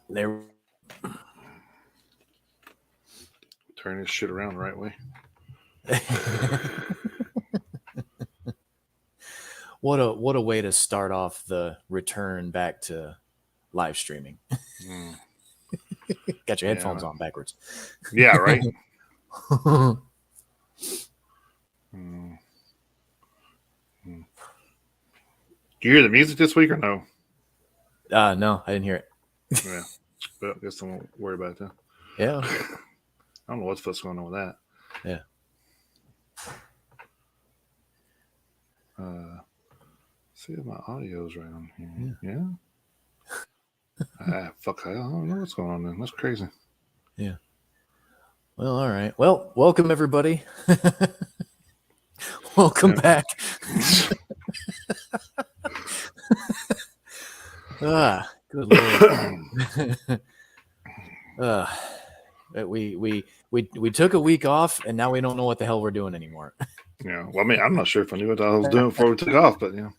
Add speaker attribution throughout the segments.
Speaker 1: There.
Speaker 2: Turn this shit around the right way.
Speaker 1: What a way to start off the return back to live streaming. Got your headphones on backwards.
Speaker 2: Yeah, right. Do you hear the music this week or no?
Speaker 1: No, I didn't hear it.
Speaker 2: Yeah, but I guess I won't worry about that.
Speaker 1: Yeah.
Speaker 2: I don't know what's going on with that.
Speaker 1: Yeah.
Speaker 2: See if my audio's right on here. Yeah. Fuck, I don't know what's going on then. That's crazy.
Speaker 1: Yeah. Well, all right. Well, welcome everybody. Welcome back. Good Lord. We took a week off and now we don't know what the hell we're doing anymore.
Speaker 2: Yeah. Well, I mean, I'm not sure if I knew what I was doing before we took off, but yeah.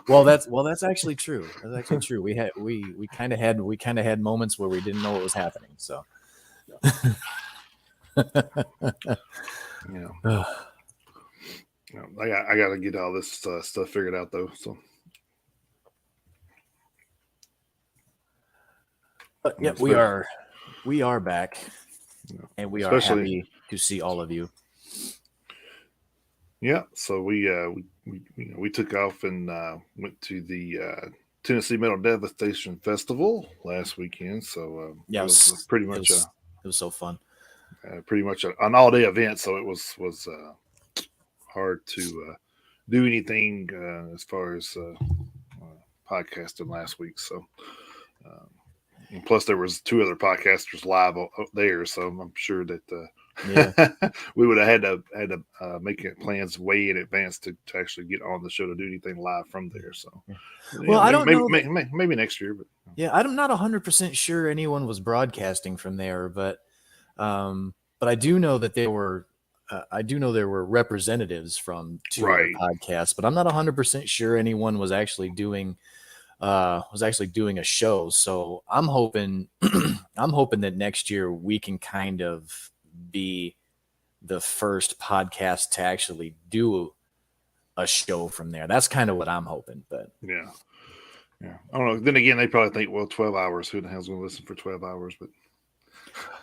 Speaker 1: Well, that's actually true. That's actually true. We kind of had moments where we didn't know what was happening. So.
Speaker 2: Yeah. I got to get all this stuff figured out though. So.
Speaker 1: Yeah, we are back, and we are happy to see all of you.
Speaker 2: Yeah, so we took off and went to the Tennessee Metal Devastation Festival last weekend. So
Speaker 1: yeah,
Speaker 2: it was pretty much
Speaker 1: it was so fun.
Speaker 2: Pretty much an all-day event, so it was hard to do anything as far as podcasting last week. So. And plus, there was 2 other podcasters live there, so I'm sure that we would have had to make plans way in advance to actually get on the show to do anything live from there. So,
Speaker 1: well, I don't know.
Speaker 2: Maybe next year, but
Speaker 1: yeah, I'm not 100% sure anyone was broadcasting from there, but I do know that there were representatives from 2 other podcasts, but I'm not 100% sure anyone was actually doing a show. So I'm hoping that next year we can kind of be the first podcast to actually do a show from there. That's kind of what I'm hoping. But
Speaker 2: yeah. I don't know. Then again, they probably think, well, 12 hours. Who the hell's going to listen for 12 hours? But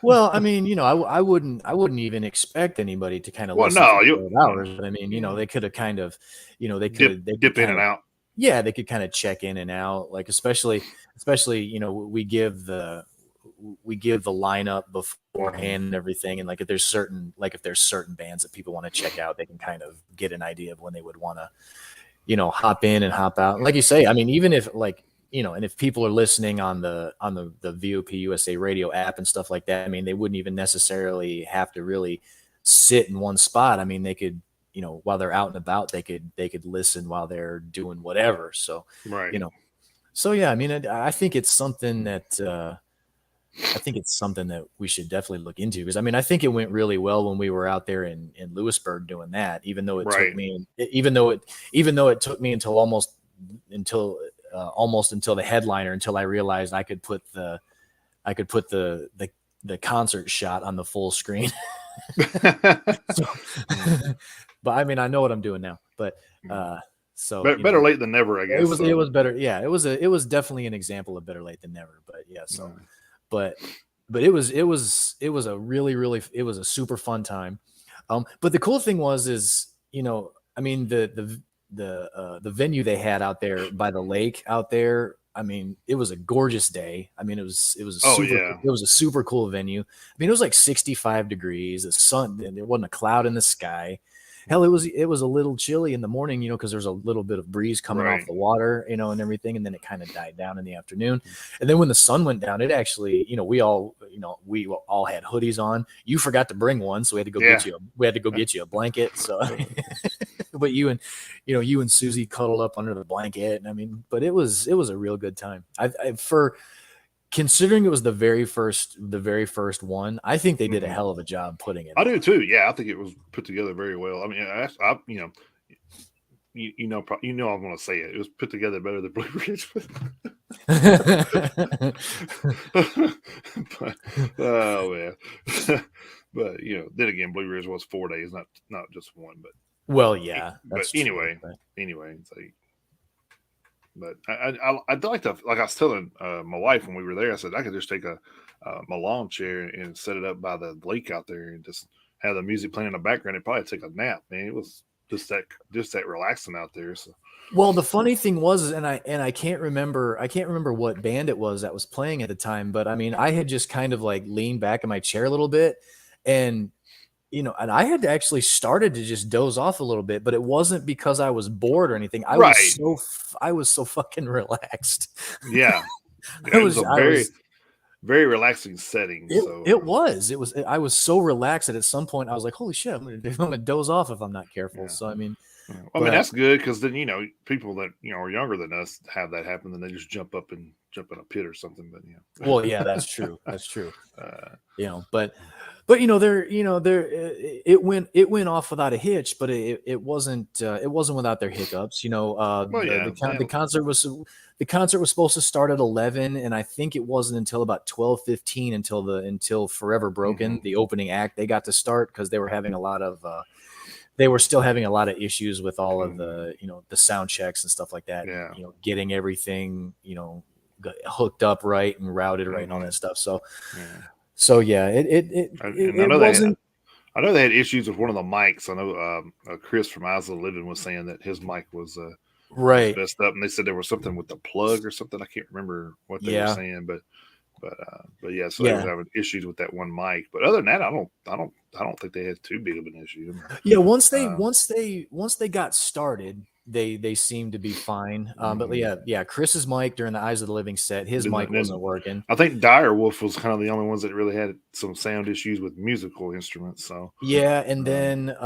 Speaker 1: well, I mean, I wouldn't even expect anybody to kind of listen for 12 hours. But I mean, they could have kind of, they could
Speaker 2: dip in and out.
Speaker 1: Yeah, they could kind of check in and out, like especially we give the lineup beforehand and everything, and like if there's certain bands that people want to check out, they can kind of get an idea of when they would want to hop in and hop out. And like you say, I mean, even if and if people are listening on the VOP USA radio app and stuff like that, I mean, they wouldn't even necessarily have to really sit in one spot. I mean, they could, while they're out and about, they could listen while they're doing whatever. So, so yeah, I mean, I think it's something that we should definitely look into, because I mean, I think it went really well when we were out there in Lewisburg doing that, even though it took me, even though it took me until the headliner, until I realized I could put the concert shot on the full screen. But I mean, I know what I'm doing now. But so
Speaker 2: better late than never, I guess.
Speaker 1: It was better. Yeah, it was definitely an example of better late than never. But yeah, so but it was a really it was a super fun time. But the cool thing is I mean, the venue they had out there by the lake out there, I mean, it was a gorgeous day. I mean, it was a super cool venue. I mean, it was like 65 degrees, the sun, and there wasn't a cloud in the sky. Hell, it was a little chilly in the morning, because there's a little bit of breeze coming off the water, and everything, and then it kind of died down in the afternoon. And then when the sun went down, it actually, we all had hoodies on. You forgot to bring one, so we had to go get you a blanket. So, but you and Susie cuddled up under the blanket, and I mean, but it was a real good time. Considering it was the very first one, I think they did a hell of a job putting it.
Speaker 2: I do too. Yeah, I think it was put together very well. I mean, you know I'm going to say it. It was put together better than Blue Ridge. But, oh man. But then again, Blue Ridge was 4 days, not just one.
Speaker 1: Well, yeah,
Speaker 2: But
Speaker 1: that's true.
Speaker 2: anyway, it's like. But I'd like to, like I was telling my wife when we were there, I said I could just take my lawn chair and set it up by the lake out there and just have the music playing in the background and probably take a nap. Man, it was just that relaxing out there. So
Speaker 1: Well, the funny thing was, and I can't remember what band it was that was playing at the time, but I mean, I had just kind of like leaned back in my chair a little bit, and and I had actually started to just doze off a little bit, but it wasn't because I was bored or anything.
Speaker 2: right,
Speaker 1: I was so fucking relaxed.
Speaker 2: yeah,
Speaker 1: I
Speaker 2: it was a
Speaker 1: was I
Speaker 2: very
Speaker 1: was
Speaker 2: very relaxing setting. So
Speaker 1: I was so relaxed that at some point I was like, holy shit, I'm gonna doze off if I'm not careful.
Speaker 2: yeah.
Speaker 1: So I mean,
Speaker 2: Yeah. I mean
Speaker 1: but
Speaker 2: that's good because then people that are younger than us have that happen, then they just jump in a pit or something. But
Speaker 1: well, yeah, that's true. That's true.
Speaker 2: uh,
Speaker 1: But it went off without a hitch, but it wasn't without their hiccups.
Speaker 2: well, yeah,
Speaker 1: The concert was supposed to start at 11, and I think it wasn't until about 12:15 until Forever Broken,
Speaker 2: mm-hmm,
Speaker 1: the opening act, they got to start because they were still having a lot of issues with all of
Speaker 2: mm-hmm,
Speaker 1: the sound checks and stuff like that, and
Speaker 2: yeah,
Speaker 1: getting everything hooked up right and routed right and all
Speaker 2: mm-hmm,
Speaker 1: that stuff. So
Speaker 2: yeah.
Speaker 1: yeah,
Speaker 2: And I
Speaker 1: it
Speaker 2: know
Speaker 1: wasn't
Speaker 2: they had issues with one of the mics. I know Chris from Eyes of the Living was saying that his mic was
Speaker 1: right.
Speaker 2: messed up, and they said there was something with the plug or something. I can't remember what they were
Speaker 1: Yeah,
Speaker 2: saying, but yeah, so they were
Speaker 1: yeah,
Speaker 2: having issues with that one mic. But other than that, I don't think they had too big of an issue. I mean,
Speaker 1: yeah.
Speaker 2: uh,
Speaker 1: Once they got started, they seemed to be fine. But
Speaker 2: mhm.
Speaker 1: yeah. Chris's mic during the Eyes of the Living set, his mic
Speaker 2: Then
Speaker 1: wasn't working.
Speaker 2: I think Dire Wolf was kind of the only ones that really had some sound issues with musical instruments. So
Speaker 1: Yeah, and
Speaker 2: um,
Speaker 1: then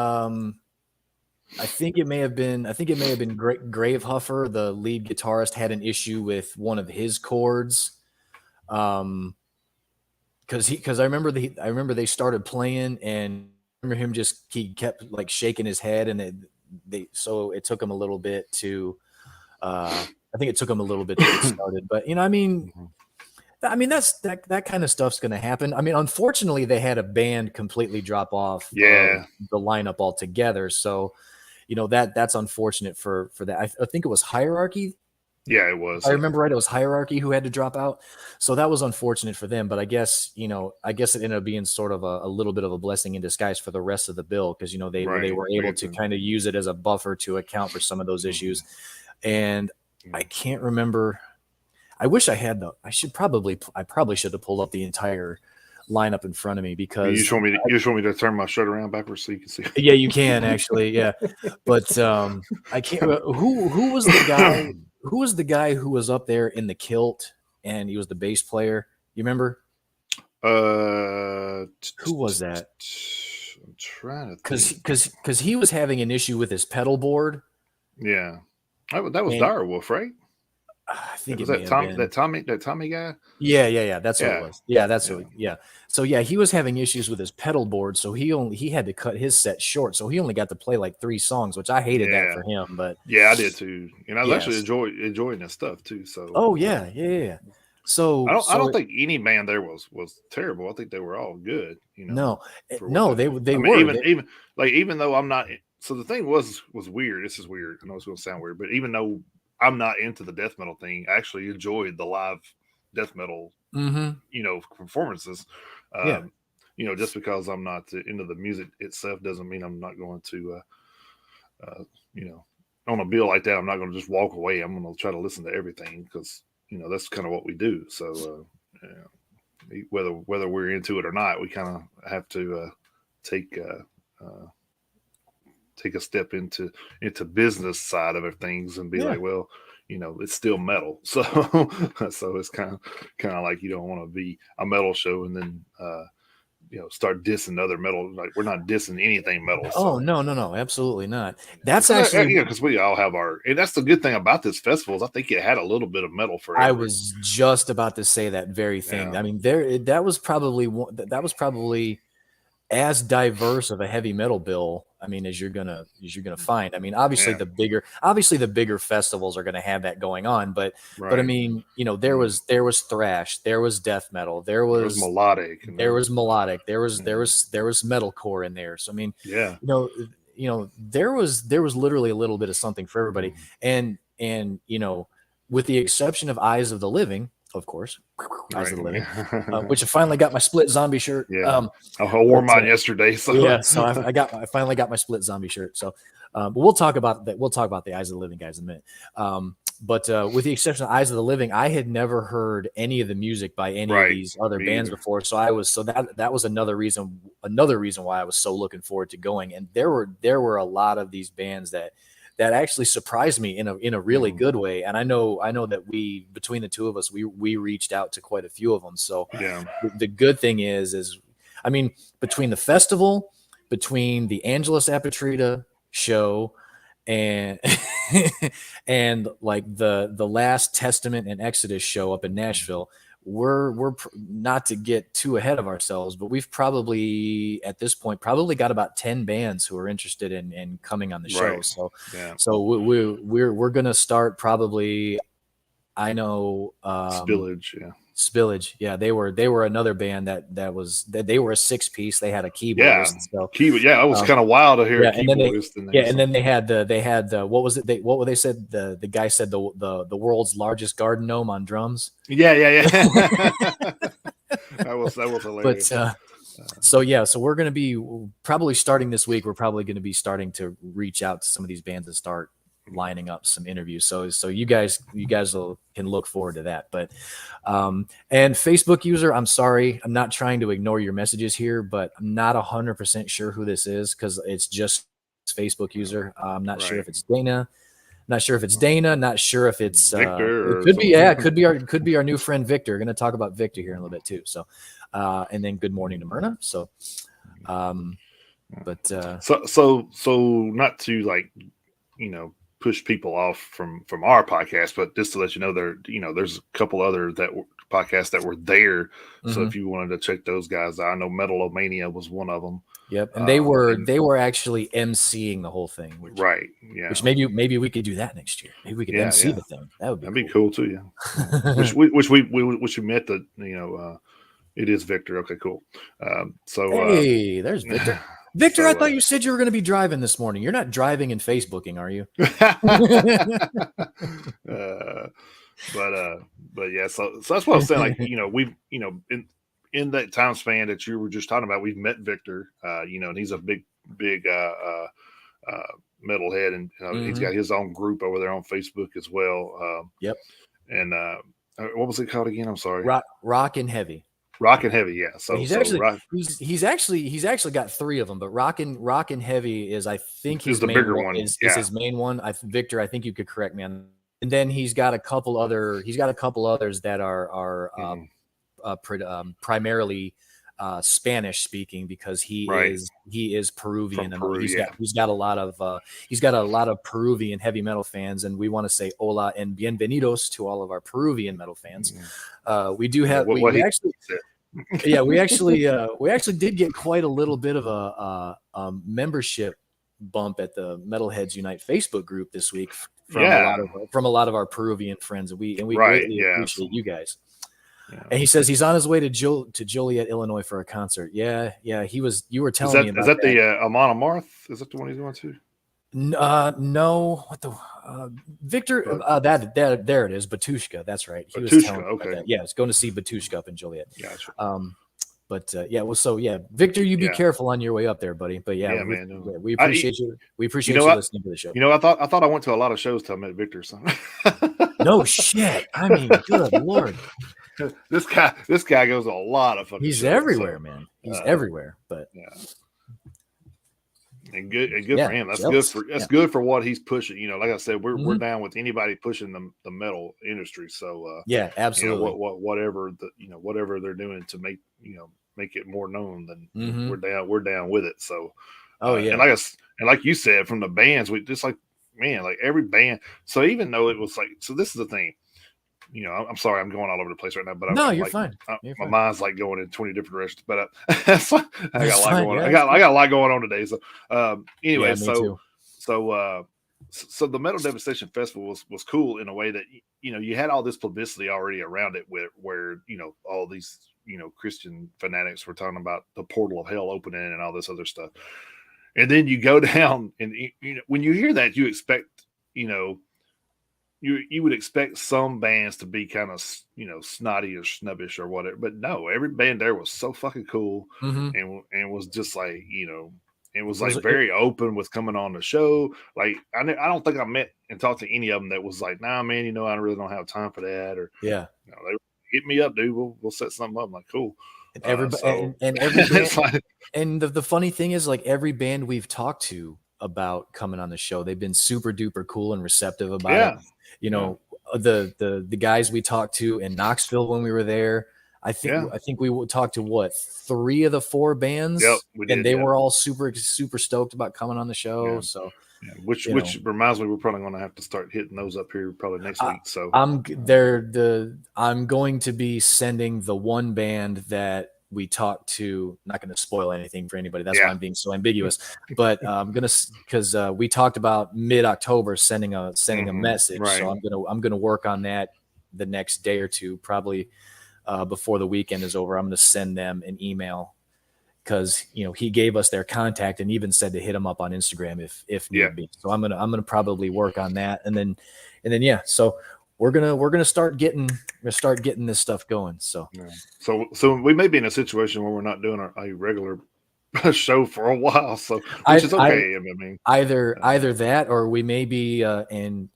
Speaker 1: I think it may have been Grave Huffer, the lead guitarist, had an issue with one of his chords. Um, because I remember they started playing, and I remember him just he kept like shaking his head, and so it took him a little bit to I think it took him a little bit to get started. But
Speaker 2: mhm.
Speaker 1: I mean that kind of stuff's going to happen. I mean, unfortunately, they had a band completely drop off
Speaker 2: Yeah,
Speaker 1: the lineup altogether, so that's unfortunate for that. I think it was Hierarchy.
Speaker 2: yeah, it
Speaker 1: I
Speaker 2: was. Yeah,
Speaker 1: remember right, it was Hierarchy who had to drop out, so that was unfortunate for them. But I guess it ended up being sort of a little bit of a blessing in disguise for the rest of the bill because they
Speaker 2: right.
Speaker 1: were
Speaker 2: We
Speaker 1: able
Speaker 2: had
Speaker 1: to
Speaker 2: to.
Speaker 1: kind of use it as a buffer to account for some of those issues.
Speaker 2: Mhm,
Speaker 1: And I
Speaker 2: yeah.
Speaker 1: can't remember. I probably should have pulled up the entire lineup in front of me because
Speaker 2: You just want me to turn my shirt around backwards so you can see?
Speaker 1: yeah, you can actually, yeah, but I can't. Who was the guy? Who was the guy who was up there in the kilt and he was the bass player? You remember who was that?
Speaker 2: I'm trying to
Speaker 1: Because
Speaker 2: think.
Speaker 1: he was having an issue with his pedal board,
Speaker 2: Yeah, that was
Speaker 1: and
Speaker 2: Direwolf, right?
Speaker 1: I think
Speaker 2: Was
Speaker 1: it may have been.
Speaker 2: That Tommy guy?
Speaker 1: Yeah. That's what it
Speaker 2: Yeah,
Speaker 1: was. Yeah, that's
Speaker 2: yeah,
Speaker 1: what. Yeah. So yeah, he was having issues with his pedal board, so he had to cut his set short. So he only got to play like 3 songs, which I hated that
Speaker 2: yeah,
Speaker 1: for him. But
Speaker 2: yeah. I did too, and I was actually
Speaker 1: yes.
Speaker 2: enjoying that stuff too. So
Speaker 1: Oh yeah.
Speaker 2: I
Speaker 1: So
Speaker 2: don't think any band there was terrible. I think they were all good.
Speaker 1: no,
Speaker 2: For what
Speaker 1: no,
Speaker 2: they
Speaker 1: they
Speaker 2: do.
Speaker 1: they
Speaker 2: I mean,
Speaker 1: were. They,
Speaker 2: even though I'm not. So the thing was weird. This is weird. I know it's going to sound weird, but even though I'm not into the death metal thing, I actually enjoyed the live death metal,
Speaker 1: mm-hmm.
Speaker 2: performances.
Speaker 1: Yeah.
Speaker 2: Um, just because I'm not into the music itself doesn't mean I'm not going to, you know, on a bill like that. I'm not going to just walk away. I'm going to try to listen to everything because that's kind of what we do. So whether we're into it or not, we kind of have to take. Take a step into business side of things and be
Speaker 1: Yeah.
Speaker 2: like, well, it's still metal. So so it's kind of like you don't want to be a metal show and then start dissing other metal. Like we're not dissing anything metal.
Speaker 1: Oh
Speaker 2: So
Speaker 1: no, absolutely not. That's actually
Speaker 2: because we all have and that's the good thing about this festival is I think it had a little bit of metal for
Speaker 1: I
Speaker 2: everyone.
Speaker 1: was just about to say that very thing.
Speaker 2: Yeah.
Speaker 1: I mean, that was probably as diverse of a heavy metal bill, I mean, as you're gonna find. I mean, obviously the bigger festivals are gonna have that going on, but I
Speaker 2: Right.
Speaker 1: mean, there was thrash, there was death metal, there
Speaker 2: It was
Speaker 1: was
Speaker 2: melodic. And
Speaker 1: melodic, there was metalcore in there. So I mean,
Speaker 2: yeah.
Speaker 1: there was literally a little bit of something for everybody, and with the exception of Eyes of the Living, of course, Eyes of the Living, which I finally got my split zombie shirt.
Speaker 2: Yeah. I wore mine yesterday. So
Speaker 1: yeah, so I finally got my split zombie shirt. So, but we'll talk about that. We'll talk about the Eyes of the Living guys in a minute. But with the exception of Eyes of the Living, I had never heard any of the music by any of these other bands before. So that was another reason why I was so looking forward to going. And there were a lot of these bands that actually surprised me in a really good way. And I know that between the two of us, we reached out to quite a few of them. So
Speaker 2: yeah,
Speaker 1: the good thing is I mean, between the festival, between the Angelus Apatrida show, and and like the last Testament and Exodus show up in Nashville, we're not to get too ahead of ourselves, but we've probably at this point got about 10 bands who are interested in coming on the show.
Speaker 2: Right.
Speaker 1: So
Speaker 2: yeah.
Speaker 1: so we're gonna start probably. I know
Speaker 2: Spillage. Yeah.
Speaker 1: Spillage, yeah, they were another band that they were a 6-piece. They had a keyboardist.
Speaker 2: Yeah,
Speaker 1: So
Speaker 2: keyboard. Yeah, it was kind of wild to hear a keyboardist
Speaker 1: in there. And then they had what was it? What were they said? The guy said the world's largest garden gnome on drums.
Speaker 2: Yeah. that was hilarious.
Speaker 1: But so we're going to be probably starting this week. We're probably going to be starting to reach out to some of these bands and start lining up some interviews. So you guys can look forward to that. But and Facebook user, I'm sorry, I'm not trying to ignore your messages here, but I'm not 100% sure who this is because it's just Facebook user. I'm not sure if it's Dana. Not sure if it's Dana. Not sure if it's
Speaker 2: Victor.
Speaker 1: It could be. Yeah, it could be our new friend Victor. We're going to talk about Victor here in a little bit too. So, and then good morning to Myrna. So, but
Speaker 2: so not to push people off from our podcast, but just to let you know, there's a couple other podcasts that were there. Mm-hmm. So if you wanted to check those guys out, I know Metalomania was one of them.
Speaker 1: Yep, and they were actually emceeing the whole thing,
Speaker 2: right? Yeah,
Speaker 1: which maybe we could do that next year. Maybe we could MC the thing. That'd
Speaker 2: be cool too. Yeah, which we met the it is Victor. Okay, cool. So
Speaker 1: hey, there's Victor. Victor, I thought you said you were going to be driving this morning. You're not driving and Facebooking, are you?
Speaker 2: But yeah, so that's what I was saying. Like, we've, in that time span that you were just talking about, we've met Victor, and he's a big metalhead, and mm-hmm. he's got his own group over there on Facebook as well.
Speaker 1: Yep.
Speaker 2: And what was it called again? I'm sorry.
Speaker 1: Rock and Heavy.
Speaker 2: Rock and Heavy, yeah. So
Speaker 1: he's actually got 3 of them, but Rock and Heavy is, I think, his
Speaker 2: the bigger one.
Speaker 1: Is his main one. Victor, I think you could correct me on. And then he's got a couple others that are primarily Spanish speaking, because he is Peruvian, and he's got a lot of Peruvian heavy metal fans, and we want to say hola and bienvenidos to all of our Peruvian metal fans. We do have we actually did get quite a little bit of a membership bump at the Metalheads Unite Facebook group this week from a lot of our Peruvian friends, and we greatly appreciate you guys. Yeah. And he says he's on his way to Joliet, Illinois for a concert. Yeah. He was. You were telling me about that.
Speaker 2: Is that the Amon Amarth? Is that the one he's going to?
Speaker 1: No. What the Victor? That there it is. Batushka. That's right. He
Speaker 2: Batushka,
Speaker 1: was telling me
Speaker 2: okay.
Speaker 1: about that. Yeah, it's going to see Batushka up in Joliet.
Speaker 2: Gotcha.
Speaker 1: Victor, you be careful on your way up there, buddy. But we appreciate you. We appreciate you listening to the show.
Speaker 2: I thought I went to a lot of shows till I met Victor. So.
Speaker 1: No shit. I mean, good Lord.
Speaker 2: This guy goes a lot of fucking
Speaker 1: He's
Speaker 2: shows,
Speaker 1: everywhere, man. He's everywhere. But
Speaker 2: and good for him. That's good for what he's pushing. Like I said, we're down with anybody pushing the metal industry. So
Speaker 1: absolutely.
Speaker 2: Whatever whatever they're doing to make it more known, then we're down with it. So and like you said, from the bands, we just like every band. So even though it was this is the thing. I'm sorry, I'm going all over the place right now, but
Speaker 1: No,
Speaker 2: I'm
Speaker 1: you're
Speaker 2: like,
Speaker 1: fine. You're
Speaker 2: my
Speaker 1: fine.
Speaker 2: mind's like going in 20 different directions. But I got
Speaker 1: That's
Speaker 2: a lot
Speaker 1: fine.
Speaker 2: going.
Speaker 1: Yeah,
Speaker 2: I
Speaker 1: that's
Speaker 2: got I
Speaker 1: good.
Speaker 2: got a lot going on today. So anyway,
Speaker 1: Yeah, me too.
Speaker 2: so so the Metal Devastation Festival was cool in a way that you had all this publicity already around it, where all these Christian fanatics were talking about the portal of hell opening and all this other stuff, and then you go down and when you hear that, you expect you know you would expect some bands to be kind of snotty or snubbish or whatever, but no, every band there was so fucking cool,
Speaker 1: Mm-hmm.
Speaker 2: and was just like it was
Speaker 1: It was
Speaker 2: like very open with coming on the show. Like I don't think I met and talked to any of them that was like, nah, man, I really don't have time for that, or
Speaker 1: yeah.
Speaker 2: they hit me up, dude. We'll set something up. I'm like, cool.
Speaker 1: And everybody
Speaker 2: So
Speaker 1: and every band,
Speaker 2: it's like,
Speaker 1: and the funny thing is, like, every band we've talked to about coming on the show, they've been super duper cool and receptive about it.
Speaker 2: yeah,
Speaker 1: You
Speaker 2: yeah,
Speaker 1: know, the guys we talked to in Knoxville when we were there,
Speaker 2: yeah.
Speaker 1: I think we talked to what, 3 of the 4
Speaker 2: Yep,
Speaker 1: bands,
Speaker 2: we
Speaker 1: and
Speaker 2: did.
Speaker 1: they
Speaker 2: Yeah,
Speaker 1: were all super stoked about coming on the show.
Speaker 2: yeah.
Speaker 1: So,
Speaker 2: Yeah, which
Speaker 1: you know,
Speaker 2: reminds me, we're probably going to have to start hitting those up here probably next
Speaker 1: I,
Speaker 2: week. So
Speaker 1: I'm I'm going to be sending the one band that we talked to. Not going to spoil anything for anybody. That's why
Speaker 2: yeah,
Speaker 1: I'm being so ambiguous. But I'm gonna, because we talked about mid-October sending a message. So
Speaker 2: right.
Speaker 1: I'm gonna work on that the next day or two, probably before the weekend is over. I'm gonna send them an email, because he gave us their contact and even said to hit him up on Instagram if
Speaker 2: Yeah,
Speaker 1: need be. So I'm gonna probably work on that, and then yeah. So we're gonna start getting this stuff going. So
Speaker 2: yeah. So we may be in a situation where we're not doing a regular show for a while. So which is
Speaker 1: I
Speaker 2: okay. I mean,
Speaker 1: either that, or we may be and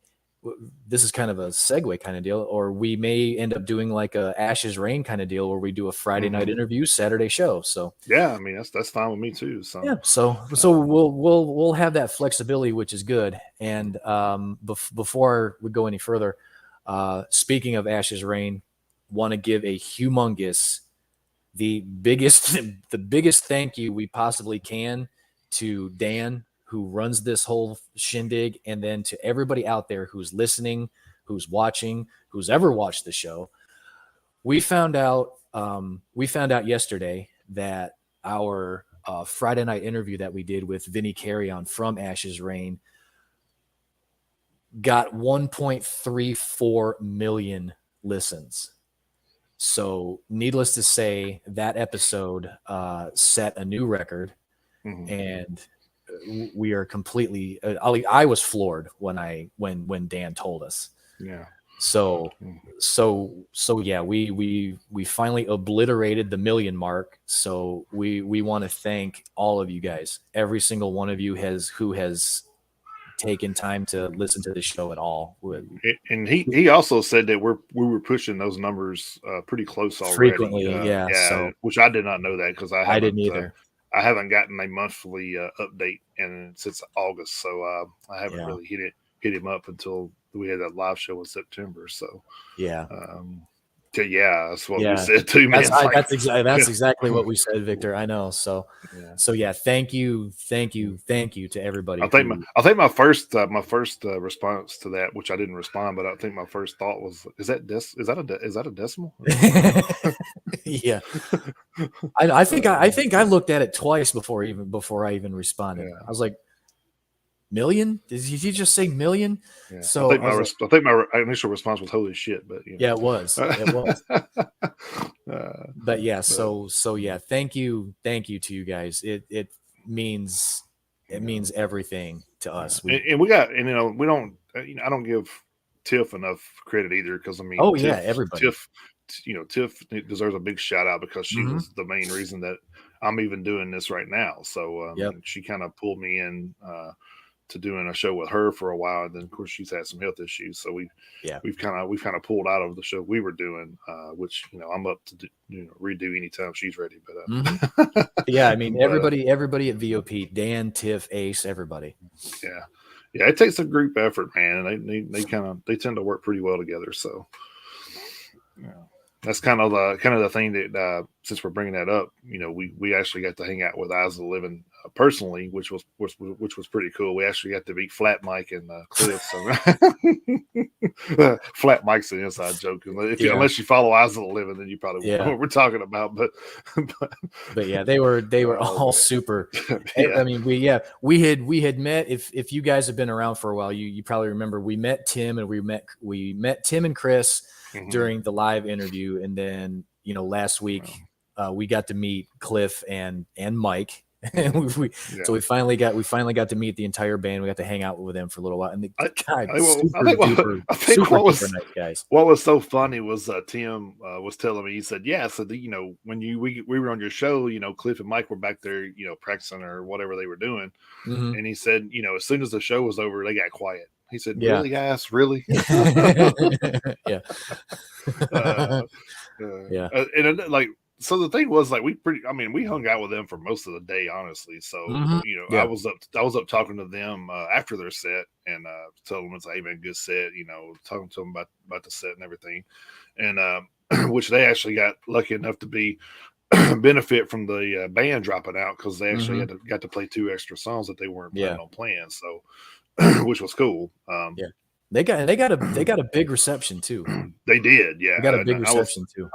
Speaker 1: this is kind of a segue kind of deal, or we may end up doing like a Ashes Rain kind of deal where we do a Friday night interview, Saturday show. So
Speaker 2: yeah. I mean, that's fine with me too. So
Speaker 1: yeah, so we'll have that flexibility, which is good. And before we go any further, speaking of Ashes Rain, want to give a humongous, the biggest the biggest thank you we possibly can to Dan, who runs this whole shindig, and then to everybody out there who's listening, who's watching, who's ever watched the show. We found out yesterday that our Friday night interview that we did with Vinny Carrion from Ashes Rain got 1.34 million listens. So, needless to say, that episode set a new record, and we are completely. I was floored when Dan told us.
Speaker 2: yeah.
Speaker 1: So yeah, we finally obliterated the million mark. So we want to thank all of you guys. Every single one of you who has taken time to listen to the show at all.
Speaker 2: And he also said that we were pushing those numbers pretty close already.
Speaker 1: Frequently, yeah.
Speaker 2: Yeah,
Speaker 1: So
Speaker 2: which I did not know that because
Speaker 1: I didn't either.
Speaker 2: I haven't gotten a monthly update and since August, so I haven't really hit him up until we had that live show in September. So
Speaker 1: yeah.
Speaker 2: Yeah, that's what we said too, man.
Speaker 1: That's exactly what we said, Victor. I know. So yeah, thank you to everybody.
Speaker 2: I think my first response to that, which I didn't respond, but I think my first thought was, is that a decimal?
Speaker 1: Yeah, I think I looked at it twice before I even responded.
Speaker 2: Yeah.
Speaker 1: I was like, million? Did he just say million?
Speaker 2: Yeah.
Speaker 1: So
Speaker 2: I think my initial response was holy shit, but
Speaker 1: yeah, it was. But yeah, so yeah, thank you to you guys. It means everything to us.
Speaker 2: And we got, and we don't, I don't give Tiff enough credit either, because I mean,
Speaker 1: everybody.
Speaker 2: Tiff deserves a big shout out because she was the main reason that I'm even doing this right now. So she kind of pulled me in to doing a show with her for a while, and then of course she's had some health issues, so we've kind of pulled out of the show we were doing, which I'm up to redo anytime she's ready. But
Speaker 1: yeah, I mean everybody at VOP, Dan, Tiff, Ace, everybody.
Speaker 2: Yeah, it takes a group effort, man, and they tend to work pretty well together. So that's kind of the thing that since we're bringing that up, we actually got to hang out with Eyes of the Living personally, which was pretty cool. We actually got to meet Flat Mike and Cliff. So Flat Mike's an inside joke. Unless you follow Eyes of the Living, then you probably won't know what we're talking about.
Speaker 1: But yeah, they were all super.
Speaker 2: Yeah.
Speaker 1: I mean, we had met. If you guys have been around for a while, you probably remember we met Tim and we met Tim and Chris during the live interview, and then last week we got to meet Cliff and Mike. And so we finally got to meet the entire band. We got to hang out with them for a little while, and
Speaker 2: what was so funny was Tim was telling me, he said, yeah, so when we were on your show, Cliff and Mike were back there, practicing or whatever they were doing, and he said, as soon as the show was over, they got quiet. He said, really, guys, really?
Speaker 1: Yeah.
Speaker 2: Yeah. And like, so the thing was, like, we hung out with them for most of the day, honestly. So, I was up talking to them after their set and telling them it's like, hey man, good set, talking to them about the set and everything. And which they actually got lucky enough to be benefit from the band dropping out, because they actually got to play 2 extra songs that they weren't planning on playing. So which was cool.
Speaker 1: They got a big reception too.
Speaker 2: They did, yeah.
Speaker 1: They got a big reception too.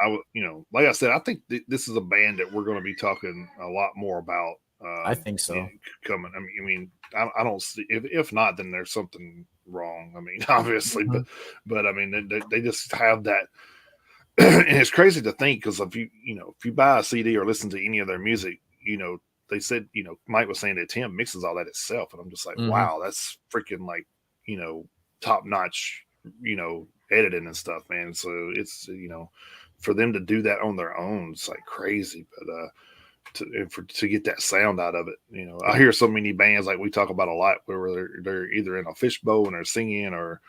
Speaker 2: Like I said, I think this is a band that we're going to be talking a lot more about.
Speaker 1: I think so.
Speaker 2: Coming. I mean, I don't see. If not, then there's something wrong. I mean, obviously, but I mean, they just have that. And it's crazy to think, because if you buy a CD or listen to any of their music, they said, Mike was saying that Tim mixes all that itself, and I'm just like, wow, that's freaking like, top notch, editing and stuff, man. So it's, for them to do that on their own, it's like crazy. But to get that sound out of it, I hear so many bands, like we talk about a lot, where they're either in a fishbowl and they're singing, or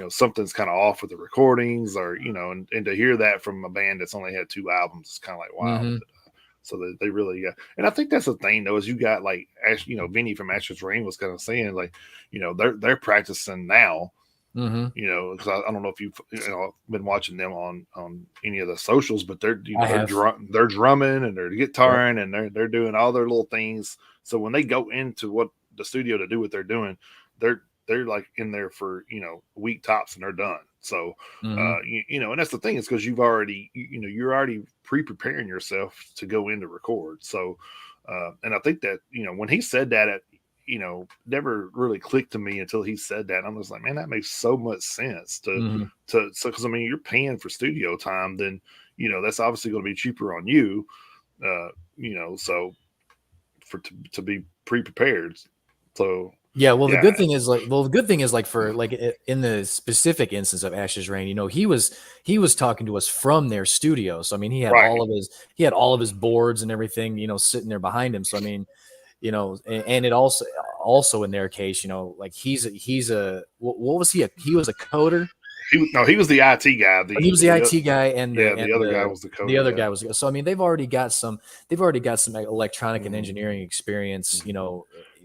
Speaker 2: something's kind of off with the recordings, or and to hear that from a band that's only had 2 albums, it's kind of like, wow. So they really, and I think that's the thing though, is you got like Vinny from Ashes Rain was kind of saying, like, they're practicing now, because I don't know if you've been watching them on any of the socials, but they're they're drumming and they're guitaring and they're doing all their little things. So when they go into the studio to do what they're doing, they're like in there for a week tops and they're done. So and that's the thing, is because you're already pre-preparing yourself to go in to record. So and I think that when he said that, never really clicked to me until he said that. I was like, man, that makes so much sense to because I mean, you're paying for studio time, then that's obviously going to be cheaper on you, so to be pre-prepared. So
Speaker 1: the good thing is like for like in the specific instance of Ashes Rain, he was talking to us from their studio. So I mean, he had all of his boards and everything, sitting there behind him. So I mean, and it also in their case, like he's a what was he? He was a coder.
Speaker 2: He was the IT guy.
Speaker 1: He was the IT guy, and
Speaker 2: the other guy was the coder.
Speaker 1: The other guy was. So I mean, they've already got some electronic and engineering experience,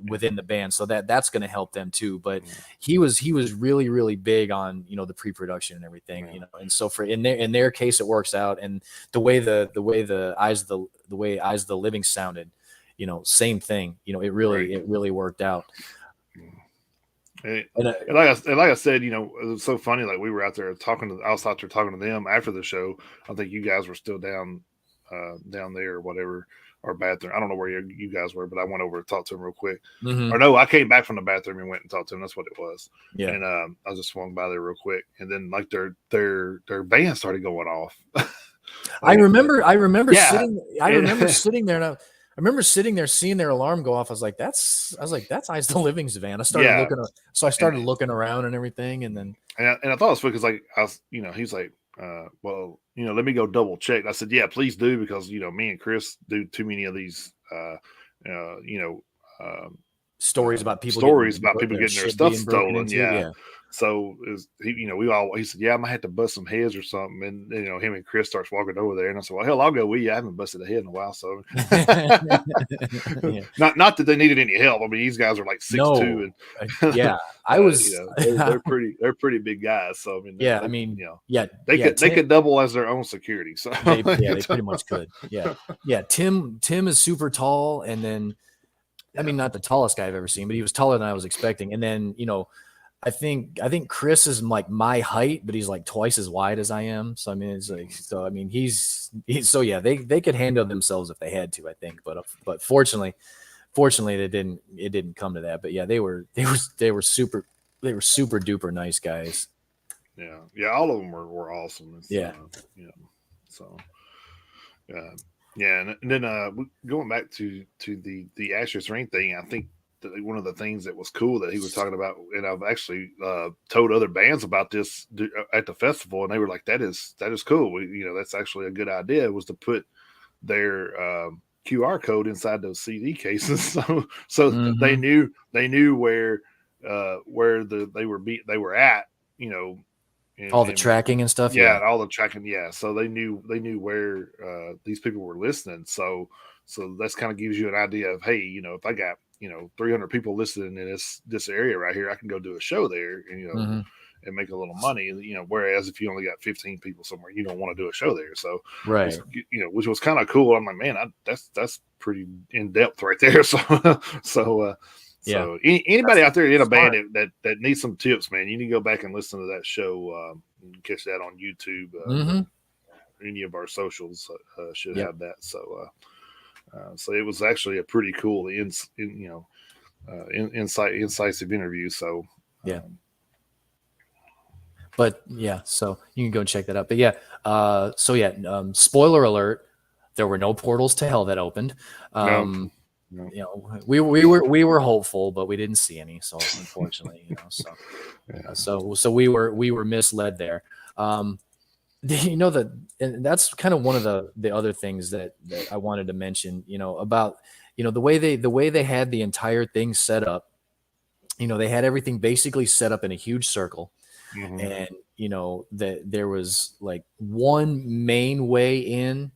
Speaker 1: within the band. So that's going to help them too. But he was really, really big on the pre-production and everything, And so in their case, it works out. And the way Eyes of the Living sounded, same thing. It really worked out.
Speaker 2: And like I said, it was so funny. Like we were out there I was out there talking to them after the show. I think you guys were still down there or whatever, or bathroom. I don't know where you guys were, but I went over to talk to them real quick. Or no, I came back from the bathroom and went and talked to them. That's what it was. Yeah. And I just swung by there real quick, and then like their band started going off.
Speaker 1: I remember sitting there, and I remember sitting there, seeing their alarm go off. I was like, that's Eyes the Living's van. I started looking around and everything, and then
Speaker 2: I thought it was funny because like I was, he's like, well, let me go double check. I said, yeah, please do, because me and Chris do too many of these,
Speaker 1: stories about people
Speaker 2: getting their stuff stolen. Yeah. So he said, yeah, I might have to bust some heads or something. And him and Chris starts walking over there, and I said, well, hell, I'll go with you. I haven't busted a head in a while, so not that they needed any help. I mean, these guys are like 6'2", and
Speaker 1: I was
Speaker 2: they're pretty big guys. So I mean, they could double as their own security. So
Speaker 1: they pretty much could. Yeah. Tim is super tall, and then I mean, not the tallest guy I've ever seen, but he was taller than I was expecting. And then, I think Chris is like my height, but he's like twice as wide as I am. So I mean, it's like, so I mean, he's so yeah, they could handle themselves if they had to, I think. But fortunately, it didn't come to that. But yeah, they were super duper nice guys.
Speaker 2: Yeah, all of them were awesome.
Speaker 1: Yeah.
Speaker 2: So yeah, and then going back to the Ashes Ring thing, I think that one of the things that was cool that he was talking about, and I've actually told other bands about this at the festival, and they were like, "That is cool. That's actually a good idea." Was to put their QR code inside those CD cases, so they knew where they were at,
Speaker 1: all the tracking and stuff.
Speaker 2: Yeah, all the tracking. Yeah, so they knew where these people were listening. So that's kind of gives you an idea of, hey, if I got 300 people listening in this area right here, I can go do a show there, and and make a little money. Whereas if you only got 15 people somewhere, you don't want to do a show there. So
Speaker 1: right,
Speaker 2: which was kind of cool. I'm like, man, that's pretty in depth right there. So anybody out there in a band that needs some tips, man, you need to go back and listen to that show. You can catch that on YouTube. Any of our socials should have that. So it was actually a pretty cool incisive interview. So
Speaker 1: but yeah, so you can go and check that out. But yeah, spoiler alert: there were no portals to hell that opened.
Speaker 2: No.
Speaker 1: We were hopeful, but we didn't see any. So unfortunately, so we were misled there. And that's kind of one of the other things that I wanted to mention. About the way they had the entire thing set up. They had everything basically set up in a huge circle, and that there was like one main way in.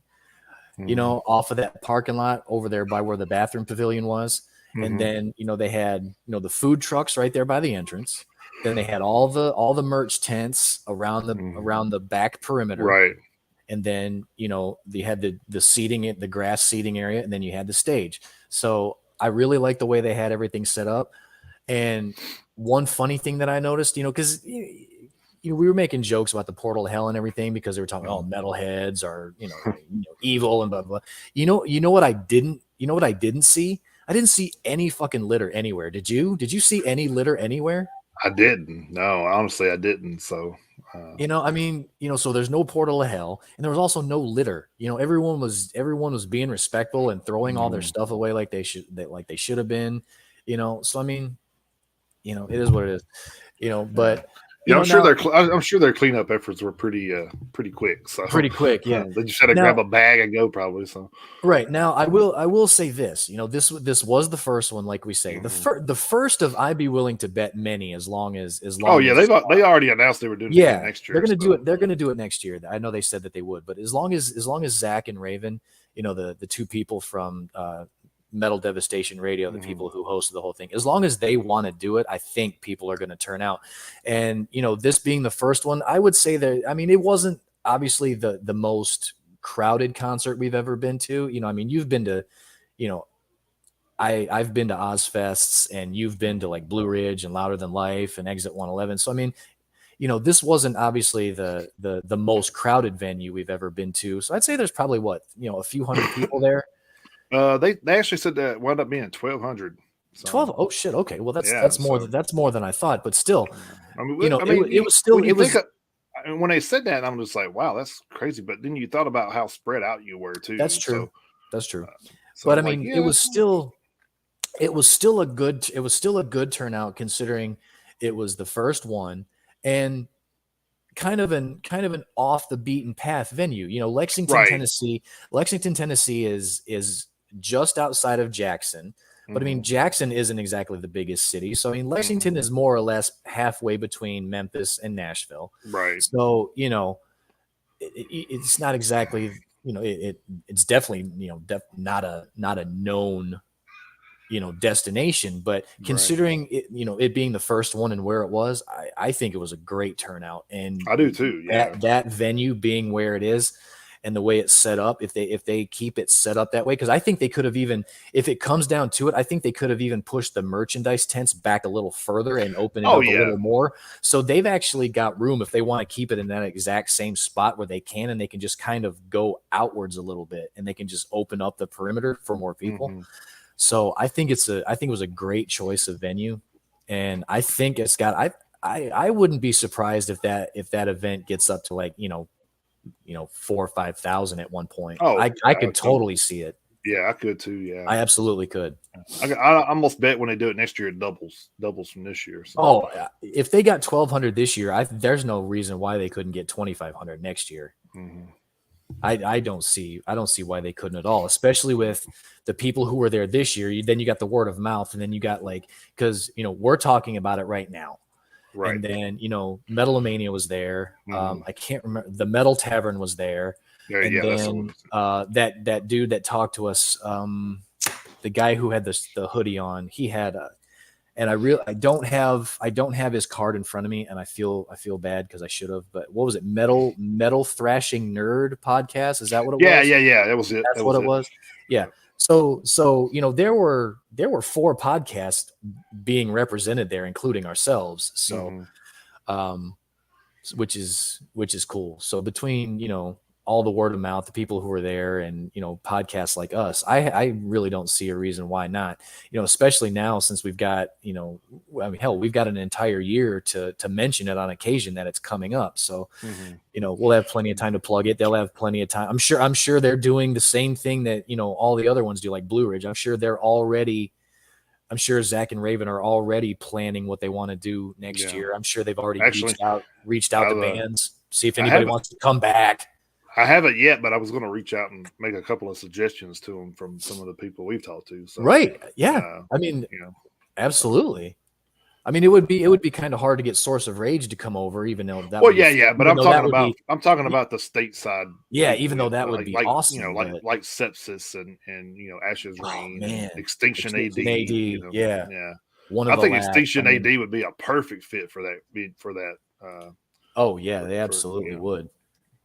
Speaker 1: Off of that parking lot over there by where the bathroom pavilion was. And then, they had, the food trucks right there by the entrance. Then they had all the merch tents around the back perimeter.
Speaker 2: Right.
Speaker 1: And then, they had the seating, the grass seating area, and then you had the stage. So I really like the way they had everything set up. And one funny thing that I noticed, because we were making jokes about the portal to hell and everything because they were talking, metalheads are, evil and blah, blah, blah. You know what I didn't see? I didn't see any fucking litter anywhere. Did you see any litter anywhere?
Speaker 2: I didn't. No, honestly, I didn't. So,
Speaker 1: so there's no portal to hell, and there was also no litter. Everyone was being respectful and throwing all their stuff away like they should have been, so I mean, it is what it is, but
Speaker 2: I'm sure their cleanup efforts were pretty quick. So
Speaker 1: pretty quick, yeah.
Speaker 2: They just had to grab a bag and go, probably. So
Speaker 1: right now, I will say this. This was the first one, like we say, the first of I'd be willing to bet many, as long as.
Speaker 2: Oh yeah, they already announced they were doing it next year.
Speaker 1: They're going to do it. They're going to do it next year. I know they said that they would, but as long as Zach and Raven, the two people from Metal Devastation Radio, the people who hosted the whole thing, as long as they want to do it, I think people are going to turn out. And this being the first one, I would say that, I mean, it wasn't obviously the most crowded concert we've ever been to. You've been to, I've been to Ozfests, and you've been to like Blue Ridge and Louder Than Life and Exit 111. So I mean, this wasn't obviously the most crowded venue we've ever been to. So I'd say there's probably a few hundred people there.
Speaker 2: They actually said that wound up being 1,200. So.
Speaker 1: 12. Oh shit. Okay. Well, that's more than I thought, but still, it was still.
Speaker 2: When they said that, I'm just like, wow, that's crazy. But then you thought about how spread out you were too.
Speaker 1: That's true. That's true. But I mean, it was still a good turnout, considering it was the first one and kind of an off the beaten path venue. Lexington, Tennessee. Lexington, Tennessee is just outside of Jackson. But I mean, Jackson isn't exactly the biggest city. So I mean, Lexington is more or less halfway between Memphis and Nashville.
Speaker 2: Right.
Speaker 1: So, it's not exactly, it's definitely, not a known, destination, but considering it, it being the first one and where it was, I think it was a great turnout. And
Speaker 2: I do too. Yeah.
Speaker 1: That venue being where it is, and the way it's set up, if they keep it set up that way, because I think they could have even, if it comes down to it, I think they could have even pushed the merchandise tents back a little further and opened it
Speaker 2: Oh
Speaker 1: up a
Speaker 2: yeah.
Speaker 1: little more. So they've actually got room if they want to keep it in that exact same spot where they can, and they can just kind of go outwards a little bit, and they can just open up the perimeter for more people. So I think it was a great choice of venue, and I think it's got, I wouldn't be surprised if that event gets up to like 4 or 5,000 at one point.
Speaker 2: Oh,
Speaker 1: I could totally see it.
Speaker 2: Yeah, I could too. Yeah,
Speaker 1: I absolutely could.
Speaker 2: I almost bet when they do it next year, it doubles from this year. So.
Speaker 1: Oh, if they got 1,200 this year, there's no reason why they couldn't get 2,500 next year. I don't see why they couldn't at all, especially with the people who were there this year. Then you got the word of mouth, and then you got because we're talking about it right now. Right. And then, Metalomania was there. I can't remember. The Metal Tavern was there. And then that dude that talked to us, the guy who had the hoodie on, he had and I don't have his card in front of me, and I feel bad because I should have. But what was it? Metal Thrashing Nerd Podcast? Is that what it was?
Speaker 2: Yeah. That was it.
Speaker 1: That's what it was. Yeah. So there were 4 podcasts being represented there, including ourselves. So, which is cool. So between all the word of mouth, the people who were there, and podcasts like us, I really don't see a reason why not. Especially now since we've got hell, we've got an entire year to mention it on occasion that it's coming up. So we'll have plenty of time to plug it. They'll have plenty of time. I'm sure they're doing the same thing that all the other ones do, like Blue Ridge. I'm sure Zach and Raven are already planning what they want to do next year. I'm sure they've already reached out to bands, see if anybody wants to come back.
Speaker 2: I haven't yet, but I was going to reach out and make a couple of suggestions to them from some of the people we've talked to. So,
Speaker 1: right. Yeah. Absolutely. I mean, it would be kind of hard to get Source of Rage to come over, even though that.
Speaker 2: Well, yeah. But I'm talking about the stateside.
Speaker 1: Yeah. Even though that would be awesome.
Speaker 2: Like Sepsis and Ashes Rain, and Extinction AD.
Speaker 1: Yeah.
Speaker 2: I think Extinction AD would be a perfect fit for that.
Speaker 1: Oh yeah, they absolutely would.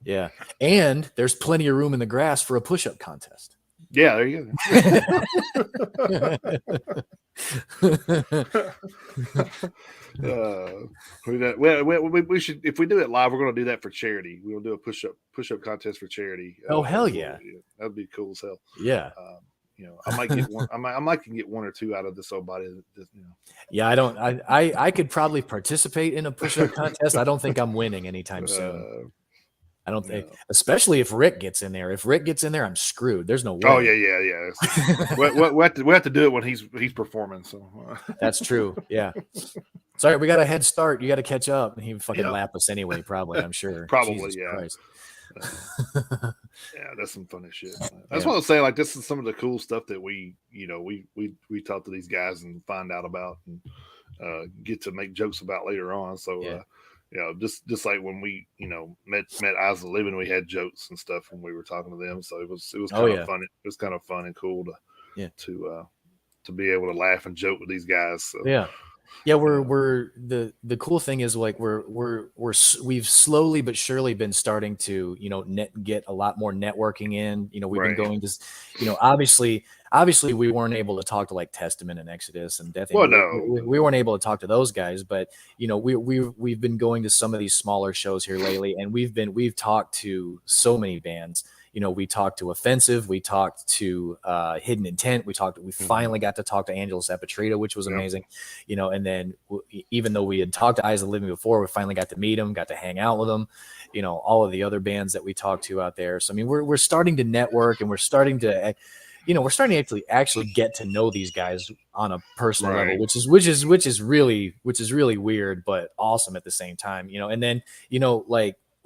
Speaker 1: Yeah, and there's plenty of room in the grass for a push-up contest.
Speaker 2: Yeah, there you go. We should, if we do it live, we're going to do that for charity. We'll do a push-up contest for charity.
Speaker 1: Oh hell yeah,
Speaker 2: that'd be cool as hell.
Speaker 1: Yeah.
Speaker 2: I might get one. I might get 1 or 2 out of this old body.
Speaker 1: Yeah, I could probably participate in a push-up contest. I don't think I'm winning anytime soon. I don't think, especially if Rick gets in there. If Rick gets in there, I'm screwed. There's no way.
Speaker 2: Oh yeah. we have to do it when he's performing. So
Speaker 1: that's true. Yeah. Sorry, we got a head start. You got to catch up. He fucking lap us anyway. Probably. I'm sure.
Speaker 2: Probably.
Speaker 1: Jesus
Speaker 2: yeah, that's some funny shit. I just want to say, like, this is some of the cool stuff that we talk to these guys and find out about and get to make jokes about later on. So. Just like when we, met Eyes of the Living, we had jokes and stuff when we were talking to them. So it was kind of fun. It was kind of fun and cool to be able to laugh and joke with these guys. So.
Speaker 1: Yeah. We're the cool thing is, like, we've slowly but surely been starting to, get a lot more networking in. We've been going to, obviously we weren't able to talk to like Testament and Exodus and Death.
Speaker 2: Well, no,
Speaker 1: we weren't able to talk to those guys, but we've been going to some of these smaller shows here lately, and we've talked to so many bands. We talked to Offensive, we talked to Hidden Intent, we finally got to talk to Angelus Epitrita, which was amazing. And then even though we had talked to Eyes of the Living before, we finally got to meet them, got to hang out with them. All of the other bands that we talked to out there. So I mean, we're starting to network, and we're starting to actually get to know these guys on a personal level, which is really weird, but awesome at the same time. And then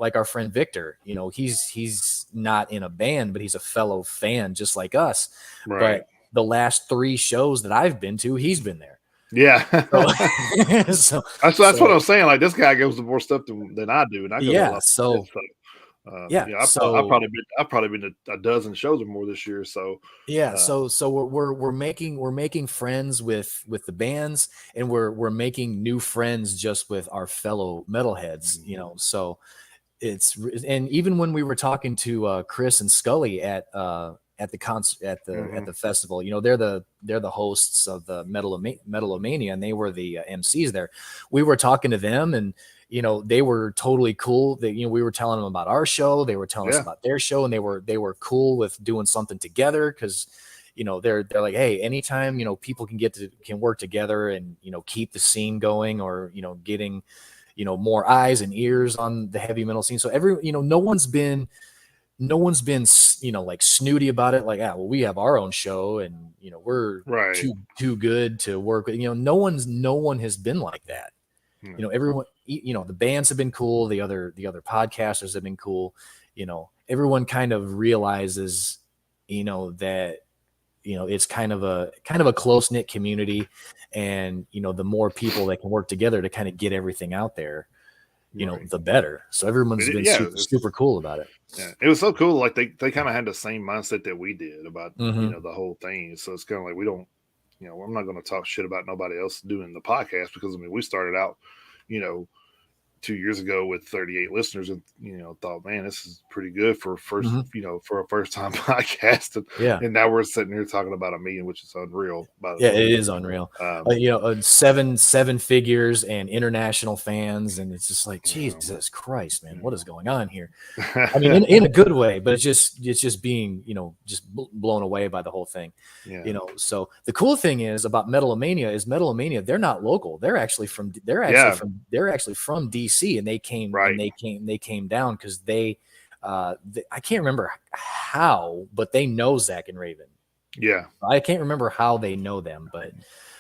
Speaker 1: like our friend Victor, he's not in a band, but he's a fellow fan just like us. Right. But the last 3 shows that I've been to, he's been there.
Speaker 2: Yeah. That's what I'm saying. Like, this guy goes to more stuff than I do, and I go I've probably been to a dozen shows or more this year. So
Speaker 1: so we're making friends with the bands, and we're making new friends just with our fellow metalheads. So it's, and even when we were talking to Chris and Scully at the concert at the festival, they're the hosts of the Metalomania, and they were the MCs there. We were talking to them, and they were totally cool. We were telling them about our show, they were telling us about their show, and they were cool with doing something together, because they're like, hey, anytime people can work together and keep the scene going, or getting more eyes and ears on the heavy metal scene. So no one's been like snooty about it, like, well, we have our own show, and we're too good to work with. No one has been like that. Everyone, the bands have been cool, the other podcasters have been cool. Everyone kind of realizes that it's kind of a close-knit community, and the more people that can work together to kind of get everything out there, the better. So everyone's been super cool about it.
Speaker 2: Yeah, it was so cool. Like they kind of had the same mindset that we did about the whole thing. So it's kind of like, we don't, I'm not going to talk shit about nobody else doing the podcast, because we started out, 2 years ago with 38 listeners, and thought, man, this is pretty good for first for a first time podcast, and now we're sitting here talking about a million, which is unreal.
Speaker 1: It is unreal. Seven figures and international fans, and it's just like, Jesus Christ, man, what is going on here? I mean, in a good way, but it's just being just blown away by the whole thing. So the cool thing is about Metalomania, they're not local. They're actually from DC, and they came down because I can't remember how, but they know Zach and Raven.
Speaker 2: Yeah,
Speaker 1: I can't remember how they know them, but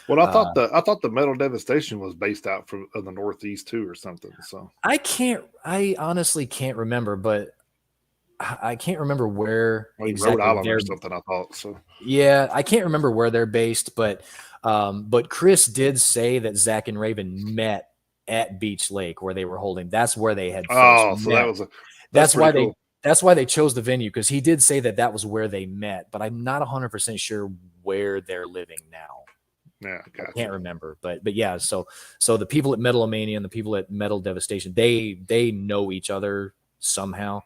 Speaker 2: I thought the Metal Devastation was based out from the Northeast too, or something. So
Speaker 1: I honestly can't remember, but I can't remember where
Speaker 2: exactly. Rhode Island or something, I thought so.
Speaker 1: Yeah, I can't remember where they're based, but Chris did say that Zach and Raven met at Beach Lake, where they were holding. That's where they had first met. That's why they chose the venue, because he did say that was where they met, but I'm not 100% sure where they're living now.
Speaker 2: Yeah, gotcha.
Speaker 1: I can't remember, but yeah. So the people at Metalomania and the people at Metal Devastation, they know each other somehow,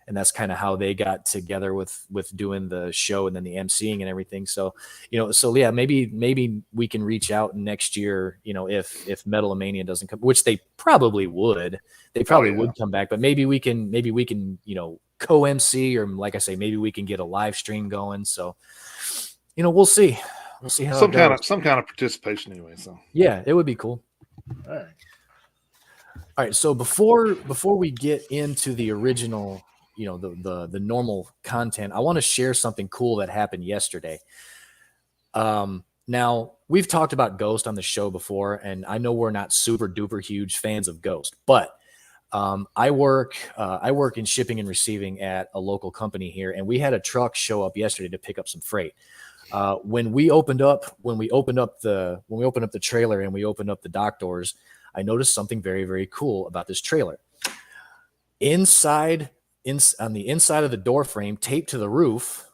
Speaker 1: and that's kind of how they got together with doing the show and then the emceeing and everything. So yeah, maybe we can reach out next year, if Metalomania doesn't come, which they probably would. They probably would come back, but maybe we can co-MC, or like I say, maybe we can get a live stream going. So we'll see. We'll see how
Speaker 2: some kind of participation anyway. So
Speaker 1: yeah, it would be cool.
Speaker 2: All
Speaker 1: right. So before we get into the original, the normal content, I want to share something cool that happened yesterday. Now, we've talked about Ghost on the show before, and I know we're not super duper huge fans of Ghost, but I work in shipping and receiving at a local company here, and we had a truck show up yesterday to pick up some freight. When we opened up the trailer and we opened up the dock doors, I noticed something very, very cool about this trailer. On the inside of the door frame, taped to the roof.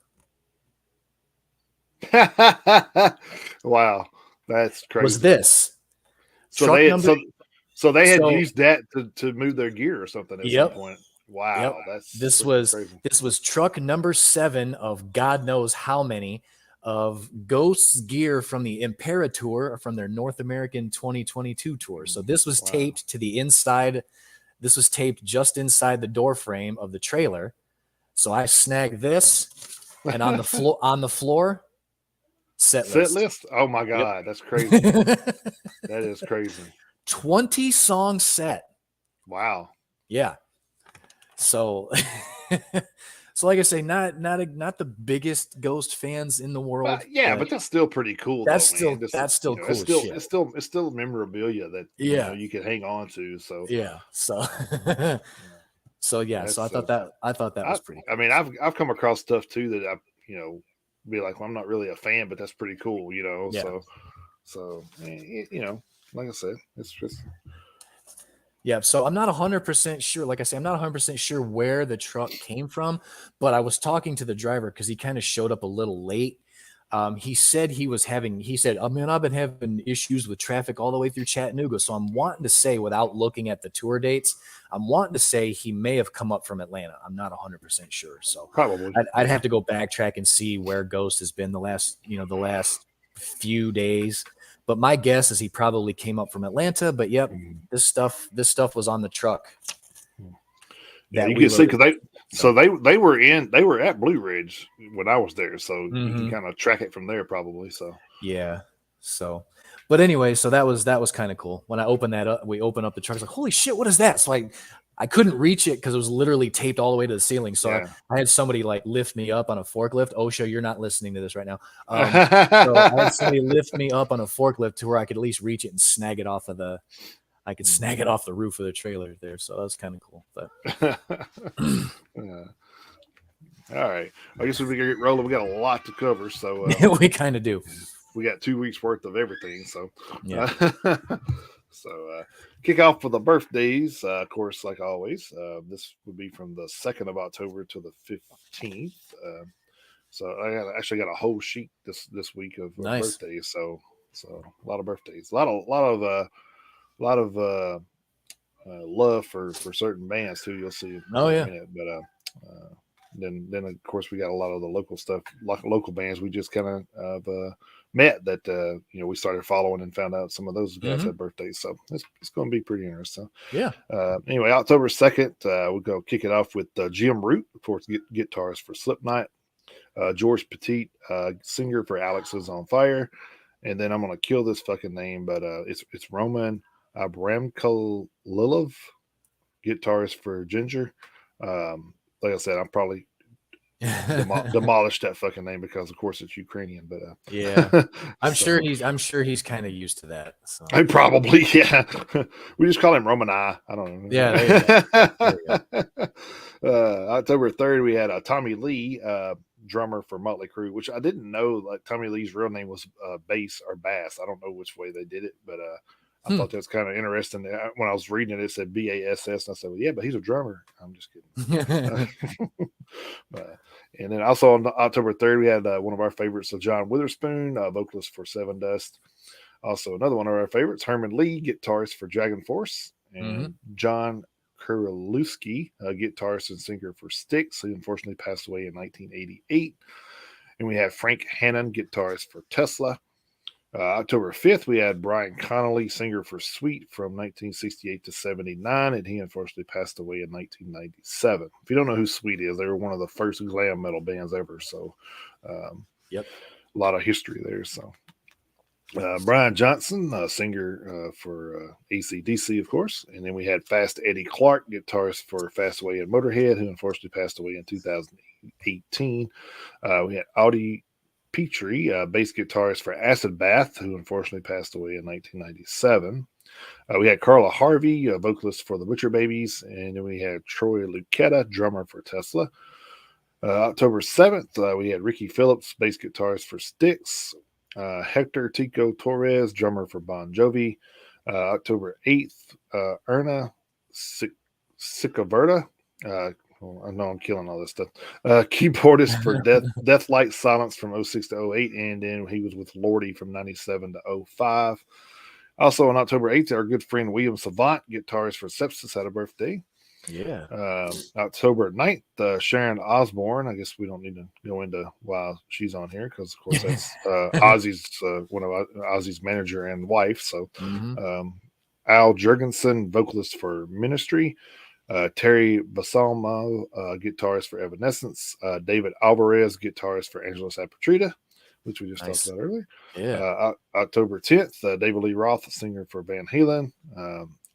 Speaker 2: Wow, that's crazy.
Speaker 1: Was this?
Speaker 2: So they had used that to move their gear or something at some point. Wow,
Speaker 1: this was truck number 7 of God knows how many of Ghost's gear from the Imperator, from their North American 2022 tour. So this was taped to the inside. This was taped just inside the door frame of the trailer. So I snagged this, and on the floor, set list.
Speaker 2: Oh my God, that's crazy. That is crazy.
Speaker 1: 20 song set.
Speaker 2: Wow.
Speaker 1: Yeah. So so like I say, not the biggest Ghost fans in the world.
Speaker 2: But that's still pretty cool.
Speaker 1: That's still cool.
Speaker 2: It's still memorabilia that you can hang on to. So
Speaker 1: yeah. So so yeah. So I thought that was pretty cool.
Speaker 2: I mean, I've come across stuff too that I be like, well, I'm not really a fan, but that's pretty cool.
Speaker 1: Yeah.
Speaker 2: So like I said, it's just.
Speaker 1: Yeah, so I'm not 100% sure. Like I say, I'm not 100% sure where the truck came from, but I was talking to the driver because he kind of showed up a little late. He said he said, oh man, I've been having issues with traffic all the way through Chattanooga. So I'm wanting to say, without looking at the tour dates, I'm wanting to say he may have come up from Atlanta. I'm not 100% sure. So
Speaker 2: Probably.
Speaker 1: I'd have to go backtrack and see where Ghost has been the last few days. But my guess is he probably came up from Atlanta. But yep, this stuff was on the truck
Speaker 2: Yeah,
Speaker 1: that
Speaker 2: you
Speaker 1: we
Speaker 2: can see
Speaker 1: loaded.
Speaker 2: because they were at Blue Ridge when I was there, so you can kind of track it from there probably. So
Speaker 1: yeah. So, but anyway, so that was kind of cool. When I opened that up, we opened up the truck. I was like, holy shit, what is that? So I couldn't reach it because it was literally taped all the way to the ceiling. So
Speaker 2: yeah.
Speaker 1: I had somebody like lift me up on a forklift. OSHA, you're not listening to this right now. So I had somebody lift me up on a forklift to where I could at least reach it and snag it off of the roof of the trailer there. So that was kind of cool. But
Speaker 2: all right, I guess we get rolling. We got a lot to cover, so
Speaker 1: we kind of do.
Speaker 2: we got 2 weeks worth of everything. So
Speaker 1: Yeah.
Speaker 2: so kick off with the birthdays. Of course, like always, this would be from the 2nd of October to the 15th. So I actually got a whole sheet this week of
Speaker 1: Nice.
Speaker 2: birthdays. So a lot of birthdays, a lot of love for certain bands too. You'll see in a minute, but then of course we got a lot of the local stuff, like local bands. We just kind of met that we started following and found out some of those guys had birthdays. So it's going to be pretty interesting.
Speaker 1: Yeah.
Speaker 2: Anyway, October 2nd, we'll go kick it off with Jim Root, of course, guitarist for Slipknot. George Petit, singer for Alex is on Fire. And then I'm gonna kill this fucking name, but it's Roman Abramkolilov, guitarist for Ginger. Like I said, I'm probably demolished that fucking name because of course it's Ukrainian, but
Speaker 1: yeah, I'm sure he's kind of used to that. So.
Speaker 2: I probably, yeah. We just call him Roman I don't know.
Speaker 1: Yeah, there you
Speaker 2: go. October 3rd, we had Tommy Lee, drummer for Motley Crue, which I didn't know. Like Tommy Lee's real name was Bass or Bass. I don't know which way they did it, but I thought that was kind of interesting. When I was reading it, it said BASS, and I said, well, yeah, but he's a drummer. I'm just kidding. And then also on October 3rd, we had one of our favorites, John Witherspoon, vocalist for Seven Dust. Also, another one of our favorites, Herman Lee, guitarist for Dragon Force, and John Kuralewski, guitarist and singer for Styx, who unfortunately passed away in 1988. And we have Frank Hannon, guitarist for Tesla. October 5th, we had Brian Connolly, singer for Sweet from 1968 to 79, and he unfortunately passed away in 1997. If you don't know who Sweet is, they were one of the first glam metal bands ever, so
Speaker 1: yep,
Speaker 2: a lot of history there. So Brian Johnson, singer for AC/DC, of course, and then we had Fast Eddie Clark, guitarist for Fastway and Motorhead, who unfortunately passed away in 2018. We had Audie Petrie, bass guitarist for Acid Bath, who unfortunately passed away in 1997. We had Carla Harvey, vocalist for the Butcher Babies, and then we had Troy Lucetta, drummer for Tesla. October 7th, we had Ricky Phillips, bass guitarist for Styx. Hector Tico Torres, drummer for Bon Jovi. October 8th, Erna Sicaverta, I know I'm killing all this stuff. Keyboardist for Deathlight Silence from 06 to 08, and then he was with Lordy from 97 to 05. Also on October 8th, our good friend William Savant, guitarist for Sepsis, had a birthday.
Speaker 1: Yeah.
Speaker 2: October 9th, Sharon Osbourne. I guess we don't need to go into why she's on here because, of course, that's Ozzy's one of Ozzy's manager and wife. So, Al Jurgensen, vocalist for Ministry. Terry Basalmo, guitarist for Evanescence. David Alvarez, guitarist for Angela Sapertrita, which we just talked about earlier.
Speaker 1: Yeah.
Speaker 2: October 10th, David Lee Roth, singer for Van Halen.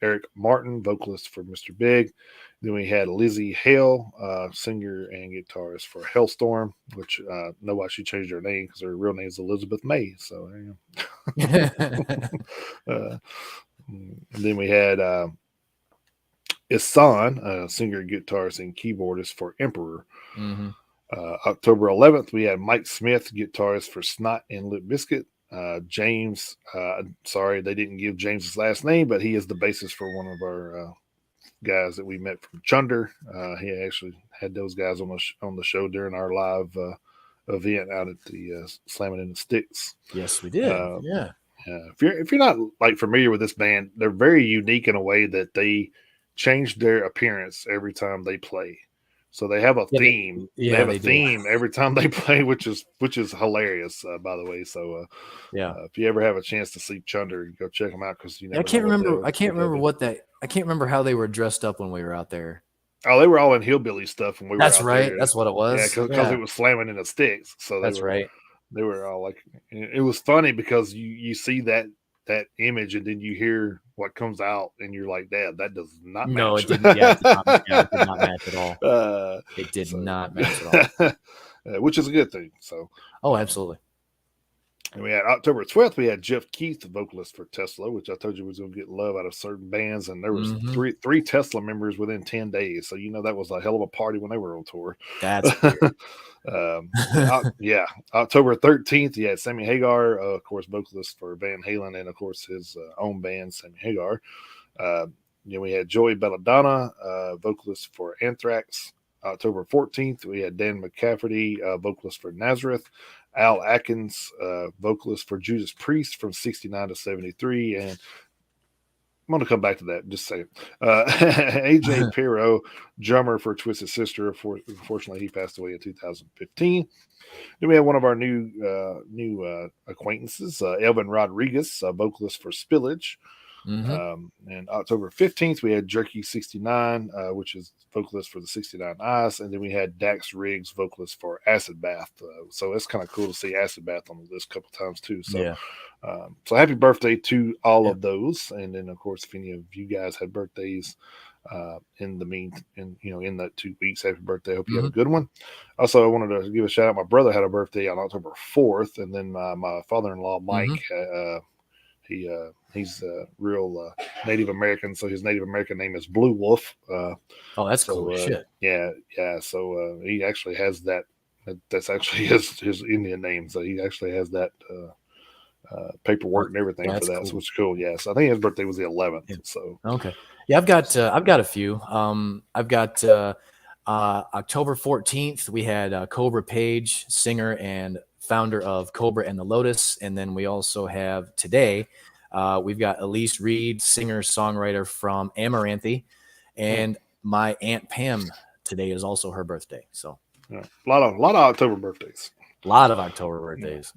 Speaker 2: Eric Martin, vocalist for Mr. Big. Then we had Lizzie Hale, singer and guitarist for Hellstorm, which know why she changed her name because her real name is Elizabeth May. So there you go. And then we had Isan, singer, guitarist, and keyboardist for Emperor. October 11th, we had Mike Smith, guitarist for Snot and Lip Biscuit. James, sorry, they didn't give James's last name, but he is the bassist for one of our guys that we met from Chunder. He actually had those guys on the show during our live event out at the Slamming in the Sticks.
Speaker 1: Yes, we did. Yeah.
Speaker 2: If you're not like familiar with this band, they're very unique in a way that they change their appearance every time they play. So they have a
Speaker 1: Yeah,
Speaker 2: theme. They have a theme every time they play, which is hilarious, by the way. So if you ever have a chance to see Chunder, go check them out because you never.
Speaker 1: I can't remember how they were dressed up when we were out there.
Speaker 2: Oh, they were all in hillbilly stuff when we were out
Speaker 1: right.
Speaker 2: there.
Speaker 1: That's what it was.
Speaker 2: Yeah, because it was Slamming in the Sticks. So
Speaker 1: that's right.
Speaker 2: They were all like, it was funny because you see that image and then you hear what comes out and you're like, Dad, that does not match.
Speaker 1: No, it didn't. Yeah, it did not match at all. It did not match at
Speaker 2: all. Which is a good thing. So,
Speaker 1: absolutely.
Speaker 2: And we had October 12th, we had Jeff Keith, the vocalist for Tesla, which I told you was going to get love out of certain bands. And there was three Tesla members within 10 days. So, that was a hell of a party when they were on tour.
Speaker 1: That's
Speaker 2: October 13th, you had Sammy Hagar, of course, vocalist for Van Halen, and of course his own band, Sammy Hagar. We had Joey Belladonna, vocalist for Anthrax. October 14th, we had Dan McCafferty, vocalist for Nazareth. Al Atkins, vocalist for Judas Priest from 69 to 73. And I'm going to come back to that in just a second. AJ Pirro, drummer for Twisted Sister. Unfortunately, he passed away in 2015. Then we have one of our new acquaintances, Elvin Rodriguez, vocalist for Spillage. And October 15th, we had Jerky 69, which is vocalist for the 69 Eyes. And then we had Dax Riggs, vocalist for Acid Bath. So it's kind of cool to see Acid Bath on the list a couple times too. So, so happy birthday to all of those. And then, of course, if any of you guys had birthdays in that 2 weeks, happy birthday. I hope you have a good one. Also, I wanted to give a shout out. My brother had a birthday on October 4th. And then my father-in-law, Mike, he's a real Native American, so his Native American name is Blue Wolf.
Speaker 1: That's cool shit.
Speaker 2: Yeah. So he actually has that. That's actually his Indian name. So he actually has that paperwork and everything for that. Cool. So it's cool. Yeah. So I think his birthday was the 11th.
Speaker 1: Yeah.
Speaker 2: So
Speaker 1: okay. Yeah, I've got a few. I've got October 14th. We had Cobra Page, singer and founder of Cobra and the Lotus. And then we also have today, we've got Elise Reed, singer, songwriter from Amaranthi. And my Aunt Pam today is also her birthday. So
Speaker 2: a lot of October birthdays.
Speaker 1: A lot of October birthdays.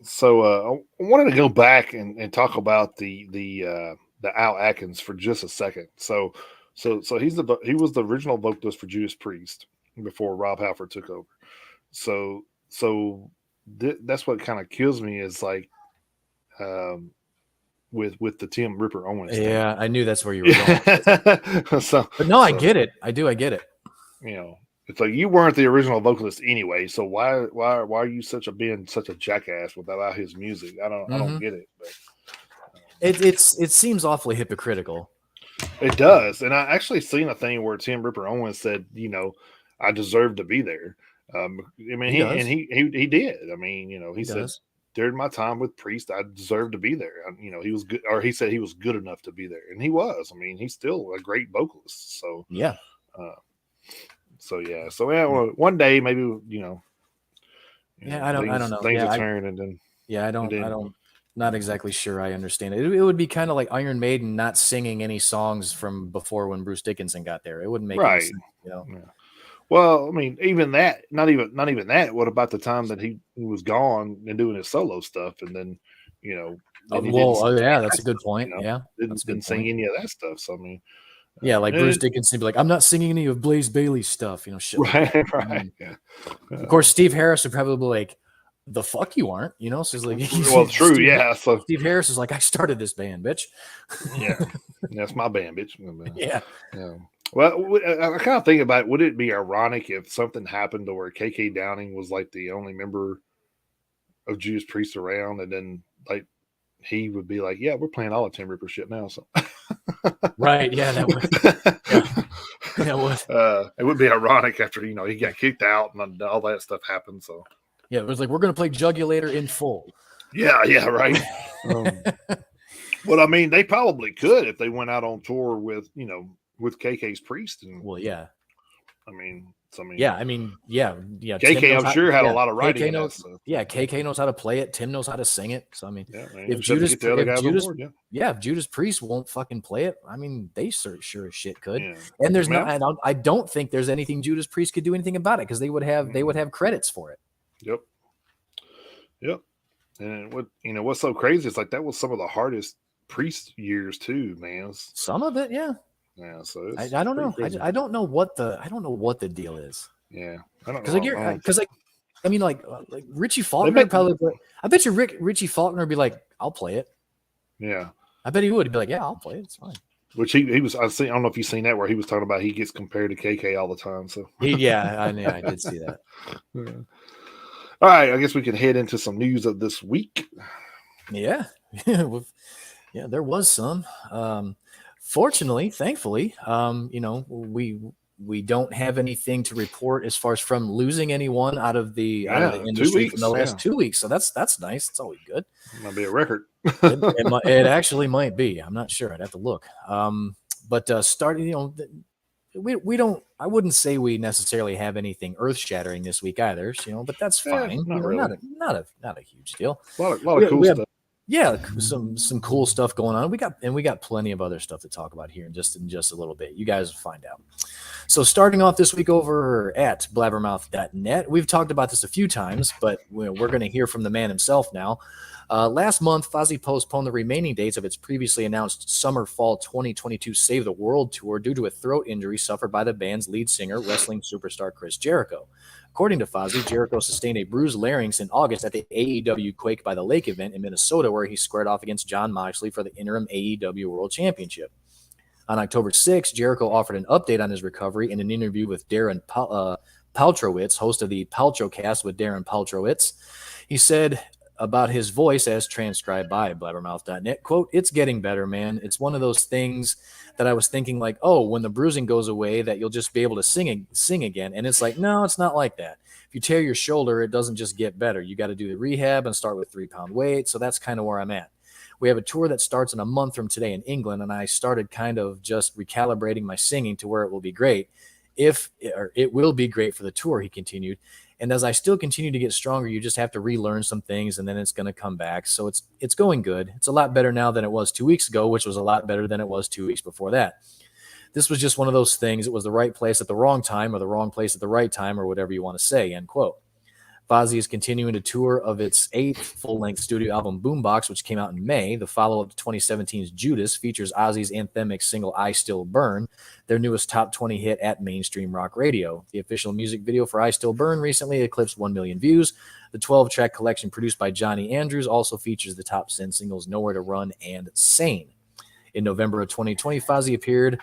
Speaker 2: So I wanted to go back and talk about the Al Atkins for just a second. So he was the original vocalist for Judas Priest before Rob Halford took over. So that's what kind of kills me is like with the Tim Ripper Owens thing.
Speaker 1: Yeah, I knew that's where you were going. But no, I get it. I get it.
Speaker 2: It's like you weren't the original vocalist anyway, so why are you being such a jackass without his music? I don't get it. But
Speaker 1: it seems awfully hypocritical.
Speaker 2: It does, and I actually seen a thing where Tim Ripper Owens said, I deserve to be there. I mean, he did. I mean, he said
Speaker 1: does.
Speaker 2: During my time with Priest, I deserved to be there. He was good, or he said he was good enough to be there, and he was. I mean, he's still a great vocalist. So
Speaker 1: yeah.
Speaker 2: So one day maybe
Speaker 1: I don't know.
Speaker 2: Things will turn, and then
Speaker 1: I don't. Not exactly sure I understand it. It would be kind of like Iron Maiden not singing any songs from before when Bruce Dickinson got there. It wouldn't make any sense,
Speaker 2: Yeah. Well, I mean, even that, not even that. What about the time that he was gone and doing his solo stuff, and then
Speaker 1: that's a good point.
Speaker 2: Didn't sing any of that stuff. So I mean,
Speaker 1: like Bruce Dickinson be like, I'm not singing any of Blaze Bailey's stuff. Shit.
Speaker 2: Right.
Speaker 1: Yeah. Of course, Steve Harris would probably be like, the fuck you aren't, So it's like,
Speaker 2: well, true, So
Speaker 1: Steve Harris is like, I started this band, bitch.
Speaker 2: Yeah, that's my band, bitch.
Speaker 1: Yeah.
Speaker 2: Well, I kind of think about, would it be ironic if something happened to where KK Downing was like the only member of Judas Priest around, and then like he would be like, yeah, we're playing all the Tim Ripper shit now. So
Speaker 1: right, yeah, that would. That would.
Speaker 2: It would be ironic after he got kicked out and all that stuff happened. So.
Speaker 1: Yeah, it was like, we're going to play Jugulator in full.
Speaker 2: Yeah, right. But I mean, they probably could if they went out on tour with KK's Priest. And,
Speaker 1: well, yeah.
Speaker 2: I mean, So I mean,
Speaker 1: yeah. Tim
Speaker 2: KK,
Speaker 1: knows
Speaker 2: I'm
Speaker 1: how.
Speaker 2: sure had a
Speaker 1: Yeah,
Speaker 2: lot of writing
Speaker 1: KK
Speaker 2: in that
Speaker 1: knows.
Speaker 2: stuff.
Speaker 1: Yeah, KK knows how to play it. Tim knows how to sing it. So I mean,
Speaker 2: Yeah, man.
Speaker 1: if
Speaker 2: Just have to
Speaker 1: Judas,
Speaker 2: get the other guys on board. Yeah,
Speaker 1: if Judas Priest won't fucking play it, I mean, they sure as shit could.
Speaker 2: yeah.
Speaker 1: And there's no,
Speaker 2: Yeah.
Speaker 1: I don't think there's anything Judas Priest could do anything about it because they would
Speaker 2: Mm-hmm.
Speaker 1: have credits for it.
Speaker 2: Yep. Yep. And what's so crazy is like that was some of the hardest Priest years too, man.
Speaker 1: Some of it, yeah.
Speaker 2: Yeah, so
Speaker 1: I
Speaker 2: it's
Speaker 1: don't
Speaker 2: pretty
Speaker 1: know.
Speaker 2: crazy.
Speaker 1: I don't know what the deal is.
Speaker 2: Yeah, I don't
Speaker 1: Because
Speaker 2: know.
Speaker 1: I mean, like Richie
Speaker 2: They
Speaker 1: Faulkner
Speaker 2: make,
Speaker 1: probably. I bet you Richie Faulkner would be like, "I'll play it."
Speaker 2: yeah.
Speaker 1: I bet he would. He'd be like, "Yeah, I'll play it. It's fine."
Speaker 2: Which he was. I don't know if you've seen that where he was talking about he gets compared to KK all the time. So
Speaker 1: I did see that.
Speaker 2: yeah. All right, I guess we can head into some news of this week.
Speaker 1: Yeah, yeah, there was some. Fortunately, thankfully, we don't have anything to report as far as from losing anyone out of the industry from the last 2 weeks. So that's nice. It's always good.
Speaker 2: Might be a record.
Speaker 1: It actually might be. I'm not sure. I'd have to look. But starting, we don't. I wouldn't say we necessarily have anything earth shattering this week either. But that's fine.
Speaker 2: Not really.
Speaker 1: Not a huge deal.
Speaker 2: A lot of cool stuff.
Speaker 1: Yeah, some cool stuff going on. We got plenty of other stuff to talk about here in just a little bit. You guys will find out. So starting off this week over at blabbermouth.net, we've talked about this a few times, but we're going to hear from the man himself now. Last month, Fozzy postponed the remaining dates of its previously announced Summer-Fall 2022 Save the World tour due to a throat injury suffered by the band's lead singer, wrestling superstar Chris Jericho. According to Fozzy, Jericho sustained a bruised larynx in August at the AEW Quake by the Lake event in Minnesota, where he squared off against Jon Moxley for the interim AEW World Championship. On October 6th, Jericho offered an update on his recovery in an interview with Darren Paltrowitz, host of the Paltrocast with Darren Paltrowitz. He said about his voice, as transcribed by blabbermouth.net, quote, "It's getting better, man. It's one of those things that I was thinking like, oh, when the bruising goes away, that you'll just be able to sing again. And it's like, no, it's not like that. If you tear your shoulder, it doesn't just get better. You got to do the rehab and start with 3-pound weight. So that's kind of where I'm at. We have a tour that starts in a month from today in England, and I started kind of just recalibrating my singing to where it will be great. It will be great for the tour," he continued. "And as I still continue to get stronger, you just have to relearn some things, and then it's going to come back. So it's going good. It's a lot better now than it was 2 weeks ago, which was a lot better than it was 2 weeks before that. This was just one of those things. It was the right place at the wrong time, or the wrong place at the right time, or whatever you want to say," end quote. Fozzy is continuing a tour of its 8th full-length studio album, Boombox, which came out in May. The follow-up to 2017's Judas features Ozzy's anthemic single, I Still Burn, their newest top 20 hit at mainstream rock radio. The official music video for I Still Burn recently eclipsed 1 million views. The 12-track collection produced by Johnny Andrews also features the top 10 singles Nowhere to Run and Sane. In November of 2020, Fozzy appeared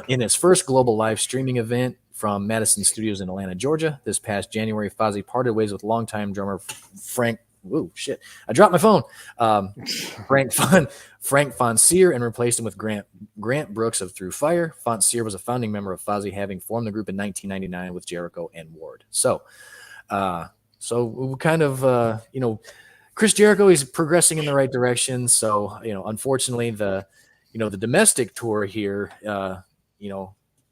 Speaker 1: in his first global live streaming event from Madison Studios in Atlanta, Georgia. This past January, Fozzy parted ways with longtime drummer Frank. Ooh, shit! I dropped my phone. Frank Fonseer, and replaced him with Grant Brooks of Through Fire. Fonseer was a founding member of Fozzy, having formed the group in 1999 with Jericho and Ward. So we kind of, Chris Jericho is progressing in the right direction. So, unfortunately, the domestic tour here,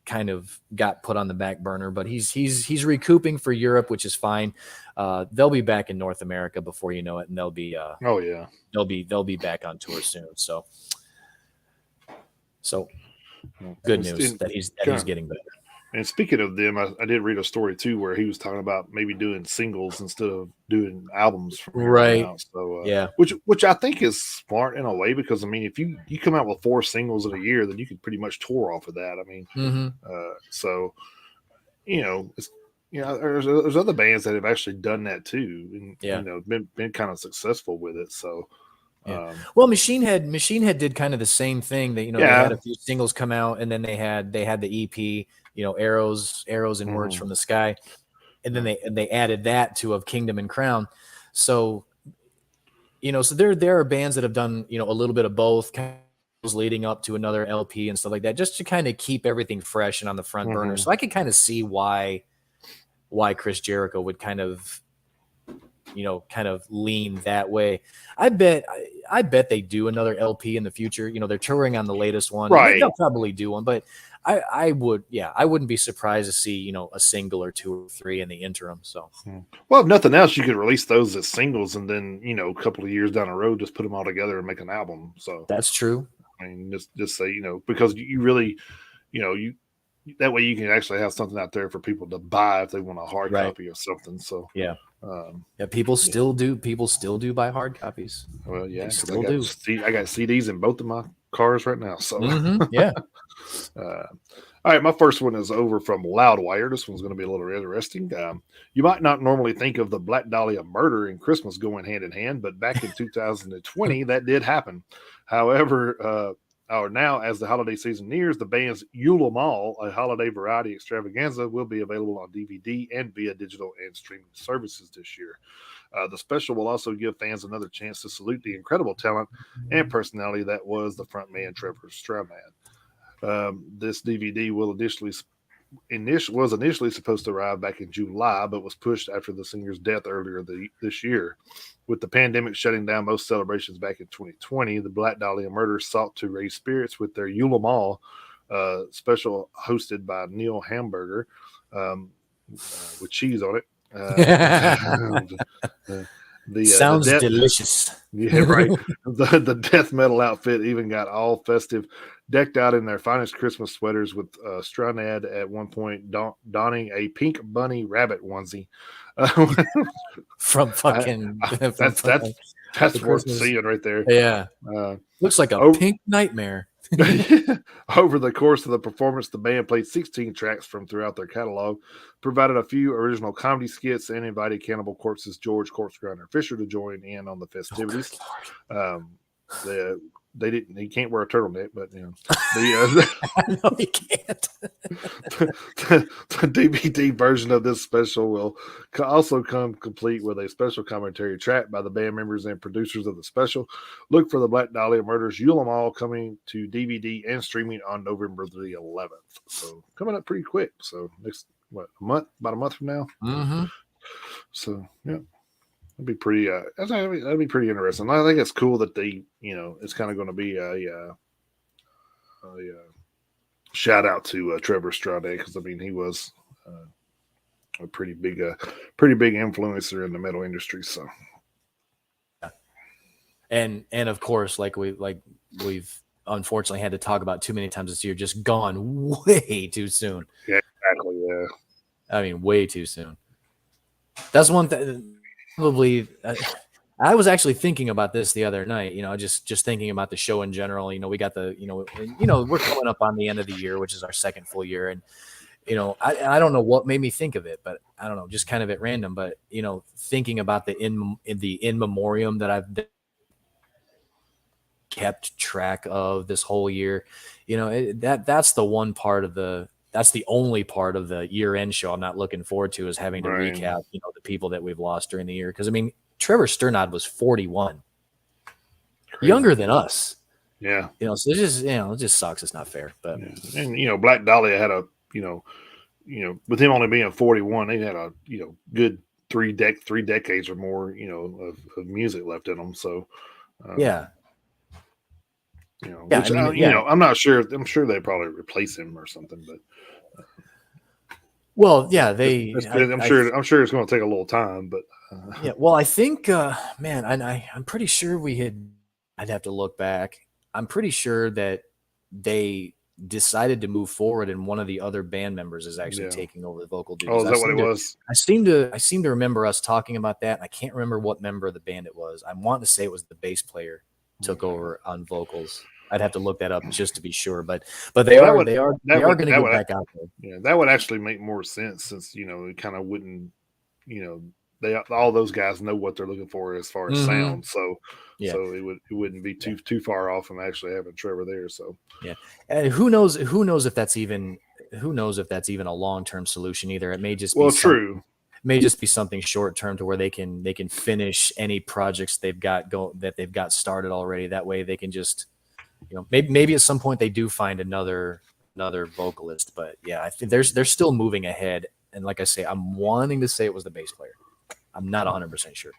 Speaker 1: kind of got put on the back burner, but he's recouping for Europe, which is fine. They'll be back in North America before you know it, and they'll be they'll be back on tour soon. So good news that he's getting better.
Speaker 2: And speaking of them, I did read a story too where he was talking about maybe doing singles instead of doing albums from here on out. So
Speaker 1: yeah,
Speaker 2: which I think is smart in a way, because I mean, if you come out with 4 singles in a year, then you can pretty much tour off of that. I mean, so it's there's other bands that have actually done that too, and been kind of successful with it. So.
Speaker 1: Yeah. Well, Machine Head did kind of the same thing. That they had a few singles come out, and then they had the EP, Arrows and Words from the Sky, and then they added that to Of Kingdom and Crown. So, so there are bands that have done a little bit of both, kind of leading up to another LP and stuff like that, just to kind of keep everything fresh and on the front burner. So I could kind of see why Chris Jericho would kind of lean that way. I bet they do another LP in the future. They're touring on the latest one.
Speaker 2: Right.
Speaker 1: They'll probably do one, but I would, yeah, I wouldn't be surprised to see, a single or two or three in the interim. So,
Speaker 2: well, if nothing else, you could release those as singles, and then a couple of years down the road, just put them all together and make an album. So
Speaker 1: that's true.
Speaker 2: I mean, just say because you really, you that way you can actually have something out there for people to buy if they want a hard
Speaker 1: Right.
Speaker 2: copy of something. So
Speaker 1: Yeah. Yeah, people still do buy hard copies.
Speaker 2: well, yeah,
Speaker 1: They
Speaker 2: because
Speaker 1: still do.
Speaker 2: I got CDs in both of my cars right now. So
Speaker 1: Yeah.
Speaker 2: all right, my first one is over from Loudwire. This one's going to be a little interesting. You might not normally think of the Black Dahlia murder and Christmas going hand in hand, but back in 2020, that did happen. However, or now, as the holiday season nears, the band's Yule Mall, a holiday variety extravaganza, will be available on DVD and via digital and streaming services this year. The special will also give fans another chance to salute the incredible talent and personality that was the frontman Trevor Strnad. This DVD will was initially supposed to arrive back in July, but was pushed after the singer's death earlier this year. With the pandemic shutting down most celebrations back in 2020, the Black Dahlia Murders sought to raise spirits with their Yule Mall special hosted by Neil Hamburger with cheese on it.
Speaker 1: Sounds delicious.
Speaker 2: Yeah, right. The death metal outfit even got all festive, decked out in their finest Christmas sweaters, with Strnad at one point donning a pink bunny rabbit onesie.
Speaker 1: From fucking
Speaker 2: That's worth seeing right there.
Speaker 1: Yeah, looks like a pink nightmare.
Speaker 2: Over the course of the performance, the band played 16 tracks from throughout their catalog, provided a few original comedy skits, and invited Cannibal Corpse's George Corpse Grinder Fisher to join in on the festivities. They didn't. He can't wear a turtleneck, but no, he
Speaker 1: can't.
Speaker 2: The DVD version of this special will also come complete with a special commentary track by the band members and producers of the special. Look for the Black Dahlia Murders Yule Mall coming to DVD and streaming on November the 11th. So coming up pretty quick. So next about a month from now.
Speaker 1: Mm-hmm.
Speaker 2: So yeah. That'd be pretty. That'd be pretty interesting. I think it's cool that they, it's kind of going to be a shout out to Trevor Strnad, because I mean he was a pretty big influencer in the metal industry. So,
Speaker 1: and of course, like we've unfortunately had to talk about too many times this year, just gone way too soon.
Speaker 2: Yeah, exactly. Yeah,
Speaker 1: I mean, way too soon. That's one thing. Probably, I was actually thinking about this the other night. Just thinking about the show in general. We got the, we're coming up on the end of the year, which is our second full year, and I don't know what made me think of it, but I don't know, just kind of at random. But thinking about the in memoriam that I've kept track of this whole year, that's the one part of that's the only part of the year-end show I'm not looking forward to, is having to recap, the people that we've lost during the year. Because I mean, Trevor Strnad was 41, younger than us.
Speaker 2: Yeah.
Speaker 1: So it just sucks. It's not fair. But
Speaker 2: yeah. And Black Dahlia had a with him only being 41, they had a good three decades or more of music left in them. So
Speaker 1: yeah.
Speaker 2: Which, I'm not sure. I'm sure they probably replace him or something, but
Speaker 1: well, yeah,
Speaker 2: I'm sure it's going to take a little time, but
Speaker 1: yeah. Well, I think, man, I'm pretty sure I'd have to look back. I'm pretty sure that they decided to move forward, and one of the other band members is actually taking over the vocal duties.
Speaker 2: Oh, is that what it was?
Speaker 1: I seem to remember us talking about that. And I can't remember what member of the band it was. I want to say it was the bass player took over on vocals. I'd have to look that up just to be sure, but they are going to get back out there.
Speaker 2: Yeah, that would actually make more sense, since it kind of wouldn't, all those guys know what they're looking for as far as sound, so it wouldn't be too far off from actually having Trevor there. So
Speaker 1: yeah, and who knows if that's even a long-term solution either. It may just be
Speaker 2: true.
Speaker 1: May just be something short-term to where they can finish any projects they've got that they've got started already. That way they can just. Maybe at some point they do find another vocalist, but yeah, I think they're still moving ahead. And like I say, I'm wanting to say it was the bass player. I'm not 100% sure.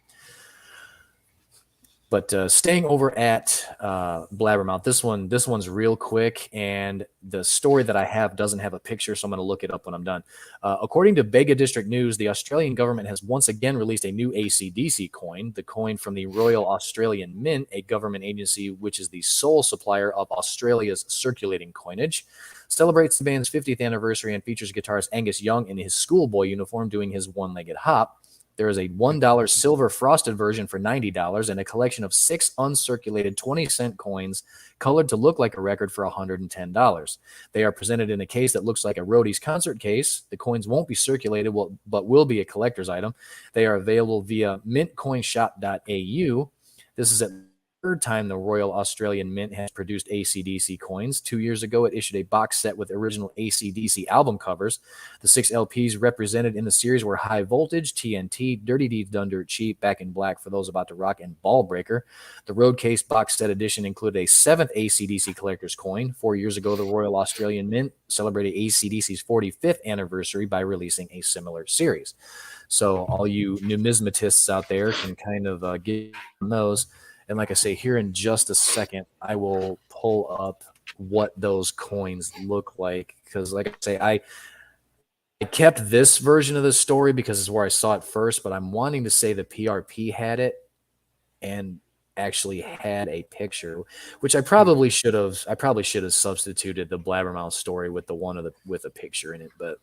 Speaker 1: But staying over at Blabbermouth, this one's real quick, and the story that I have doesn't have a picture, so I'm going to look it up when I'm done. According to Bega District News, the Australian government has once again released a new ACDC coin, the coin from the Royal Australian Mint, a government agency which is the sole supplier of Australia's circulating coinage. Celebrates the band's 50th anniversary and features guitarist Angus Young in his schoolboy uniform doing his one-legged hop. There is a $1 silver frosted version for $90 and a collection of 6 uncirculated 20-cent coins colored to look like a record for $110. They are presented in a case that looks like a roadie's concert case. The coins won't be circulated, but will be a collector's item. They are available via mintcoinshop.au. This is at third time the Royal Australian Mint has produced ACDC coins. 2 years ago, it issued a box set with original ACDC album covers. The 6 LPs represented in the series were High Voltage, TNT, Dirty Deeds Done Dirt Cheap, Back in Black for Those About to Rock, and Ball Breaker. The Roadcase box set edition included a 7th ACDC collector's coin. 4 years ago, the Royal Australian Mint celebrated ACDC's 45th anniversary by releasing a similar series. So all you numismatists out there can kind of get on those. And like I say, here in just a second, I will pull up what those coins look like. Because like I say, I kept this version of the story because it's where I saw it first, but I'm wanting to say the PRP had it and actually had a picture, which I probably should have. I probably should have substituted the Blabbermouth story with the one with a picture in it. But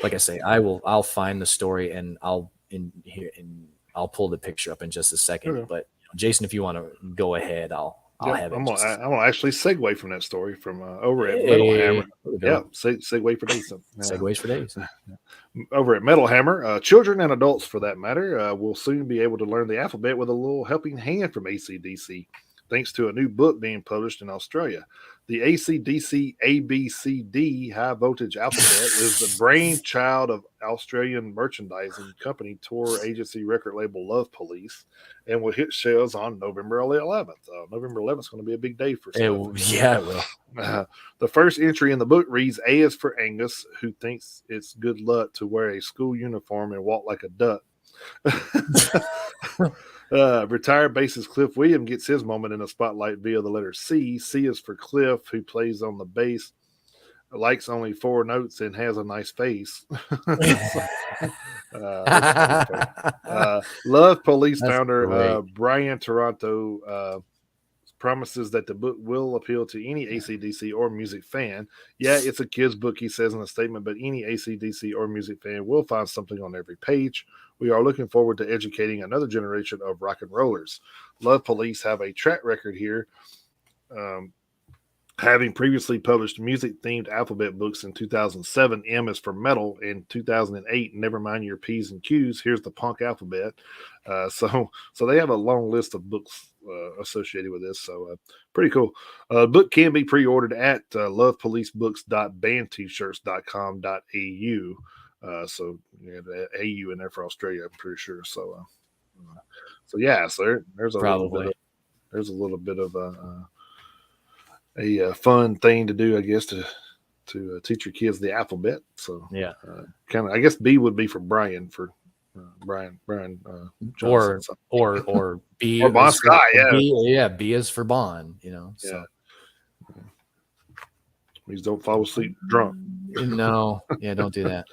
Speaker 1: like I say, I'll find the story and I'll pull the picture up in just a second.
Speaker 2: Okay.
Speaker 1: But Jason, if you want to go ahead, I'll have it.
Speaker 2: I'm gonna actually segue from that story from over at
Speaker 1: Hey,
Speaker 2: Metal Hammer.
Speaker 1: there we
Speaker 2: Yeah,
Speaker 1: go.
Speaker 2: segue for days.
Speaker 1: Segues for days.
Speaker 2: Over at Metal Hammer, children and adults for that matter will soon be able to learn the alphabet with a little helping hand from ACDC, thanks to a new book being published in Australia. The ACDC ABCD High Voltage Alphabet is the brainchild of Australian merchandising company tour agency record label Love Police and will hit shelves on November 11th. November 11th is going to be a big day for stuff.
Speaker 1: Yeah, it will.
Speaker 2: The first entry in the book reads, A is for Angus, who thinks it's good luck to wear a school uniform and walk like a duck. Retired bassist Cliff Williams gets his moment in the spotlight via the letter C. C is for Cliff, who plays on the bass, likes only 4 notes, and has a nice face. Love Police founder Brian Toronto promises that the book will appeal to any ACDC or music fan. Yeah, it's a kid's book, he says in a statement, but any ACDC or music fan will find something on every page. We are looking forward to educating another generation of rock and rollers. Love Police have a track record here, having previously published music-themed alphabet books in 2007, M is for Metal. In 2008, Never Mind Your P's and Q's, here's the punk alphabet. So they have a long list of books associated with this. So pretty cool. Book can be pre-ordered at lovepolicebooks.bandtshirts.com.au. So you have the AU in there for Australia, I'm pretty sure. So yeah, so there's a little bit of a fun thing to do, I guess, to teach your kids the alphabet. So
Speaker 1: yeah,
Speaker 2: kind of, I guess B would be for Brian, Brian Johnson,
Speaker 1: or B
Speaker 2: or Bon Sky,
Speaker 1: B is for Bon, So.
Speaker 2: Please don't fall asleep drunk.
Speaker 1: No, don't do that.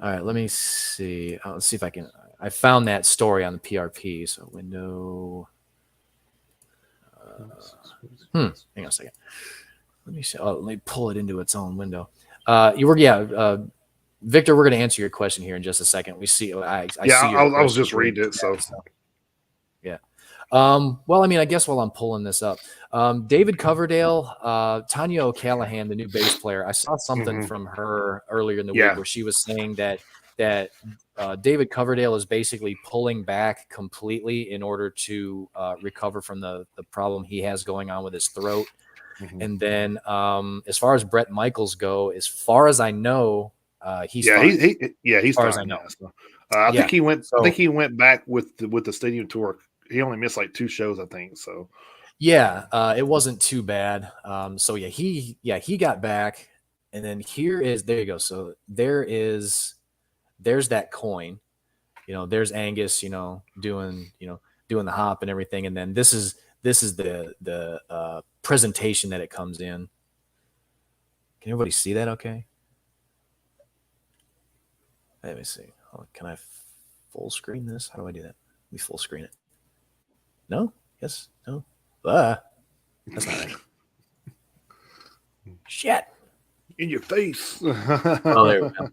Speaker 1: All right, let me see. Let's see if I can. I found that story on the PRP. So window. Hang on a second. Let me see. Let me pull it into its own window. Victor, we're going to answer your question here in just a second. We see. I see.
Speaker 2: I was just reading it. So
Speaker 1: yeah. Well, I mean, I guess while I'm pulling this up, David Coverdale, Tanya O'Callahan, the new bass player. I saw something from her earlier in the week where she was saying that David Coverdale is basically pulling back completely in order to recover from the problem he has going on with his throat. And then as far as Bret Michaels go, as far as I know, he's fine.
Speaker 2: He's fine.
Speaker 1: As I know.
Speaker 2: I think he went. I think he went back with the stadium tour. He only missed like 2 shows, I think. So
Speaker 1: yeah, it wasn't too bad. So he got back, and then there you go. So there's that coin. There's Angus. Doing doing the hop and everything. And then this is the presentation that it comes in. Can everybody see that? Okay. Let me see. Oh, can I full screen this? How do I do that? Let me full screen it. No? Yes? No? That's not right. Shit.
Speaker 2: In your face.
Speaker 1: Oh, there we go.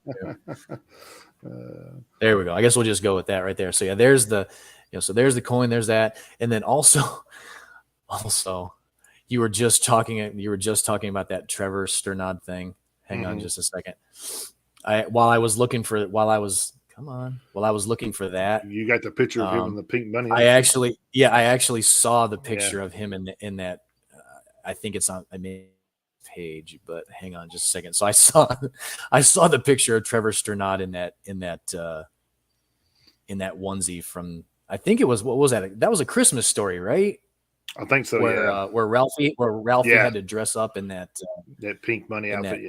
Speaker 1: There we go. I guess we'll just go with that right there. So yeah, there's the, so there's the coin, there's that. And then also you were just talking about that Trevor Sternad thing. Hang on just a second. While I was looking for that.
Speaker 2: You got the picture of him in the pink bunny.
Speaker 1: I actually saw the picture of him in that. I think it's on a page, but hang on just a second. So I saw the picture of Trevor Sternad in that onesie from, I think it was, what was that? That was A Christmas Story, right?
Speaker 2: I think so.
Speaker 1: Where Ralphie had to dress up in that
Speaker 2: pink bunny outfit.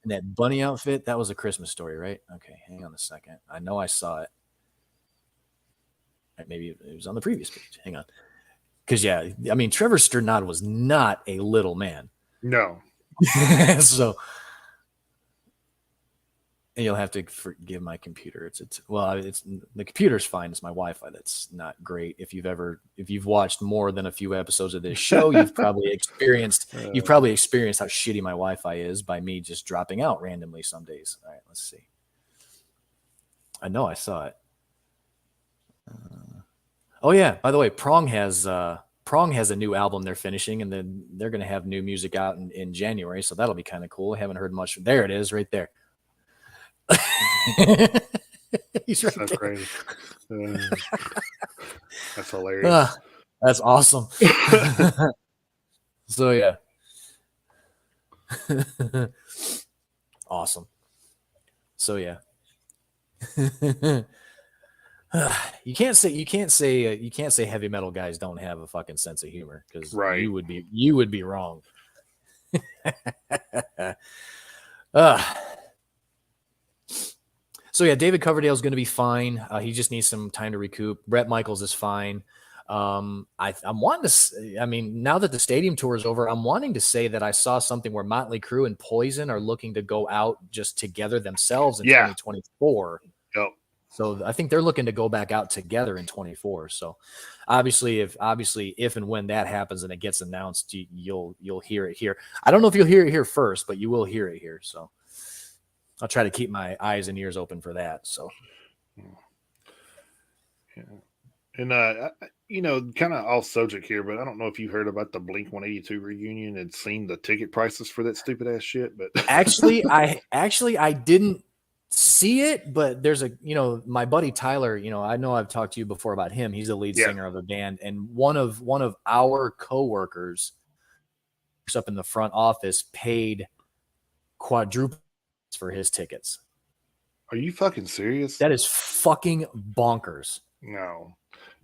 Speaker 2: In
Speaker 1: that bunny outfit. That was A Christmas Story, right? Okay, hang on a second. I know I saw it. Maybe it was on the previous page. Hang on. Because I mean, Trevor Sternad was not a little man.
Speaker 2: No.
Speaker 1: So, and you'll have to forgive my computer. It's the computer's fine. It's my Wi-Fi that's not great. If you've watched more than a few episodes of this show, you've probably experienced how shitty my Wi-Fi is by me just dropping out randomly some days. All right, let's see. I know I saw it. Oh yeah, by the way, Prong has a new album they're finishing, and then they're going to have new music out in January, so that'll be kind of cool. I haven't heard much. There it is, right there. He's right.
Speaker 2: That's crazy. That's hilarious.
Speaker 1: That's awesome. So yeah. Awesome. So yeah. You can't say heavy metal guys don't have a fucking sense of humor, because you would be wrong. So yeah, David Coverdale's going to be fine. He just needs some time to recoup. Bret Michaels is fine. I'm wanting to. I mean, now that the stadium tour is over, I'm wanting to say that I saw something where Motley Crue and Poison are looking to go out just together themselves in 2024.
Speaker 2: Yep.
Speaker 1: So I think they're looking to go back out together in 24. So obviously, if and when that happens and it gets announced, you'll hear it here. I don't know if you'll hear it here first, but you will hear it here. So I'll try to keep my eyes and ears open for that. So,
Speaker 2: yeah. And kind of off subject here, but I don't know if you heard about the Blink 182 reunion and seen the ticket prices for that stupid ass shit. But
Speaker 1: actually, I didn't see it, but there's my buddy Tyler, I know I've talked to you before about him. He's the lead singer of a band, and one of our coworkers up in the front office paid quadruple for his tickets.
Speaker 2: Are you fucking serious?
Speaker 1: That is fucking bonkers.
Speaker 2: No.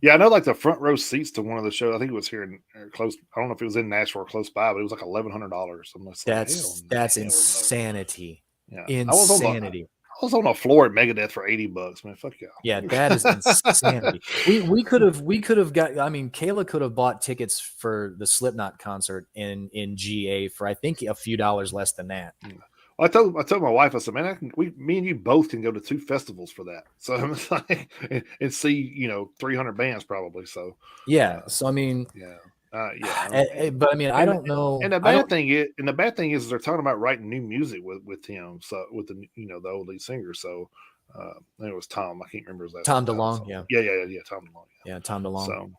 Speaker 2: Yeah, I know, like the front row seats to one of the shows. I think it was here in close. I don't know if it was in Nashville or close by, but it was like $1,100.
Speaker 1: That's insanity.
Speaker 2: Yeah,
Speaker 1: insanity.
Speaker 2: I was on a floor at Megadeth for $80, man. Fuck y'all.
Speaker 1: Yeah, that is insanity. we could have got. I mean, Kayla could have bought tickets for the Slipknot concert in GA for I think a few dollars less than that.
Speaker 2: Yeah. I told my wife, I said, man, me and you both can go to 2 festivals for that. So I'm like, and see, 300 bands probably. So
Speaker 1: yeah. So I mean, but I mean, I don't know.
Speaker 2: And the bad thing is they're talking about writing new music with him. So with the the old lead singer. So I think it was Tom. I can't remember his last name.
Speaker 1: Tom DeLonge.
Speaker 2: So,
Speaker 1: yeah.
Speaker 2: Tom DeLonge.
Speaker 1: Yeah, Tom DeLonge.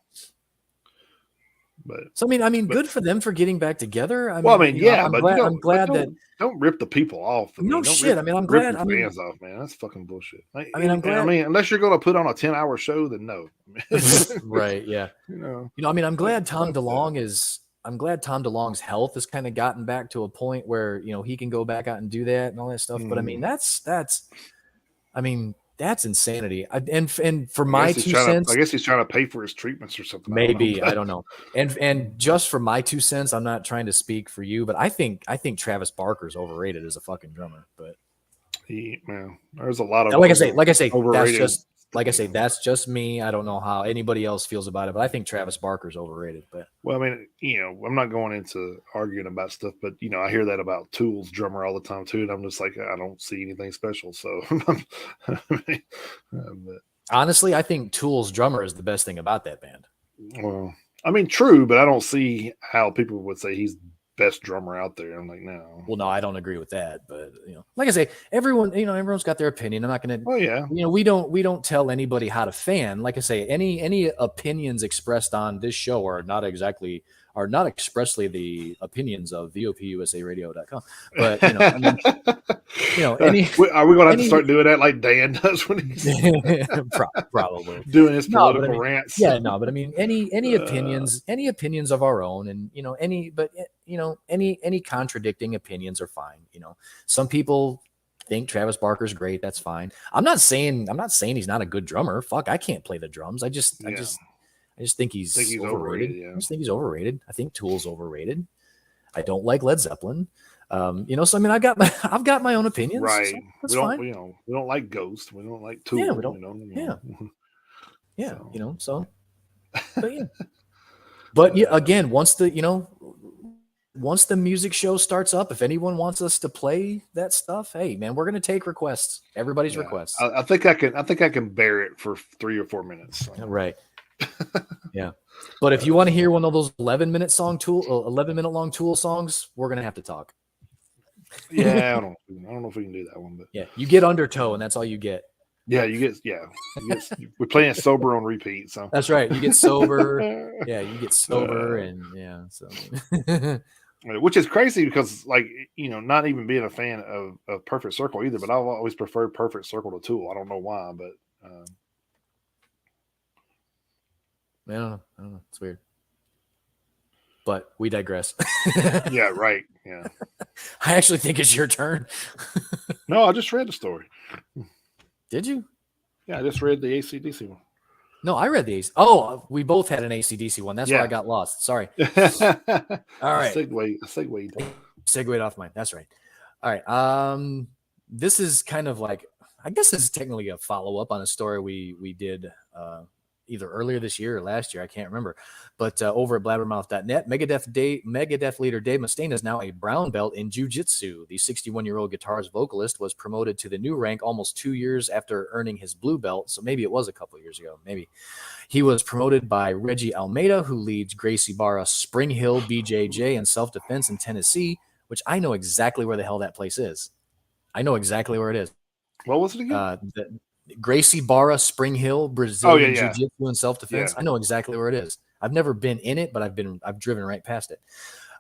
Speaker 2: So
Speaker 1: I mean, good for them for getting back together. I'm glad that
Speaker 2: don't rip the people off.
Speaker 1: No shit. I mean, I'm glad.
Speaker 2: Fans off, man. That's fucking bullshit.
Speaker 1: I'm glad.
Speaker 2: I mean, unless you're going to put on a 10-hour show, then no.
Speaker 1: Right. Yeah. I mean, I'm glad Tom DeLonge's health has kind of gotten back to a point where he can go back out and do that and all that stuff. But I mean, that's insanity. And for my 2 cents,
Speaker 2: I guess he's trying to pay for his treatments or something.
Speaker 1: Maybe I don't know. And just for my 2 cents, I'm not trying to speak for you, but I think Travis Barker's overrated as a fucking drummer. But
Speaker 2: there's a lot of
Speaker 1: like I say,
Speaker 2: overrated
Speaker 1: like I say, that's just me. I don't know how anybody else feels about it, but I think Travis Barker's overrated. But
Speaker 2: well, I mean, I'm not going into arguing about stuff, but I hear that about Tool's drummer all the time too, and I'm just like, I don't see anything special. So, but,
Speaker 1: honestly, I think Tool's drummer is the best thing about that band.
Speaker 2: well, I mean, true, but I don't see how people would say he's best drummer out there. I'm like, no.
Speaker 1: Well, no, I don't agree with that. But like I say, everyone's got their opinion. I'm not going to.
Speaker 2: Oh yeah.
Speaker 1: We don't tell anybody how to fan. Like I say, any opinions expressed on this show are not expressly the opinions of VOPUSARadio.com. But I mean,
Speaker 2: are we going to have to start doing that like Dan does when he's
Speaker 1: probably
Speaker 2: doing his political rants?
Speaker 1: Yeah, no, but I mean, any opinions of our own, and any contradicting opinions are fine. Some people think Travis Barker's great. That's fine. I'm not saying he's not a good drummer. Fuck, I can't play the drums. I just think he's overrated.
Speaker 2: Yeah.
Speaker 1: I just think he's overrated. I think Tool's overrated. I don't like Led Zeppelin. So I mean, I've got my own opinions.
Speaker 2: Right.
Speaker 1: So that's fine.
Speaker 2: We don't like Ghost. We don't like Tool.
Speaker 1: Yeah, we don't. Yeah. So. But yeah. But yeah, again, once the music show starts up, if anyone wants us to play that stuff, hey man, we're gonna take requests. Everybody's requests.
Speaker 2: I think I can bear it for 3 or 4 minutes. So.
Speaker 1: Right. Yeah. But if you want to hear one of those 11-minute long Tool songs, we're gonna have to talk.
Speaker 2: Yeah, I don't know if we can do that one, but
Speaker 1: yeah, you get Undertow, and that's all you get.
Speaker 2: Yeah, we're playing sober on repeat. So
Speaker 1: that's right. You get sober. Yeah, you get sober, and yeah. So,
Speaker 2: which is crazy because, not even being a fan of Perfect Circle either, but I've always preferred Perfect Circle to Tool. I don't know why, but
Speaker 1: I don't know. It's weird. But we digress.
Speaker 2: Yeah, right. Yeah.
Speaker 1: I actually think it's your turn.
Speaker 2: No, I just read the story.
Speaker 1: Did you?
Speaker 2: Yeah, I just read the AC/DC one.
Speaker 1: No, I read the AC. Oh, we both had an AC/DC one. That's why I got lost. Sorry. All right. Segued off mine. That's right. All right. This is kind of like, I guess this is technically a follow-up on a story we did either earlier this year or last year. I can't remember. But over at blabbermouth.net, Megadeth leader Dave Mustaine is now a brown belt in jiu-jitsu. The 61-year-old guitarist vocalist was promoted to the new rank almost 2 years after earning his blue belt. So maybe it was a couple years ago. Maybe. He was promoted by Reggie Almeida, who leads Gracie Barra Spring Hill BJJ and self-defense in Tennessee, which I know exactly where the hell that place is. I know exactly where it is.
Speaker 2: What was it again?
Speaker 1: Gracie Barra Spring Hill Brazilian Jiu-Jitsu and self-defense.
Speaker 2: Yeah.
Speaker 1: I know exactly where it is. I've never been in it, but I've driven right past it.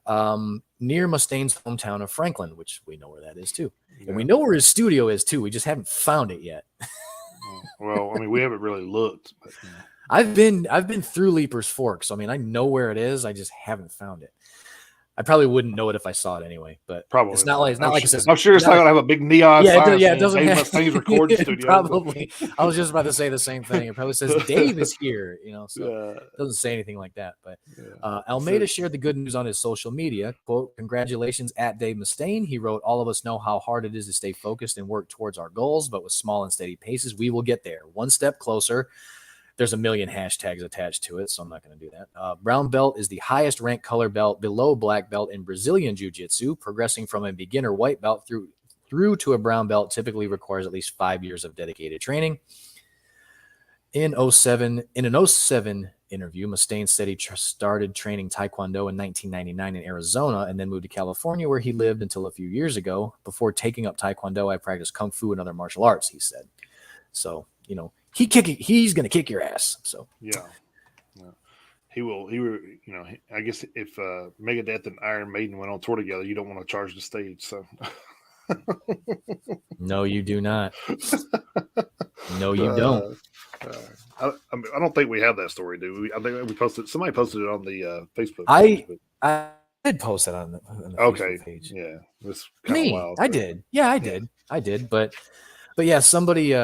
Speaker 1: Near Mustaine's hometown of Franklin, which we know where that is too. Yeah. And we know where his studio is too. We just haven't found it yet.
Speaker 2: Well, I mean, we haven't really looked. But,
Speaker 1: I've been through Leaper's Fork, so I mean, I know where it is. I just haven't found it. I probably wouldn't know it if I saw it anyway, but
Speaker 2: probably
Speaker 1: it's not like it says.
Speaker 2: I'm sure it's not going to have a big neon sign.
Speaker 1: Yeah, it doesn't have
Speaker 2: Mustane's recording studio.
Speaker 1: Probably. I was just about to say the same thing. It probably says Dave is here, so it doesn't say anything like that. But Almeida shared the good news on his social media. Quote, "Congratulations at Dave Mustaine." He wrote, "All of us know how hard it is to stay focused and work towards our goals, but with small and steady paces, we will get there. One step closer." There's a million hashtags attached to it, so I'm not going to do that. Brown belt is the highest ranked color belt below black belt in Brazilian Jiu-Jitsu. Progressing from a beginner white belt through to a brown belt typically requires at least 5 years of dedicated training. In an 07 interview, Mustaine said he started training Taekwondo in 1999 in Arizona and then moved to California, where he lived until a few years ago. Before taking up Taekwondo, I practiced Kung Fu and other martial arts, he said. So, he's going to kick your ass. So
Speaker 2: yeah. He will. I guess if Megadeth and Iron Maiden went on tour together, you don't want to charge the stage. So
Speaker 1: no, you do not. No, you don't.
Speaker 2: I don't think we have that story, do we? I think we posted. Somebody posted it on the Facebook
Speaker 1: page. I did post it on the
Speaker 2: Facebook
Speaker 1: page.
Speaker 2: Yeah, it was kind of wild.
Speaker 1: I did. Yeah, I did. But yeah, somebody.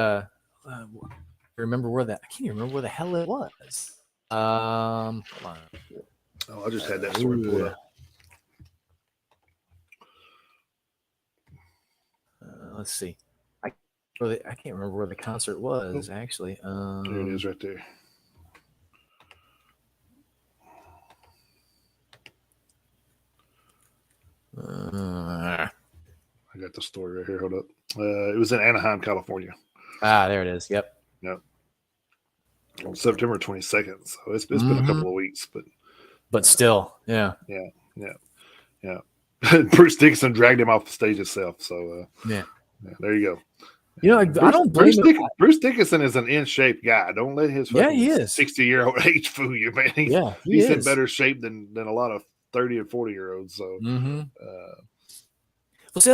Speaker 1: Remember where that? I can't even remember where the hell it was. Hold on.
Speaker 2: Oh, I just had that story pulled up.
Speaker 1: Let's see. I can't remember where the concert was
Speaker 2: Oh,
Speaker 1: actually.
Speaker 2: there it is, right there.
Speaker 1: Uh,
Speaker 2: I got the story right here. Hold up. It was in Anaheim, California.
Speaker 1: there it is. Yep.
Speaker 2: Yep. On September 22nd. So it's been a
Speaker 1: Mm-hmm.
Speaker 2: couple of weeks,
Speaker 1: But still, yeah,
Speaker 2: yeah, yeah, yeah. Bruce Dickinson dragged him off the stage itself. So
Speaker 1: yeah.
Speaker 2: there you go.
Speaker 1: I don't blame him.
Speaker 2: Bruce Dickinson is an in shape guy. Don't let his
Speaker 1: Yeah,
Speaker 2: fucking
Speaker 1: he is.
Speaker 2: 60-year-old age fool you, man.
Speaker 1: Yeah, he
Speaker 2: He's in
Speaker 1: is.
Speaker 2: better shape than a lot of 30 and 40-year-olds. So
Speaker 1: Mm-hmm.
Speaker 2: uh,
Speaker 1: Well, see,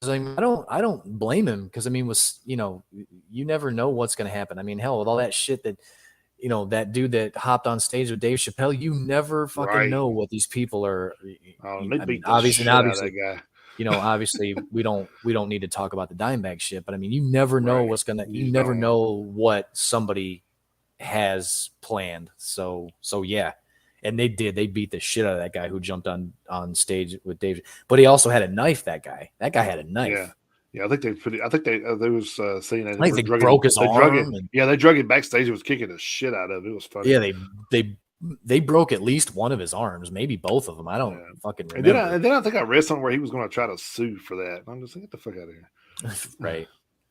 Speaker 1: I don't blame him because you never know what's going to happen. I mean, hell, with all that shit that that dude that hopped on stage with Dave Chappelle, you never fucking
Speaker 2: right.
Speaker 1: know what these people are.
Speaker 2: They
Speaker 1: I mean,
Speaker 2: beat the shit out of that guy.
Speaker 1: obviously we don't need to talk about the Dimebag shit, but I mean, you never know
Speaker 2: Right.
Speaker 1: what's gonna. You
Speaker 2: You
Speaker 1: never
Speaker 2: don't.
Speaker 1: know what somebody has planned. So yeah, and they did. They beat the shit out of that guy who jumped on stage with Dave. But he also had a knife. That guy had a
Speaker 2: Yeah.
Speaker 1: knife.
Speaker 2: Yeah, I think they put it. I think they was saying that
Speaker 1: I
Speaker 2: they
Speaker 1: think
Speaker 2: were
Speaker 1: they
Speaker 2: drugging him.
Speaker 1: broke his
Speaker 2: They drug it.
Speaker 1: arm, and
Speaker 2: Yeah, they drug him backstage. It was kicking the shit out of it. It was funny.
Speaker 1: yeah, they broke at least one of his arms, maybe both of them. I don't
Speaker 2: Yeah.
Speaker 1: fucking
Speaker 2: And
Speaker 1: remember.
Speaker 2: then I think I read somewhere where he was going to try to sue for that. And I'm just like, get the fuck out of here.
Speaker 1: Right.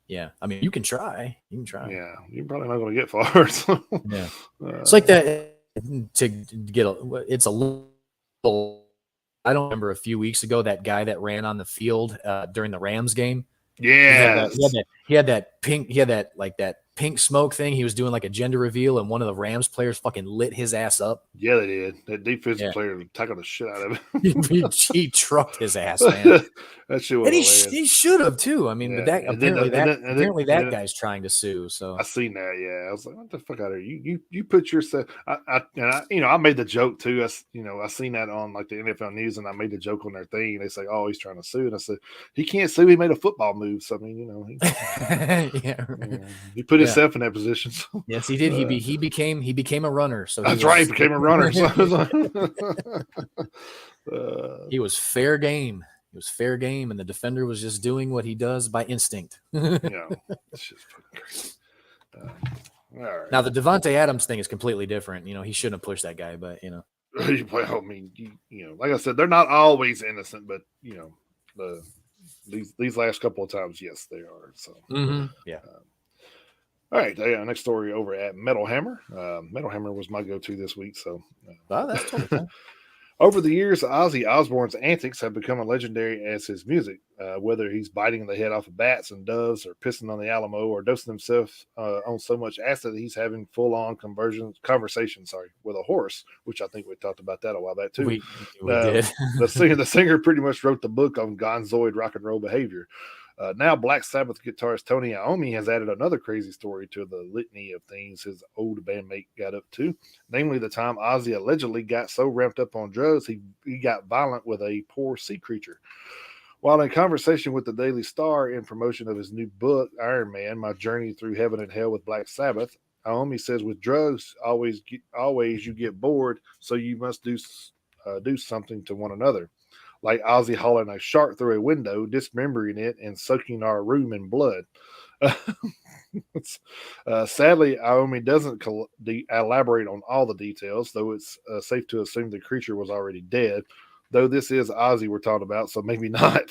Speaker 1: Yeah. I mean, you can try. You can try.
Speaker 2: Yeah, you're probably not going to get far. So,
Speaker 1: Yeah. It's like that to get it's a little. I don't remember a few weeks ago that guy that ran on the field during the Rams game.
Speaker 2: yes.
Speaker 1: He had that pink. He had that pink smoke thing. He was doing like a gender reveal, and one of the Rams players fucking lit his ass up.
Speaker 2: Yeah, they did. That defensive
Speaker 1: Yeah.
Speaker 2: player tackled the shit out of
Speaker 1: he trucked his ass, man.
Speaker 2: him. That shit was
Speaker 1: And
Speaker 2: hilarious.
Speaker 1: he should have too. I mean,
Speaker 2: Yeah,
Speaker 1: but that
Speaker 2: and
Speaker 1: apparently that
Speaker 2: then
Speaker 1: guy's trying to sue. So
Speaker 2: I seen that. Yeah, I was like, "What the fuck out of here? You put yourself." I made the joke too. I seen that on like the NFL news, and I made the joke on their thing. They say, "Oh, he's trying to sue," and I said, "He can't sue. He made a football move." So I mean,
Speaker 1: yeah,
Speaker 2: he put
Speaker 1: yeah.
Speaker 2: himself in that position. So,
Speaker 1: Yes, he did. He became a runner. So
Speaker 2: that's right. He became a runner. So,
Speaker 1: he was fair game. He was fair game, and the defender was just doing what he does by instinct.
Speaker 2: it's just fucking crazy. All right.
Speaker 1: Now the Devontae Adams thing is completely different. He shouldn't have pushed that guy, but
Speaker 2: Well, I mean, like I said, they're not always innocent, but these last couple of times, yes, they are. So,
Speaker 1: yeah.
Speaker 2: All right, next story over at Metal Hammer. Metal Hammer was my go-to this week. So,
Speaker 1: That's totally fine.
Speaker 2: over the years, Ozzy Osbourne's antics have become as legendary as his music. Whether he's biting the head off of bats and doves, or pissing on the Alamo, or dosing himself on so much acid that he's having full-on conversation with a horse, which I think we talked about that a while back too.
Speaker 1: We did.
Speaker 2: the singer pretty much wrote the book on Gonzoid rock and roll behavior. Now, Black Sabbath guitarist Tony Iommi has added another crazy story to the litany of things his old bandmate got up to, namely the time Ozzy allegedly got so ramped up on drugs he got violent with a poor sea creature. While in conversation with the Daily Star in promotion of his new book, Iron Man, My Journey Through Heaven and Hell with Black Sabbath, Iommi says, with drugs, always you get bored, so you must do something to one another. Like Ozzy hauling a shark through a window, dismembering it, and soaking our room in blood. Sadly, Iommi doesn't elaborate on all the details, though it's safe to assume the creature was already dead. Though this is Ozzy we're talking about, so maybe not.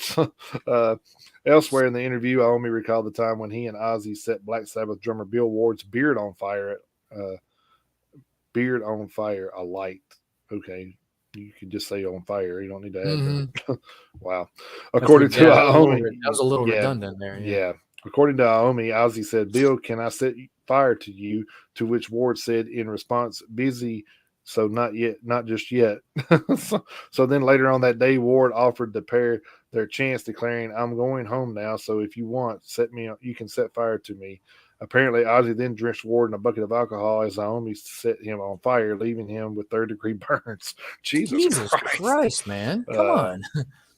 Speaker 2: Elsewhere in the interview, Iommi recalled the time when he and Ozzy set Black Sabbath drummer Bill Ward's beard on fire alight. Okay. You can just say on fire. You don't need to add that. Wow. According to Iommi,
Speaker 1: that was a little redundant there.
Speaker 2: Yeah. According to Iommi, Ozzy said, "Bill, can I set fire to you?" To which Ward said in response, "Busy, so not yet, not just yet." So then later on that day, Ward offered the pair their chance, declaring, "I'm going home now, so if you want, you can set fire to me." Apparently, Ozzy then drenched Ward in a bucket of alcohol as Iommi set him on fire, leaving him with third-degree burns. Jesus
Speaker 1: Christ, man! Come on.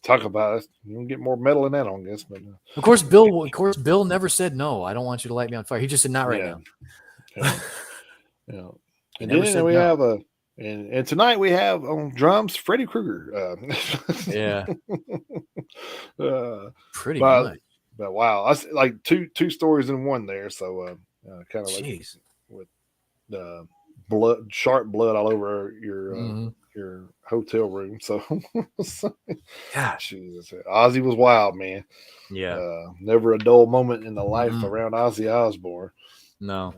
Speaker 2: Talk about it. You can get more metal than that, I guess. But
Speaker 1: of course, Bill never said no. I don't want you to light me on fire. He just said not right now.
Speaker 2: Yeah. And then we have and tonight we have on drums Freddy Krueger.
Speaker 1: Yeah.
Speaker 2: Pretty
Speaker 1: much.
Speaker 2: but wow, that's like two stories in one there. So kind of like
Speaker 1: Jeez.
Speaker 2: with sharp blood all over
Speaker 1: Mm-hmm.
Speaker 2: your hotel room. So,
Speaker 1: Gosh.
Speaker 2: Jesus, Ozzy was wild, man.
Speaker 1: Yeah.
Speaker 2: Never a dull moment in the life
Speaker 1: Mm-mm.
Speaker 2: around Ozzy Osbourne.
Speaker 1: No.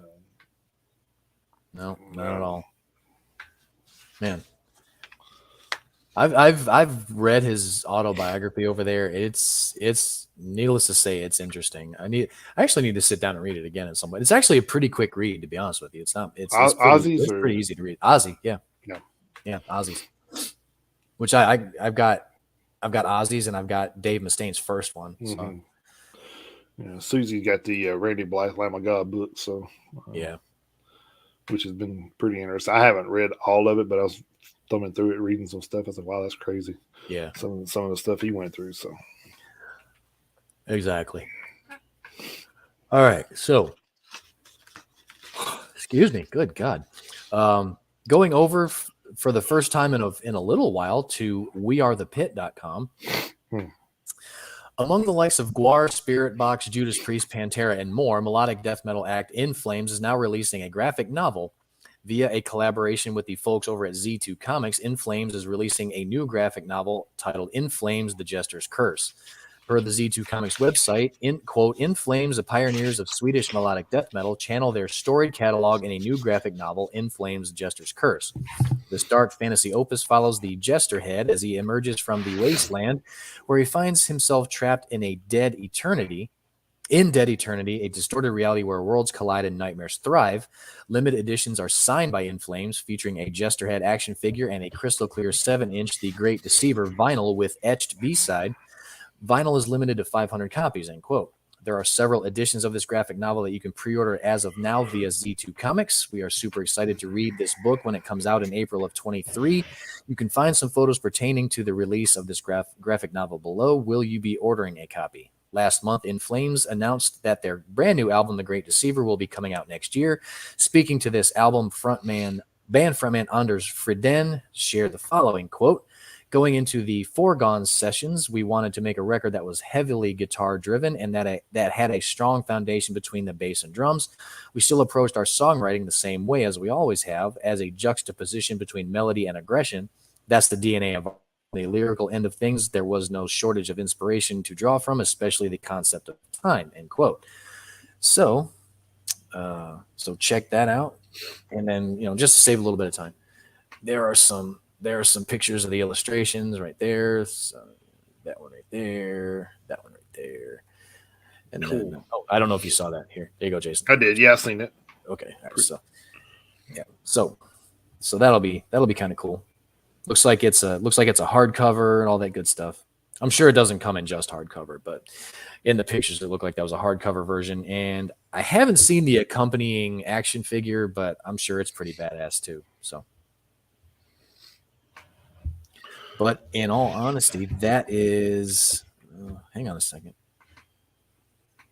Speaker 1: No, not at
Speaker 2: Uh,
Speaker 1: all. Man. I've read his autobiography over there. It's needless to say, it's interesting. I actually need to sit down and read it again at some point. It's actually a pretty quick read, to be honest with you. It's not
Speaker 2: Ozzy's
Speaker 1: it's
Speaker 2: or
Speaker 1: pretty easy to read. Ozzy, yeah.
Speaker 2: no?
Speaker 1: Yeah, Ozzy's. Which I've got Ozzy's and I've got Dave Mustaine's first one. So
Speaker 2: Mm-hmm. Yeah, Susie got the Randy Blythe Lamb of God book, so
Speaker 1: yeah.
Speaker 2: which has been pretty interesting. I haven't read all of it, but I was thumbing through it, reading some stuff. I said, "Wow, that's crazy."
Speaker 1: Yeah.
Speaker 2: Some of the stuff he went through. So
Speaker 1: Exactly. All right. So excuse me. Good God. Going over for the first time in a little while to wearethepit.com.
Speaker 2: hmm.
Speaker 1: Among the likes of Guar, Spirit Box, Judas Priest, Pantera, and more, melodic death metal act In Flames is now releasing a graphic novel via a collaboration with the folks over at Z2 Comics. In Flames is releasing a new graphic novel titled In Flames, The Jester's Curse. Per the Z2 Comics website, In Flames, the pioneers of Swedish melodic death metal, channel their storied catalog in a new graphic novel, In Flames, The Jester's Curse. This dark fantasy opus follows the Jester Head as he emerges from the wasteland, where he finds himself trapped in dead eternity, a distorted reality where worlds collide and nightmares thrive. Limited editions are signed by In Flames, featuring a Jester Head action figure and a crystal clear 7-inch The Great Deceiver vinyl with etched B-side. Vinyl is limited to 500 copies, end quote. There are several editions of this graphic novel that you can pre-order as of now via Z2 Comics. We are super excited to read this book when it comes out in April of 23. You can find some photos pertaining to the release of this graphic novel below. Will you be ordering a copy? Last month, In Flames announced that their brand new album, The Great Deceiver, will be coming out next year. Speaking to this album, band frontman Anders Fridén shared the following quote: "Going into the Foregone sessions, we wanted to make a record that was heavily guitar driven and that had a strong foundation between the bass and drums. We still approached our songwriting the same way as we always have, as a juxtaposition between melody and aggression. That's the DNA of the lyrical end of things. There was no shortage of inspiration to draw from, especially the concept of time," end quote. So, so check that out. And then, just to save a little bit of time, there are some pictures of the illustrations right there. So that one right there, that one right there, and
Speaker 2: Cool.
Speaker 1: then I don't know if you saw that. Here, there you go, Jason.
Speaker 2: I did. Yeah, I seen it.
Speaker 1: Okay, all right, so yeah, so that'll be kind of cool. Looks like it's a hardcover and all that good stuff. I'm sure it doesn't come in just hardcover, but in the pictures it looked like that was a hardcover version. And I haven't seen the accompanying action figure, but I'm sure it's pretty badass too. So. But in all honesty, that is. Hang on a second.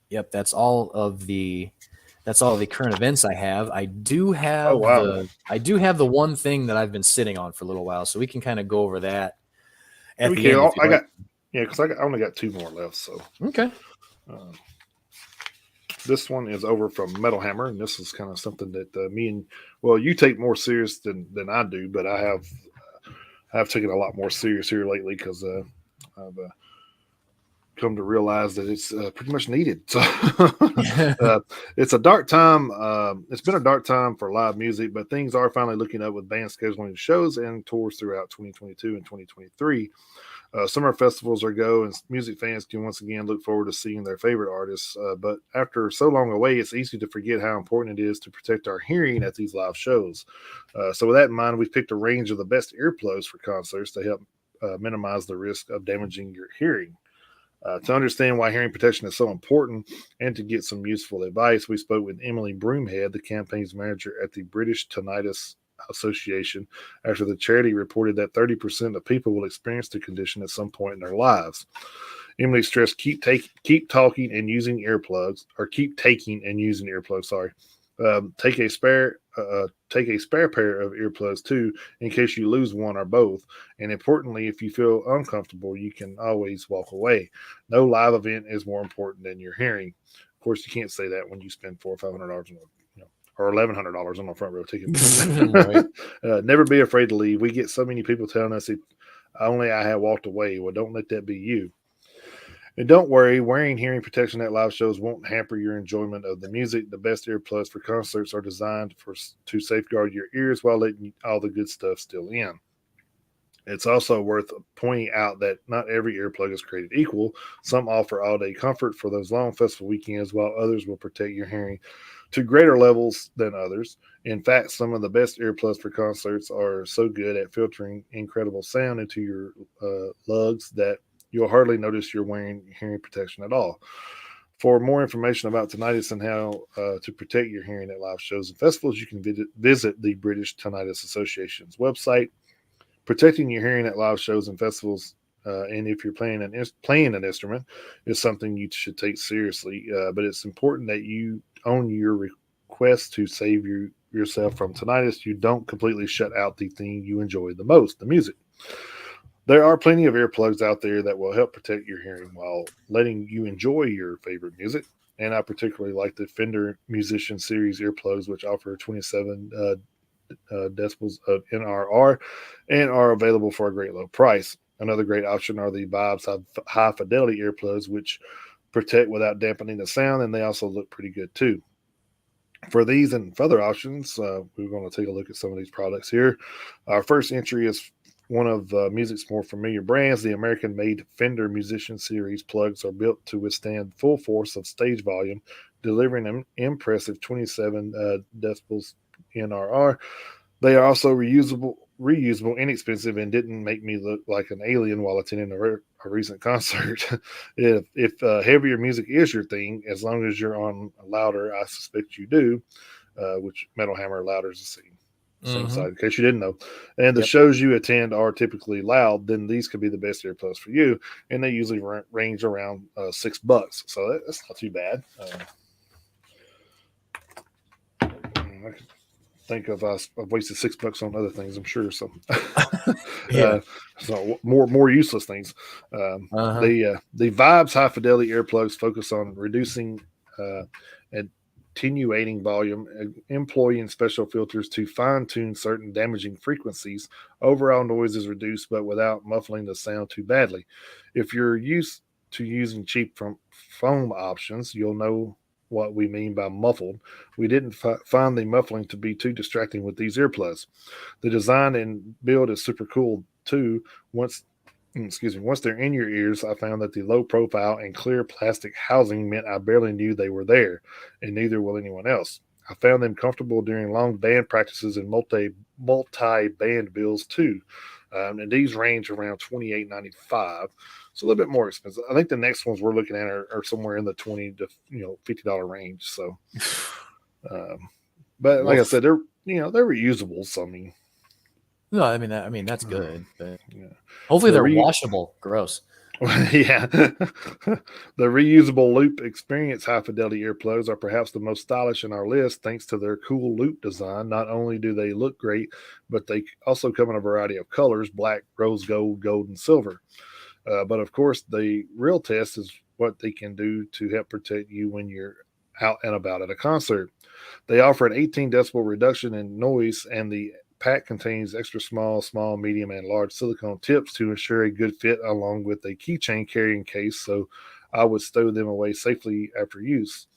Speaker 1: Yep, that's all of the current events I have. I do have
Speaker 2: Oh wow.
Speaker 1: the one thing that I've been sitting on for a little while, so we can kind of go over that at
Speaker 2: We
Speaker 1: the end
Speaker 2: can.
Speaker 1: if you
Speaker 2: I
Speaker 1: like.
Speaker 2: got because I only got two more left. So
Speaker 1: Okay.
Speaker 2: This one is over from Metal Hammer, and this is kind of something that you take more serious than I do, but I've taken a lot more serious here lately because I've come to realize that it's pretty much needed. So it's a dark time. It's been a dark time for live music, but things are finally looking up with bands scheduling shows and tours throughout 2022 and 2023. Summer festivals are go, and music fans can once again look forward to seeing their favorite artists. But after so long away, it's easy to forget how important it is to protect our hearing at these live shows. So with that in mind, we've picked a range of the best earplugs for concerts to help minimize the risk of damaging your hearing. To understand why hearing protection is so important and to get some useful advice, we spoke with Emily Broomhead, the campaign's manager at the British Tinnitus Association, after the charity reported that 30% of people will experience the condition at some point in their lives. Emily stressed keep taking and using earplugs. Sorry. Take a spare pair of earplugs too, in case you lose one or both. And importantly, if you feel uncomfortable, you can always walk away. No live event is more important than your hearing. Of course, you can't say that when you spend $400 or $500 on or $1,100 on a front row ticket.
Speaker 1: Right.
Speaker 2: Never be afraid to leave. We get so many people telling us if only I had walked away. Well, don't let that be you. And don't worry, wearing hearing protection at live shows won't hamper your enjoyment of the music. The best earplugs for concerts are designed to safeguard your ears while letting all the good stuff still in. It's also worth pointing out that not every earplug is created equal. Some offer all day comfort for those long festival weekends, while others will protect your hearing to greater levels than others. In fact, some of the best earplugs for concerts are so good at filtering incredible sound into your lugs that you'll hardly notice you're wearing hearing protection at all. For more information about tinnitus and how to protect your hearing at live shows and festivals, you can visit the British Tinnitus Association's website. Protecting your hearing at live shows and festivals, and if you're playing an instrument, is something you should take seriously. But it's important that you own your request to save yourself from tinnitus. You don't completely shut out the thing you enjoy the most, the music. There are plenty of earplugs out there that will help protect your hearing while letting you enjoy your favorite music. And I particularly like the Fender Musician Series earplugs, which offer 27 decibels of NRR and are available for a great low price. Another great option are the Vibes high fidelity earplugs, which protect without dampening the sound, and they also look pretty good too. For these and further options, we're going to take a look at some of these products here. Our first entry is one of music's more familiar brands. The American made Fender Musician Series plugs are built to withstand full force of stage volume, delivering an impressive 27 decibels NRR. They are also reusable, inexpensive, and didn't make me look like an alien while attending a recent concert. If heavier music is your thing, as long as you're on louder, I suspect you do, which Metal Hammer louder is the same
Speaker 1: Mm-hmm.
Speaker 2: side, in case you didn't know. And the
Speaker 1: Yep.
Speaker 2: shows you attend are typically loud, then these could be the best earplugs for you. And they usually range around $6. So that's not too bad. I think I've wasted $6 on other things, I'm sure. So,
Speaker 1: Yeah.
Speaker 2: so more useless things.
Speaker 1: Uh-huh.
Speaker 2: The Vibes high fidelity earplugs focus on reducing and attenuating volume, employing special filters to fine tune certain damaging frequencies. Overall noise is reduced, but without muffling the sound too badly. If you're used to using cheap foam options, you'll know what we mean by muffled. We didn't find the muffling to be too distracting with these earplugs. The design and build is super cool too. Once they're in your ears, I found that the low profile and clear plastic housing meant I barely knew they were there, and neither will anyone else. I found them comfortable during long band practices and multi band bills too. And these range around $28.95, so a little bit more expensive. I think the next ones we're looking at are somewhere in the $20 to $50 range. So, um, but like I
Speaker 1: Woof.
Speaker 2: said, they're reusable. So I mean,
Speaker 1: No, I mean that's
Speaker 2: uh,
Speaker 1: good, but
Speaker 2: yeah,
Speaker 1: hopefully
Speaker 2: the
Speaker 1: they're
Speaker 2: re
Speaker 1: washable. Gross.
Speaker 2: yeah, the reusable loop experience high fidelity earplugs are perhaps the most stylish in our list thanks to their cool loop design. Not only do they look great, but they also come in a variety of colors: black, rose gold, gold, and silver. But of course, the real test is what they can do to help protect you when you're out and about at a concert. They offer an 18 decibel reduction in noise, and the pack contains extra small, medium, and large silicone tips to ensure a good fit, along with a keychain carrying case. So I would stow them away safely after use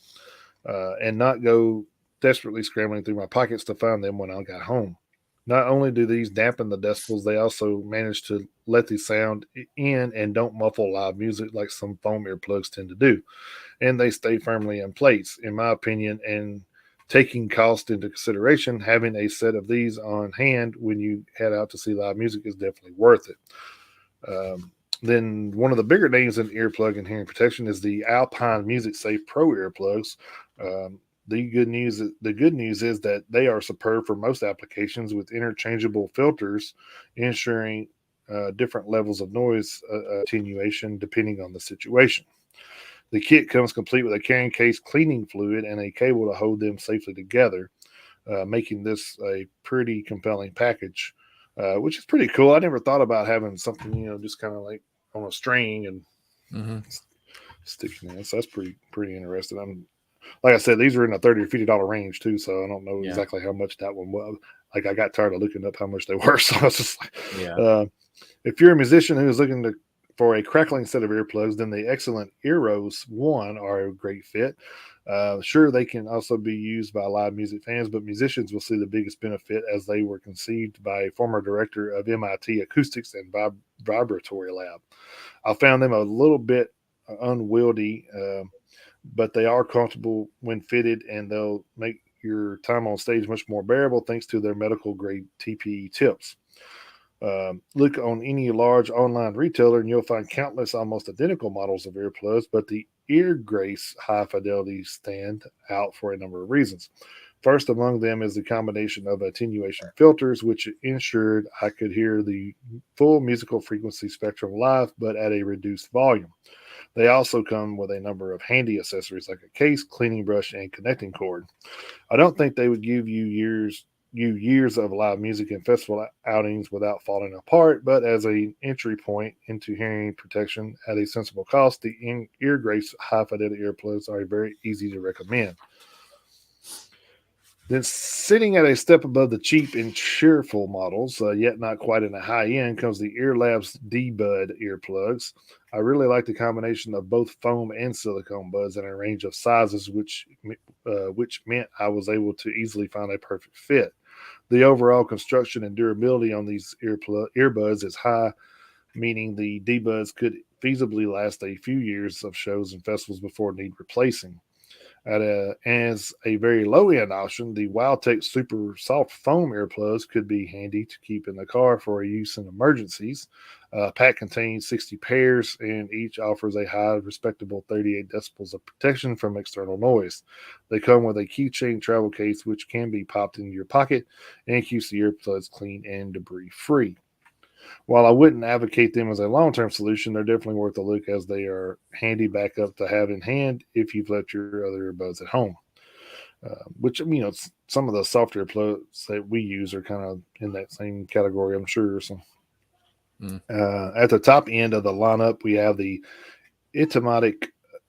Speaker 2: and not go desperately scrambling through my pockets to find them when I got home. Not only do these dampen the decibels, they also manage to let the sound in and don't muffle live music like some foam earplugs tend to do. And they stay firmly in place, in my opinion. And taking cost into consideration, having a set of these on hand when you head out to see live music is definitely worth it. Then one of the bigger names in earplug and hearing protection is the Alpine Music Safe Pro earplugs. The good news is that they are superb for most applications with interchangeable filters, ensuring different levels of noise attenuation depending on the situation. The kit comes complete with a carrying case, cleaning fluid, and a cable to hold them safely together, making this a pretty compelling package, which is pretty cool. I never thought about having something, just kind of like on a string and
Speaker 1: Mm-hmm.
Speaker 2: sticking in. So that's pretty interesting. I'm like I said, these are in the $30 or $50 range too, so I don't know
Speaker 1: Yeah.
Speaker 2: exactly how much that one was. Like I got tired of looking up how much they were, so I was just like,
Speaker 1: Yeah.
Speaker 2: if you're a musician who is looking for a crackling set of earplugs, then the excellent Eros One are a great fit. Sure, they can also be used by live music fans, but musicians will see the biggest benefit as they were conceived by a former director of MIT Acoustics and Vibratory Lab. I found them a little bit unwieldy, but they are comfortable when fitted, and they'll make your time on stage much more bearable thanks to their medical grade TPE tips. Look on any large online retailer and you'll find countless almost identical models of earplugs, but the Ear Grace high fidelity stand out for a number of reasons. First among them is the combination of attenuation filters, which ensured I could hear the full musical frequency spectrum live, but at a reduced volume. They also come with a number of handy accessories like a case, cleaning brush, and connecting cord. I don't think they would give you years of live music and festival outings without falling apart, but as an entry point into hearing protection at a sensible cost, the Ear Grace high fidelity earplugs are very easy to recommend. Then, sitting at a step above the cheap and cheerful models, yet not quite in the high end, comes the Earlabs D-Bud earplugs. I really like the combination of both foam and silicone buds in a range of sizes, which meant I was able to easily find a perfect fit. The overall construction and durability on these earbuds is high, meaning the D-Buds could feasibly last a few years of shows and festivals before need replacing. As a very low end option, the Wildtech Super Soft Foam earplugs could be handy to keep in the car for use in emergencies. Pack contains 60 pairs, and each offers a high, respectable 38 decibels of protection from external noise. They come with a keychain travel case, which can be popped into your pocket and keeps the earplugs clean and debris free. While I wouldn't advocate them as a long term solution, they're definitely worth a look as they are handy backup to have in hand if you've left your other earbuds at home. Which, some of the software plugs that we use are kind of in that same category, I'm sure. So, at the top end of the lineup, we have the Itomatic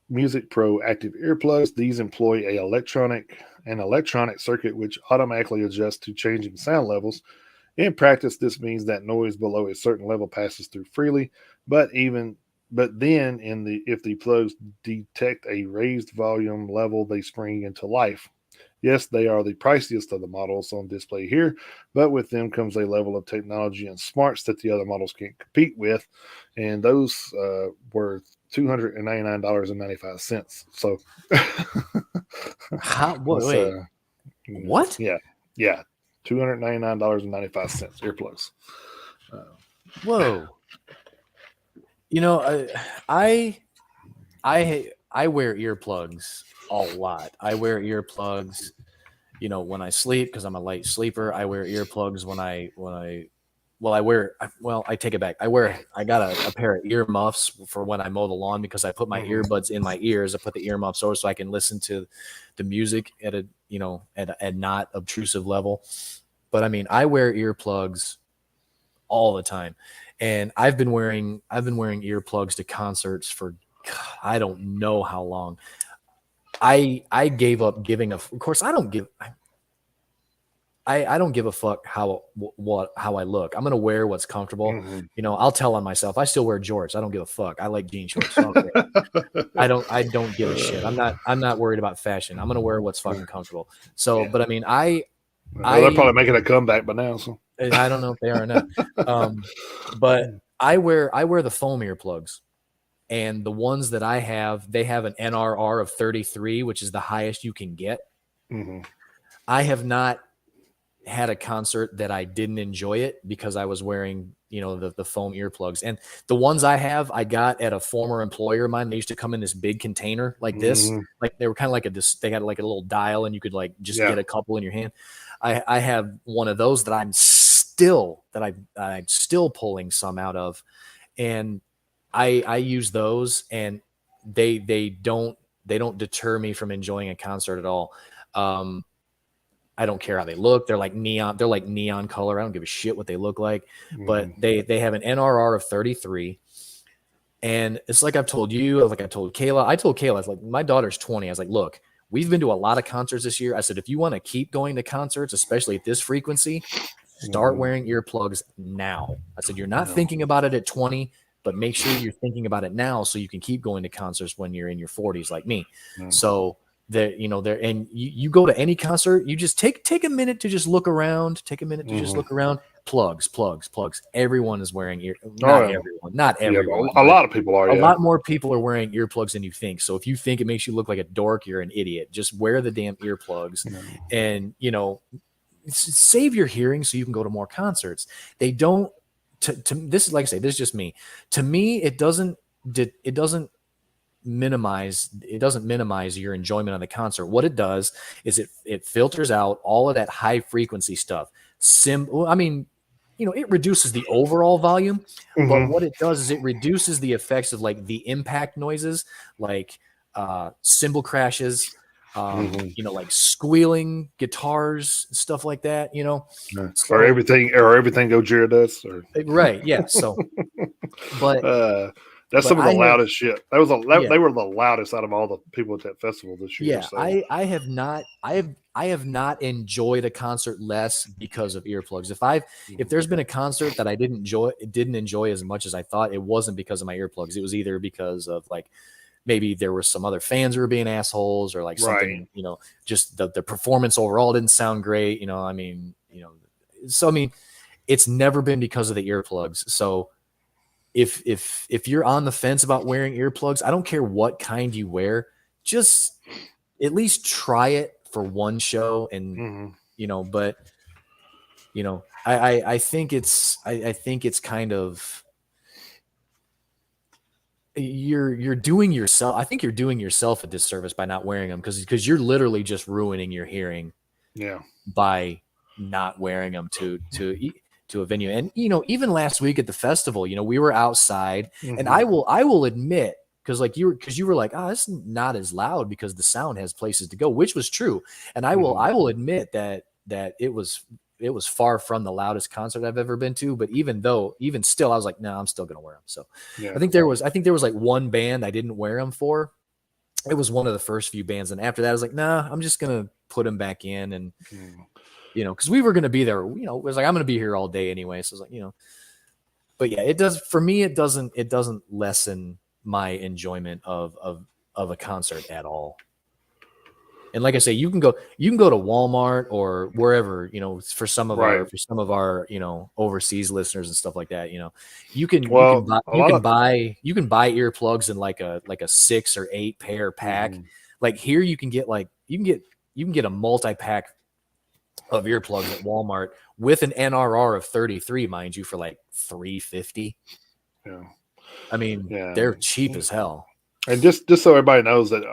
Speaker 2: Music Pro active earplugs. These employ an electronic circuit which automatically adjusts to changing sound levels. In practice, this means that noise below a certain level passes through freely, but then if the plugs detect a raised volume level, they spring into life. Yes, they are the priciest of the models on display here, but with them comes a level of technology and smarts that the other models can't compete with, and those were $299.95. So
Speaker 1: How? What?
Speaker 2: that's
Speaker 1: Wait. What?
Speaker 2: yeah, yeah, $299.95 earplugs.
Speaker 1: Whoa. You know, I wear earplugs a lot. I wear earplugs, when I sleep because I'm a light sleeper. I wear earplugs I take it back. I got a pair of ear muffs for when I mow the lawn because I put my earbuds in my ears. I put the ear muffs over so I can listen to the music at a not obtrusive level. But I mean, I wear earplugs all the time. And I've been wearing earplugs to concerts for God, I don't know how long. I gave up giving of course I don't give a fuck how I look. I'm gonna wear what's comfortable.
Speaker 2: Mm-hmm.
Speaker 1: I'll tell on myself. I still wear jorts. I don't give a fuck. I like jean shorts. So I don't care. I don't give a shit. I'm not worried about fashion. I'm gonna wear what's fucking comfortable. So,
Speaker 2: Yeah.
Speaker 1: but I mean,
Speaker 2: Well, they're
Speaker 1: I
Speaker 2: probably making a comeback by now. So.
Speaker 1: I don't know if they are or not. But I wear the foam earplugs, and the ones that I have, they have an NRR of 33, which is the highest you can get.
Speaker 2: Mm-hmm.
Speaker 1: I have not had a concert that I didn't enjoy it because I was wearing, the foam earplugs. And the ones I have, I got at a former employer of mine. They used to come in this big container like this.
Speaker 2: Mm-hmm.
Speaker 1: Like they were kind of like they had like a little dial and you could like just
Speaker 2: Yeah.
Speaker 1: get a couple in your hand. I have one of those that I'm still pulling some out of. And I use those, and they don't deter me from enjoying a concert at all. I don't care how they look. They're like neon color. I don't give a shit what they look like. But they have an NRR of 33. And it's like I've told you, like I told Kayla. I told Kayla, I was like, my daughter's 20. I was like, look, we've been to a lot of concerts this year. I said, if you want to keep going to concerts, especially at this frequency, start wearing earplugs now. I said, you're not thinking about it at 20, but make sure you're thinking about it now so you can keep going to concerts when you're in your 40s like me. So that, you know, there, and you go to any concert, you just take a minute to just look around, just look around. Plugs. Everyone is wearing not everyone,
Speaker 2: a lot of people are.
Speaker 1: A lot more people are wearing earplugs than you think. So if you think it makes you look like a dork, you're an idiot. Just wear the damn earplugs, and you know, save your hearing so you can go to more concerts. They don't. To this is like I say, this is just me. To me, it doesn't minimize your enjoyment of the concert. What it does is it filters out all of that high frequency stuff. I mean, you know, it reduces the overall volume, but what it does is it reduces the effects of like the impact noises, like cymbal crashes, you know, like squealing guitars, stuff like that, you know. So,
Speaker 2: or everything Gojira does.
Speaker 1: Right, yeah. So, but
Speaker 2: that's some of the loudest shit. They were the loudest out of all the people at that festival this year.
Speaker 1: Yeah, so. I have not enjoyed a concert less because of earplugs. If there's been a concert that I didn't enjoy as much as I thought, it wasn't because of my earplugs. It was either because of like maybe there were some other fans who were being assholes, or like something, you know, just the performance overall didn't sound great. You know, I mean, you know, so I mean, it's never been because of the earplugs. So if you're on the fence about wearing earplugs, I don't care what kind you wear, just at least try it for one show. And you know, but you know, I think it's kind of, you're doing yourself. I think you're doing yourself a disservice by not wearing them, because you're literally just ruining your hearing.
Speaker 2: Yeah.
Speaker 1: By not wearing them to a venue. And you know, even last week at the festival, you know, we were outside, and I will admit, because you were like, oh, it's not as loud because the sound has places to go, which was true. And I will admit that it was far from the loudest concert I've ever been to. But even still, I was like, no, I'm still gonna wear them. So I think there was like one band I didn't wear them for. It was one of the first few bands, and after that, I was like, nah, I'm just gonna put them back in. And you know, because we were gonna be there, you know, it was like, I'm gonna be here all day anyway. So I was like, you know, but yeah, it does for me. It doesn't lessen my enjoyment of a concert at all. And like I say, you can go to Walmart or wherever, you know, for some of our, you know, overseas listeners and stuff like that, you know, you can buy earplugs in like a 6 or 8 pair pack. Like here you can get a multi-pack of earplugs at Walmart with an NRR of 33, mind you, for like $350.
Speaker 2: Yeah.
Speaker 1: I mean, they're cheap as hell.
Speaker 2: And just so everybody knows that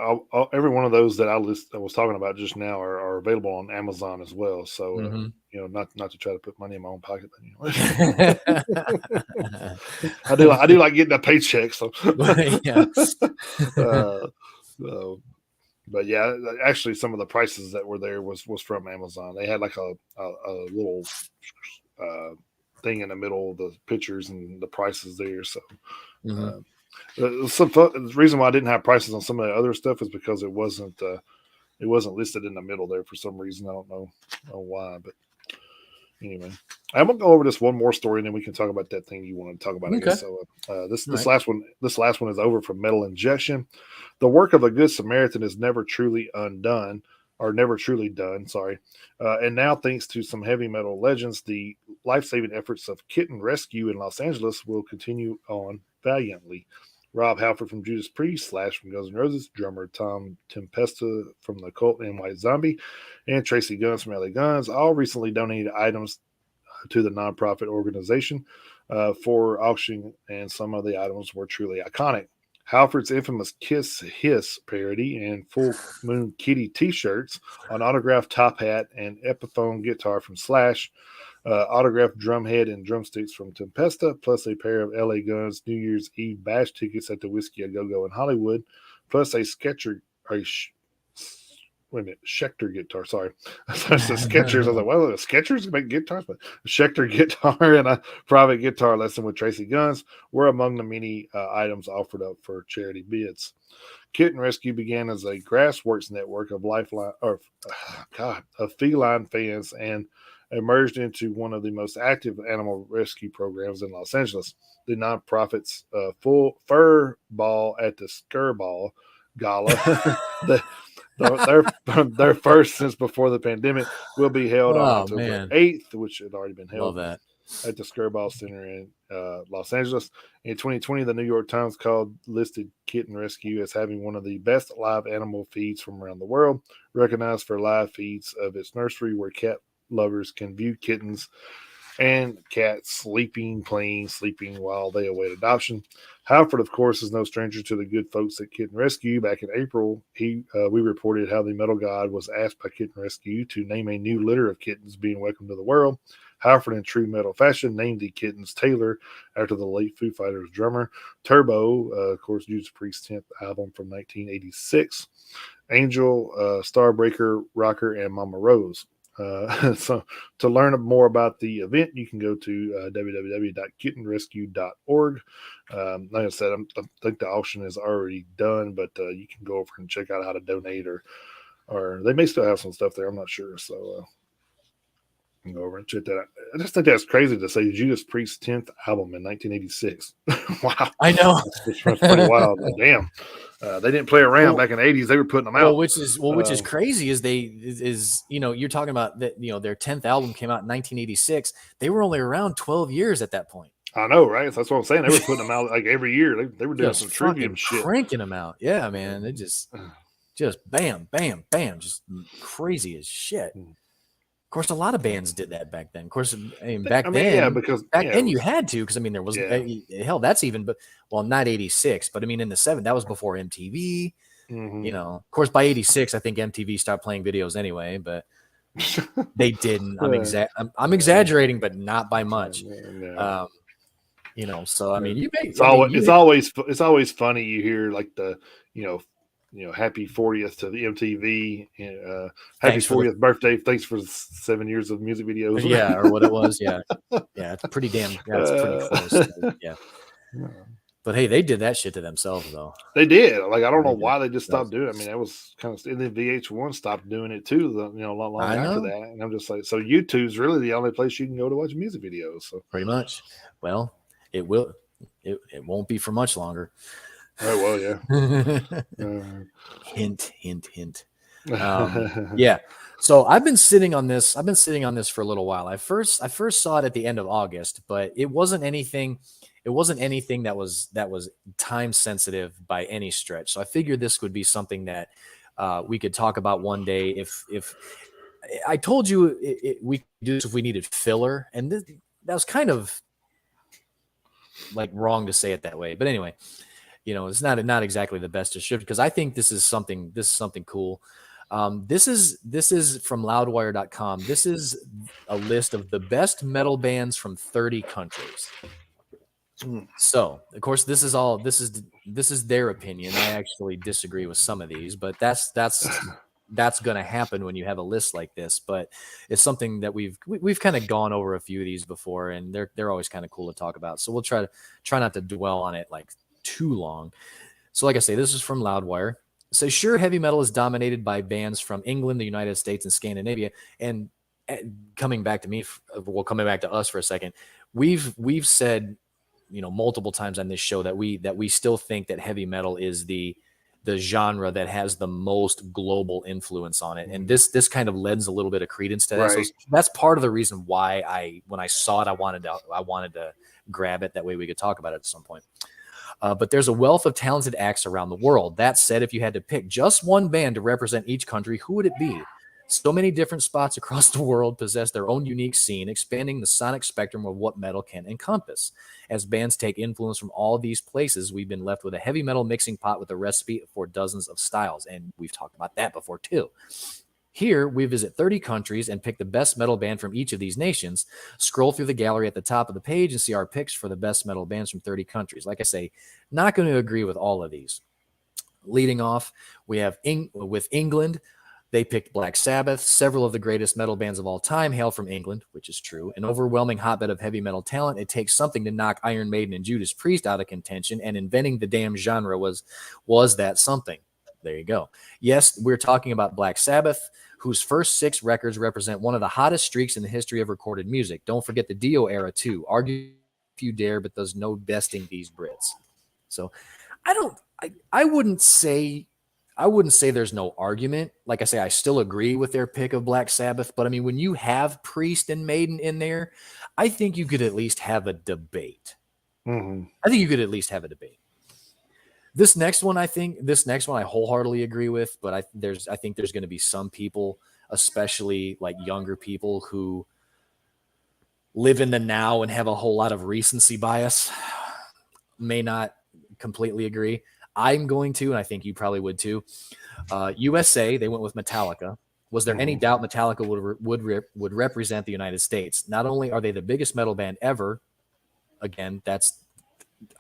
Speaker 2: every one of those that I was talking about just now are available on Amazon as well. So you know, not to try to put money in my own pocket, but, you know. I do like getting a paycheck. So but yeah, actually, some of the prices that were there was from Amazon. They had like a little thing in the middle of the pictures and the prices there. So. The reason why I didn't have prices on some of the other stuff is because it wasn't listed in the middle there for some reason. I don't know why, but anyway, I'm gonna go over this one more story and then we can talk about that thing you want to talk about. Okay. So this last one is over from Metal Injection. The work of a good Samaritan is never truly undone. Or never truly done, sorry. And now, thanks to some heavy metal legends, the life-saving efforts of Kitten Rescue in Los Angeles will continue on valiantly. Rob Halford from Judas Priest, Slash from Guns N' Roses, drummer Tom Tempesta from the Cult and White Zombie, and Tracy Guns from LA Guns all recently donated items to the nonprofit organization for auction, and some of the items were truly iconic. Halford's infamous Kiss Hiss parody and Full Moon Kitty t-shirts, an autographed top hat, and Epiphone guitar from Slash autographed drumhead and drumsticks from Tempesta, plus a pair of LA Guns New Year's Eve bash tickets at the Whiskey A Go Go in Hollywood, plus a Sketcher, wait a minute, Schecter guitar. Sorry, I said Skechers. I was like, well, Skechers make guitars, but Schecter guitar and a private guitar lesson with Tracy Guns were among the many items offered up for charity bids. Kitten Rescue began as a grassroots network of of feline fans and emerged into one of the most active animal rescue programs in Los Angeles. The nonprofit's full fur ball at the Skirball Gala, the, their first since before the pandemic, will be held on October 8th, which had already been held.
Speaker 1: Love that.
Speaker 2: At the Skirball Center in Los Angeles. In 2020, the New York Times listed Kitten Rescue as having one of the best live animal feeds from around the world, recognized for live feeds of its nursery where cat lovers can view kittens and cats sleeping, playing, sleeping while they await adoption. Halford, of course, is no stranger to the good folks at Kitten Rescue. Back in April, we reported how the Metal God was asked by Kitten Rescue to name a new litter of kittens being welcomed to the world. Halford, in true metal fashion, named the kittens Taylor after the late Foo Fighters drummer. Turbo, of course, Judas Priest's 10th album from 1986. Angel, Starbreaker, Rocker, and Mama Rose. So to learn more about the event, you can go to www.kittenrescue.org. Like I said, I think the auction is already done, but you can go over and check out how to donate, or they may still have some stuff there. I'm not sure. So can go over and check that out. I just think that's crazy to say Judas Priest's 10th album in 1986. Wow.
Speaker 1: I know.
Speaker 2: That's pretty wild. Like, damn. They didn't play around back in the 80s. They were putting them out.
Speaker 1: Which is crazy is you're talking about that, their 10th album came out in 1986. They were only around 12 years at that point.
Speaker 2: I know, right? That's what I'm saying. They were putting them out like every year. They were doing some trivium shit.
Speaker 1: Cranking them out. Yeah, man. They just bam, bam, bam. Just crazy as shit. Of course, a lot of bands did that back then. Of course, back then you had to, because there was hell. That's even, but not 86, but in the 70s, that was before MTV.
Speaker 2: Mm-hmm.
Speaker 1: Of course, by 86, I think MTV stopped playing videos anyway, but they didn't. I'm exaggerating, but not by much. So
Speaker 2: it's always funny. You hear like the happy 40th to the MTV, happy 40th birthday. Thanks for 7 years of music videos.
Speaker 1: Yeah, or what it was. Yeah, it's pretty damn. Yeah, it's pretty close. Yeah. But hey, they did that shit to themselves, though.
Speaker 2: They did. Like, I don't know why they just stopped doing it. That was kind of. And then VH1 stopped doing it too. A lot long after that. And I'm just like, so YouTube's really the only place you can go to watch music videos. So
Speaker 1: pretty much. Well, it will. It won't be for much longer.
Speaker 2: Oh, well, yeah.
Speaker 1: Hint. Yeah. So I've been sitting on this for a little while. I first saw it at the end of August, but it wasn't anything that was time sensitive by any stretch. So I figured this would be something that we could talk about one day. If I told you we could do this if we needed filler, and that was kind of like wrong to say it that way. But anyway, it's not exactly the best description, because I think this is something cool. This is from loudwire.com. This is a list of the best metal bands from 30 countries. So, of course, this is their opinion. I actually disagree with some of these, but that's going to happen when you have a list like this. But it's something that we've kind of gone over a few of these before, and they're always kind of cool to talk about. So we'll try not to dwell on it like too long. So like I say, this is from Loudwire. It says, sure, heavy metal is dominated by bands from England, the United States, and Scandinavia. And coming back to us for a second, we've said, multiple times on this show that we still think that heavy metal is the genre that has the most global influence on it. And this kind of lends a little bit of credence to that. Right. So that's part of the reason why when I saw it, I wanted to grab it. That way we could talk about it at some point. But there's a wealth of talented acts around the world. That said, if you had to pick just one band to represent each country, who would it be? So many different spots across the world possess their own unique scene, expanding the sonic spectrum of what metal can encompass. As bands take influence from all these places, we've been left with a heavy metal mixing pot with a recipe for dozens of styles. And we've talked about that before too. Here, we visit 30 countries and pick the best metal band from each of these nations. Scroll through the gallery at the top of the page and see our picks for the best metal bands from 30 countries. Like I say, not going to agree with all of these. Leading off, we have with England. They picked Black Sabbath. Several of the greatest metal bands of all time hail from England, which is true. An overwhelming hotbed of heavy metal talent. It takes something to knock Iron Maiden and Judas Priest out of contention, and inventing the damn genre was that something. There you go. Yes, we're talking about Black Sabbath, whose first 6 records represent one of the hottest streaks in the history of recorded music. Don't forget the Dio era, too. Argue if you dare, but there's no besting these Brits. So I wouldn't say there's no argument. Like I say, I still agree with their pick of Black Sabbath, but I mean, when you have Priest and Maiden in there, I think you could at least have a debate.
Speaker 2: Mm-hmm.
Speaker 1: I think you could at least have a debate. This next one I wholeheartedly agree with, but I think there's going to be some people, especially like younger people, who live in the now and have a whole lot of recency bias, may not completely agree. I'm going to, and I think you probably would too. USA, they went with Metallica. Was there any doubt Metallica would represent the United States? Not only are they the biggest metal band ever, again,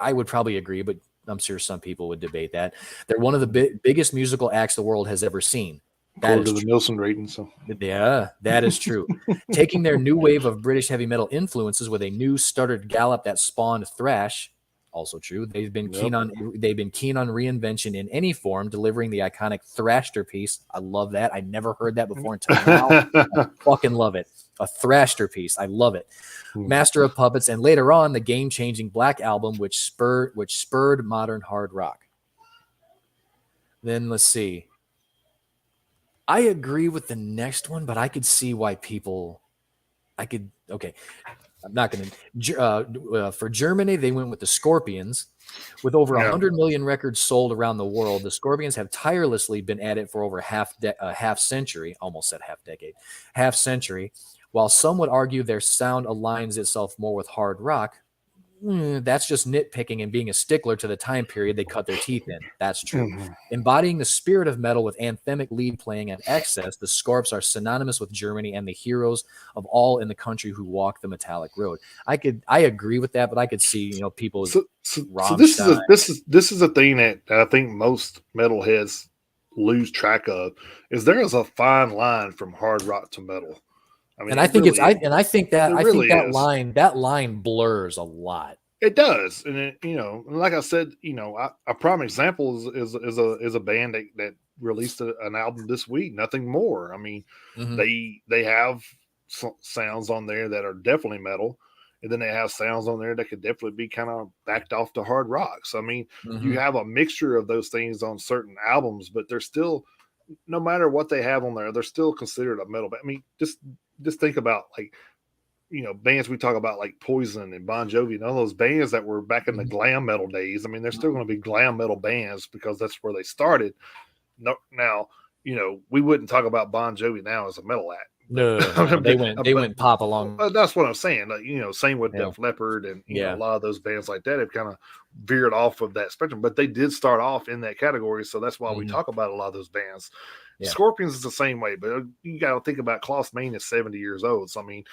Speaker 1: I would probably agree, but I'm sure some people would debate that. They're one of the biggest musical acts the world has ever seen.
Speaker 2: According to the Nielsen rating, so
Speaker 1: yeah, that is true. Taking their new wave of British heavy metal influences with a new stuttered gallop that spawned thrash, also true. They've been keen on reinvention in any form, delivering the iconic Thrashter piece. I love that. I never heard that before until now. I fucking love it. A Thrashter piece. I love it. Master of Puppets, and later on the game-changing Black Album, which spurred modern hard rock. Then let's see. I agree with the next one, but I could see why people. Okay. I'm not going to. For Germany, they went with the Scorpions. With over 100 million records sold around the world, the Scorpions have tirelessly been at it for over half century, almost said half century. While some would argue their sound aligns itself more with hard rock, that's just nitpicking and being a stickler to the time period they cut their teeth in. That's true. Embodying the spirit of metal with anthemic lead playing and excess, the Scorps are synonymous with Germany and the heroes of all in the country who walk the metallic road. I agree with that, but I could see people.
Speaker 2: So this is a thing that I think most metalheads lose track of. There is a fine line from hard rock to metal. I mean,
Speaker 1: and I think that line blurs a lot.
Speaker 2: It does, and like I said, a prime example is a band that released an album this week. Nothing More. I mean, they have sounds on there that are definitely metal, and then they have sounds on there that could definitely be kind of backed off to hard rock. So I mean, you have a mixture of those things on certain albums, but they're still, no matter what they have on there, they're still considered a metal band. I mean, just think about bands we talk about like Poison and Bon Jovi and all those bands that were back in the glam metal days. I mean, they're still going to be glam metal bands because that's where they started. No, now, we wouldn't talk about Bon Jovi now as a metal act.
Speaker 1: No, they went pop along.
Speaker 2: That's what I'm saying. Like, same with Def Leppard and a lot of those bands like that have kind of veered off of that spectrum, but they did start off in that category. So that's why we talk about a lot of those bands. Yeah. Scorpions is the same way, but you got to think about Klaus Meine is 70 years old. So I mean,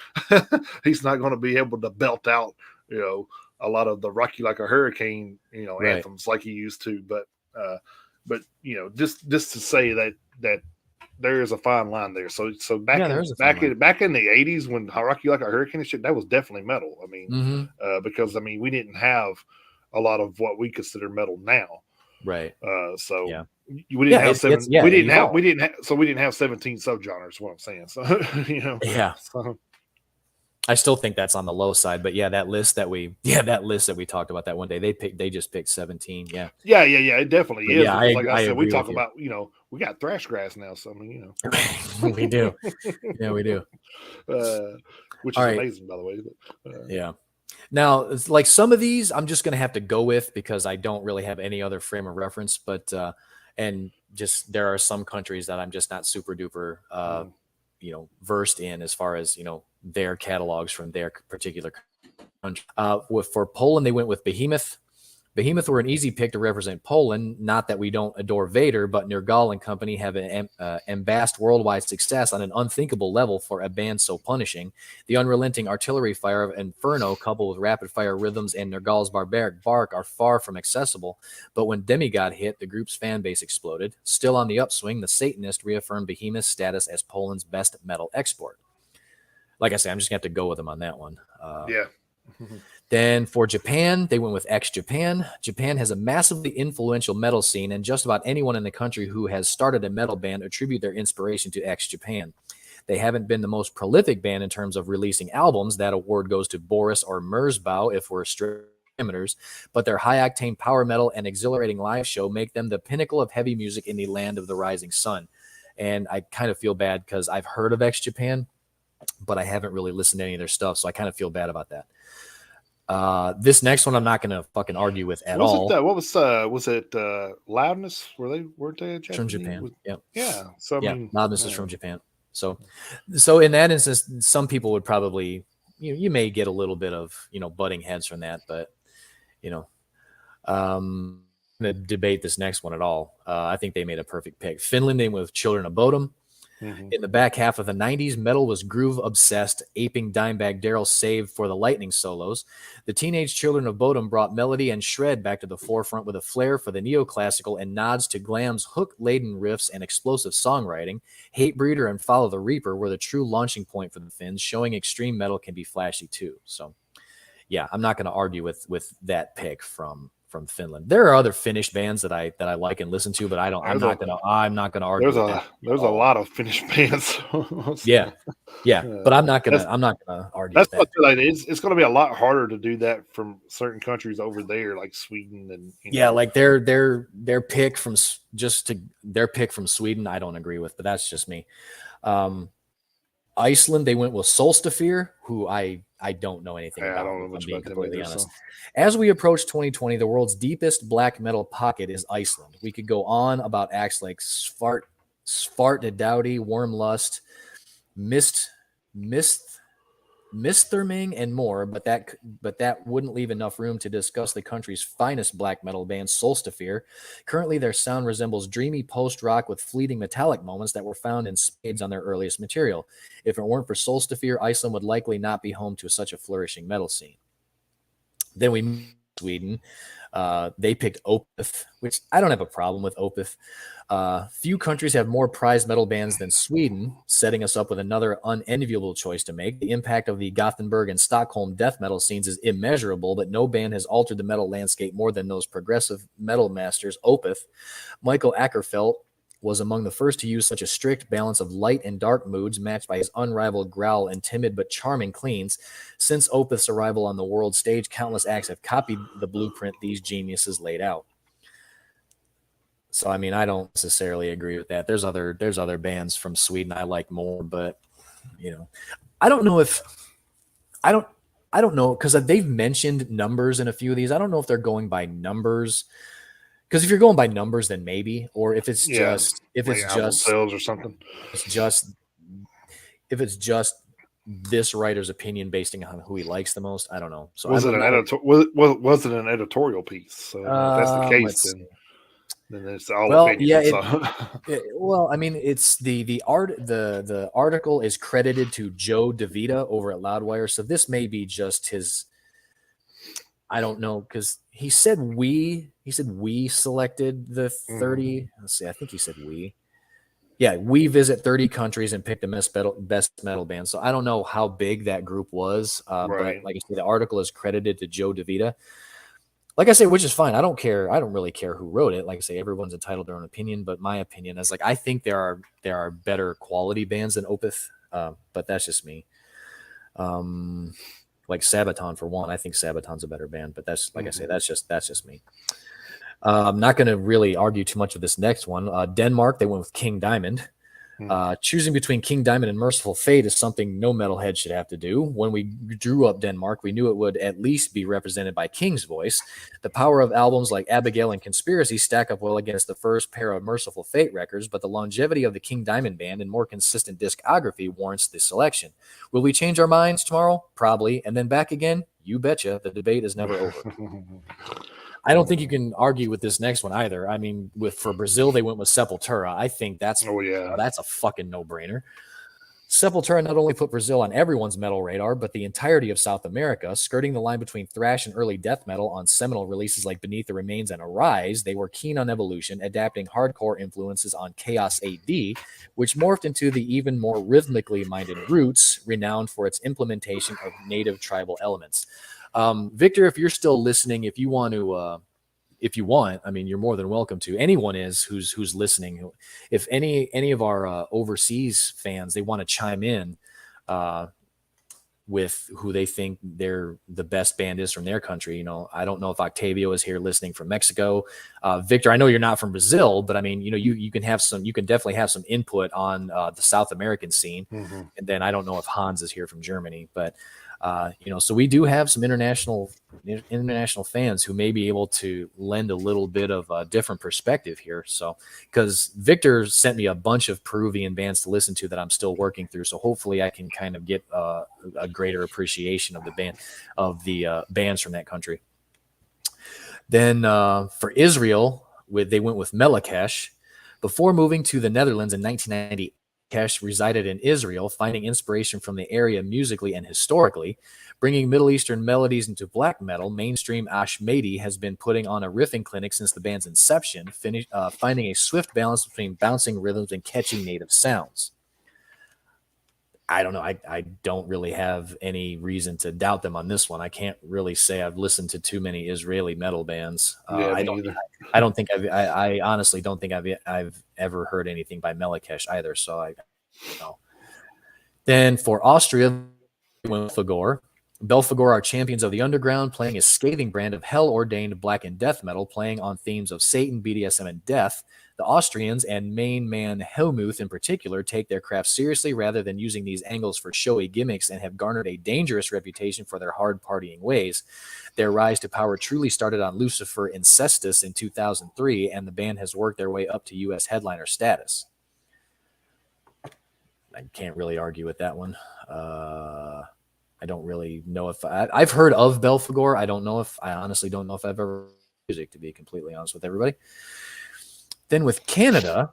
Speaker 2: he's not going to be able to belt out, a lot of the Rocky Like a Hurricane, anthems like he used to. But just to say that there is a fine line there. So back in the 80s when Rocky Like a Hurricane and shit, that was definitely metal. I mean, because I mean we didn't have a lot of what we consider metal now.
Speaker 1: Right.
Speaker 2: We didn't have 17 subgenres. What I'm saying. So
Speaker 1: Yeah. So. I still think that's on the low side, but that list that we talked about that one day, they just picked 17. Yeah.
Speaker 2: Yeah. It definitely is.
Speaker 1: Yeah,
Speaker 2: like I said, we talk about we got thrash grass now. So I mean,
Speaker 1: we do. Yeah, we do.
Speaker 2: Which is amazing, by the way. But,
Speaker 1: yeah. Now, it's like some of these, I'm just going to have to go with because I don't really have any other frame of reference. But and just there are some countries that I'm just not super duper, versed in as far as their catalogs from their particular country. For Poland, they went with Behemoth. Behemoth were an easy pick to represent Poland. Not that we don't adore Vader, but Nergal and company have amassed worldwide success on an unthinkable level for a band so punishing. The unrelenting artillery fire of Inferno, coupled with rapid-fire rhythms and Nergal's barbaric bark, are far from accessible. But when Demigod hit, the group's fan base exploded. Still on the upswing, the Satanist reaffirmed Behemoth's status as Poland's best metal export. Like I say, I'm just going to have to go with them on that one.
Speaker 2: Yeah.
Speaker 1: Then for Japan, they went with X Japan. Japan has a massively influential metal scene, and just about anyone in the country who has started a metal band attribute their inspiration to X Japan. They haven't been the most prolific band in terms of releasing albums. That award goes to Boris or Merzbow if we're strict parameters, but their high-octane power metal and exhilarating live show make them the pinnacle of heavy music in the land of the rising sun. And I kind of feel bad because I've heard of X Japan, but I haven't really listened to any of their stuff, so I kind of feel bad about that. This next one I'm not going to fucking argue with at all.
Speaker 2: What was it Loudness? Weren't they Japanese?
Speaker 1: From Japan?
Speaker 2: Yeah. So I mean,
Speaker 1: Loudness is from Japan. So in that instance, some people would probably you may get a little bit of butting heads from that, but I'm going to debate this next one at all. I think they made a perfect pick. Finland, they went with Children of Bodom. Mm-hmm. In the back half of the 90s, metal was groove-obsessed, aping Dimebag Darrell's save for the lightning solos. The teenage Children of Bodom brought melody and shred back to the forefront with a flair for the neoclassical and nods to glam's hook-laden riffs and explosive songwriting. Hatebreeder and Follow the Reaper were the true launching point for the Finns, showing extreme metal can be flashy too. So, yeah, I'm not going to argue with that pick from Finland. There are other Finnish bands that I like and listen to, but I'm not gonna argue.
Speaker 2: There's a lot of Finnish bands.
Speaker 1: yeah, but I'm not gonna argue.
Speaker 2: That's what it's going to be a lot harder to do that from certain countries over there, like Sweden and
Speaker 1: like their pick from Sweden. I don't agree with, but that's just me. Iceland, they went with Solstafir, who I don't know anything about.
Speaker 2: I don't know much about them either,
Speaker 1: honest. So. As we approach 2020, the world's deepest black metal pocket is Iceland. We could go on about acts like Svartadauti, Wormlust, Mistherming, and more, but that wouldn't leave enough room to discuss the country's finest black metal band, Solstafir. Currently, their sound resembles dreamy post-rock with fleeting metallic moments that were found in spades on their earliest material. If it weren't for Solstafir, Iceland would likely not be home to such a flourishing metal scene. Then we moved to Sweden. They picked Opeth, which I don't have a problem with Opeth. Few countries have more prized metal bands than Sweden, setting us up with another unenviable choice to make. The impact of the Gothenburg and Stockholm death metal scenes is immeasurable, but no band has altered the metal landscape more than those progressive metal masters, Opeth. Michael Ackerfeldt was among the first to use such a strict balance of light and dark moods matched by his unrivaled growl and timid but charming cleans. Since Opeth's arrival on the world stage, countless acts have copied the blueprint these geniuses laid out. So, I mean, I don't necessarily agree with that. There's other bands from Sweden I like more, but I don't know because they've mentioned numbers in a few of these. I don't know if they're going by numbers. Because if you're going by numbers, then maybe, or if it's just
Speaker 2: sales or something,
Speaker 1: if it's just this writer's opinion based on who he likes the most, I don't know. So
Speaker 2: was it an editorial piece? So if that's the case, then it's all opinion.
Speaker 1: Well, I mean, it's the article is credited to Joe DeVita over at Loudwire, so this may be just his. I don't know, because he said we selected the 30. Let's see, I think he said we. Yeah, we visit 30 countries and picked the best metal band. So I don't know how big that group was, but like I said, the article is credited to Joe DeVita. Like I say, which is fine. I don't care. I don't really care who wrote it. Like I say, everyone's entitled to their own opinion, but my opinion is I think there are better quality bands than Opeth, but that's just me. Like Sabaton, for one. I think Sabaton's a better band, but that's I say, that's just me. I'm not going to really argue too much with this next one. Denmark, they went with King Diamond. Choosing between King Diamond and Merciful Fate is something no metalhead should have to do. When we drew up Denmark, we knew it would at least be represented by King's voice. The power of albums like Abigail and Conspiracy stack up well against the first pair of Merciful Fate records, but the longevity of the King Diamond band and more consistent discography warrants this selection. Will we change our minds tomorrow? Probably. And then back again? You betcha. The debate is never over. I don't think you can argue with this next one either. I mean, for Brazil, they went with Sepultura. I think
Speaker 2: Oh yeah,
Speaker 1: that's a fucking no-brainer. Sepultura not only put Brazil on everyone's metal radar, but the entirety of South America, skirting the line between thrash and early death metal on seminal releases like Beneath the Remains and Arise. They were keen on evolution, adapting hardcore influences on Chaos AD, which morphed into the even more rhythmically minded Roots, renowned for its implementation of native tribal elements. Victor, if you're still listening, if you want, I mean, you're more than welcome to. Anyone is who's listening. If any of our overseas fans, they want to chime in with who they think they're the best band is from their country. You know, I don't know if Octavio is here listening from Mexico. Victor, I know you're not from Brazil, but I mean, you know, you can definitely have some input on the South American scene.
Speaker 2: mm-hmm.
Speaker 1: And then I don't know if Hans is here from Germany, but you know, so we do have some international fans who may be able to lend a little bit of a different perspective here. So, because Victor sent me a bunch of Peruvian bands to listen to that I'm still working through, so hopefully I can kind of get a greater appreciation of the bands from that country. Then for Israel, they went with Melakesh. Before moving to the Netherlands in 1990, Kesh resided in Israel, finding inspiration from the area musically and historically. Bringing Middle Eastern melodies into black metal, mainstream Ashmedi has been putting on a riffing clinic since the band's inception, finding a swift balance between bouncing rhythms and catchy native sounds. I don't know. I don't really have any reason to doubt them on this one. I can't really say I've listened to too many Israeli metal bands.
Speaker 2: Yeah,
Speaker 1: I
Speaker 2: me
Speaker 1: don't.
Speaker 2: either.
Speaker 1: I don't think I honestly don't think I've ever heard anything by Melakesh either. So I don't know. Then for Austria, Belphegor. Belphegor are champions of the underground, playing a scathing brand of hell-ordained black and death metal, playing on themes of Satan, BDSM, and death. The Austrians, and main man Helmuth in particular, take their craft seriously rather than using these angles for showy gimmicks and have garnered a dangerous reputation for their hard partying ways. Their rise to power truly started on Lucifer Incestus in 2003, and the band has worked their way up to U.S. headliner status. I can't really argue with that one. I don't really know if I've heard of Belphegor. I honestly don't know if I've ever heard music, to be completely honest with everybody. Then with Canada,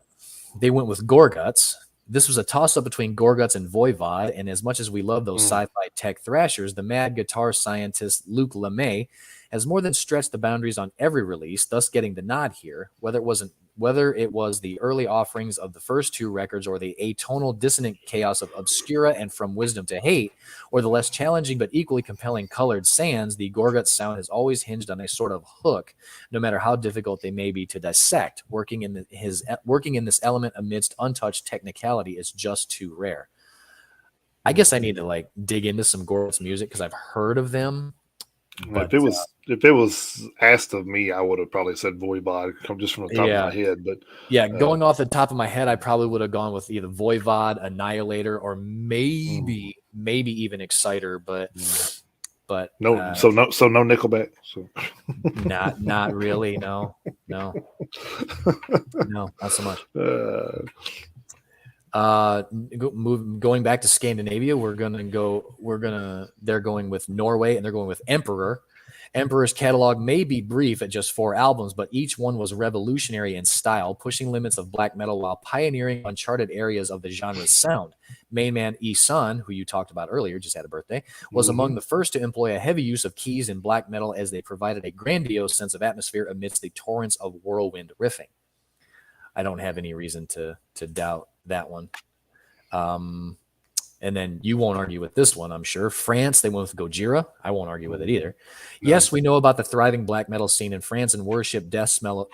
Speaker 1: they went with Gorguts. This was a toss-up between Gorguts and Voivod, and as much as we love those sci-fi tech thrashers, the mad guitar scientist Luc Lemay has more than stretched the boundaries on every release, thus getting the nod here. Whether it was the early offerings of the first two records or the atonal dissonant chaos of Obscura and From Wisdom to Hate, or the less challenging but equally compelling Colored Sands, the Gorguts sound has always hinged on a sort of hook, no matter how difficult they may be to dissect. Working in this element amidst untouched technicality is just too rare. I guess I need to dig into some Gorguts music because I've heard of them.
Speaker 2: But if it was asked of me, I would have probably said Voivod, just from the top of my head. But
Speaker 1: going off the top of my head, I probably would have gone with either Voivod, Annihilator, or maybe even Exciter. But
Speaker 2: no Nickelback. So
Speaker 1: not really. No, not so much. Going back to Scandinavia, they're going with Norway, and they're going with Emperor. Emperor's catalog may be brief at just 4 albums, but each one was revolutionary in style, pushing limits of black metal while pioneering uncharted areas of the genre's sound. Main man Isan, who you talked about earlier, just had a birthday, was among the first to employ a heavy use of keys in black metal, as they provided a grandiose sense of atmosphere amidst the torrents of whirlwind riffing. I don't have any reason to doubt that one. And then you won't argue with this one, I'm sure. France, they went with Gojira. I won't argue with it either. No. Yes, we know about the thriving black metal scene in France and worship Death Spell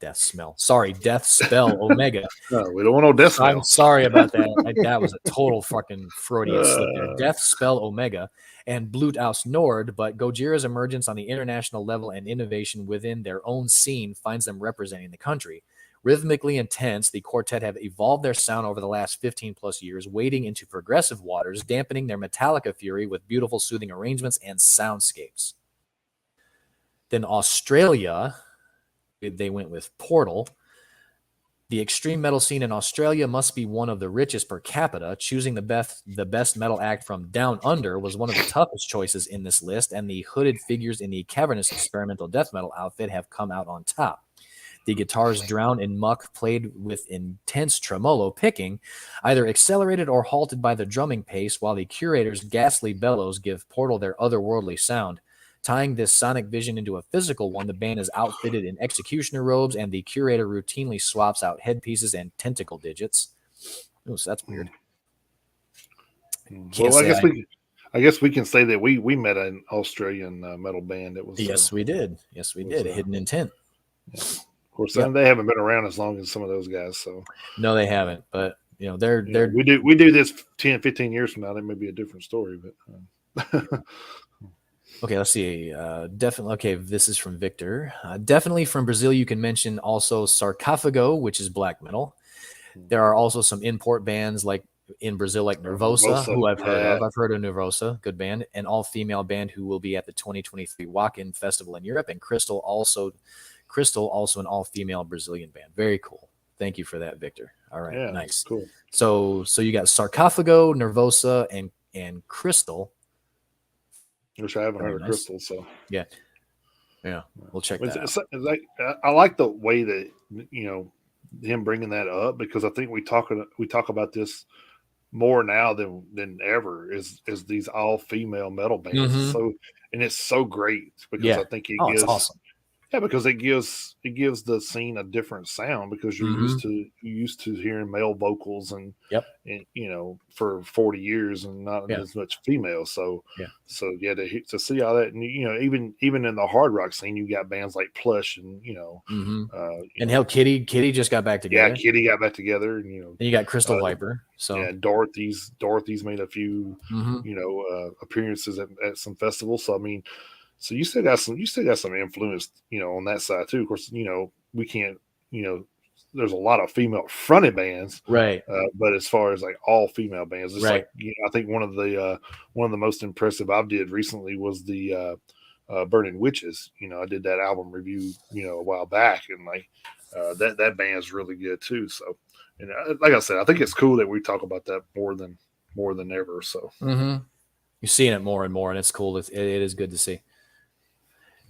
Speaker 1: Omega.
Speaker 2: No, we don't want no Death Spell.
Speaker 1: I'm sorry about that. That was a total fucking Freudian slip there. Death Spell Omega and Blut aus Nord, but Gojira's emergence on the international level and innovation within their own scene finds them representing the country. Rhythmically intense, the quartet have evolved their sound over the last 15 plus years, wading into progressive waters, dampening their Metallica fury with beautiful, soothing arrangements and soundscapes. Then Australia, they went with Portal. The extreme metal scene in Australia must be one of the richest per capita. Choosing the best metal act from Down Under was one of the toughest choices in this list, and the hooded figures in the cavernous experimental death metal outfit have come out on top. The guitars drown in muck, played with intense tremolo picking, either accelerated or halted by the drumming pace, while the curator's ghastly bellows give Portal their otherworldly sound. Tying this sonic vision into a physical one, the band is outfitted in executioner robes, and the curator routinely swaps out headpieces and tentacle digits. Oh, so that's weird.
Speaker 2: Well, I guess we can say that we met an Australian metal band. It was
Speaker 1: we did. Yes, we did. Hidden Intent.
Speaker 2: Yeah. Of course, they haven't been around as long as some of those guys. So
Speaker 1: no, they haven't. But they're
Speaker 2: we do this 10, 15 years from now. That may be a different story. But
Speaker 1: okay, let's see. Definitely. Okay, this is from Victor. Definitely from Brazil. You can mention also Sarcophago, which is black metal. There are also some import bands like in Brazil, like Nervosa, who I've heard of. I've heard of Nervosa, good band, an all-female band who will be at the 2023 Walk-In Festival in Europe, and Crystal, also an all-female Brazilian band. Very cool. Thank you for that, Victor. All right, nice.
Speaker 2: Cool.
Speaker 1: So you got Sarcophago, Nervosa, and Crystal.
Speaker 2: Which I haven't heard of Crystal, so
Speaker 1: yeah, we'll check that out.
Speaker 2: Like, I like the way that him bringing that up, because I think we talk about this more now than ever is these all female metal bands.
Speaker 1: Mm-hmm.
Speaker 2: So, and it's so great because I think
Speaker 1: it's awesome.
Speaker 2: Yeah, because it gives the scene a different sound, because you're used to hearing male vocals and for 40 years and not as much female. So to see all that, and even in the hard rock scene, you got bands like Plush and
Speaker 1: and hell, Kitty just got back together.
Speaker 2: Yeah, Kitty got back together, and
Speaker 1: and you got Crystal Viper. So
Speaker 2: Dorothy's made a few appearances at some festivals. So I mean. So you still got some influence, on that side too. Of course, we can't, there's a lot of female fronted bands,
Speaker 1: right?
Speaker 2: But as far as like all female bands, it's like I think one of the most impressive I did recently was the Burning Witches. I did that album review, a while back, and like that band's really good too. So, and like I said, I think it's cool that we talk about that more than ever. So
Speaker 1: you're seeing it more and more, and it's cool. It is good to see.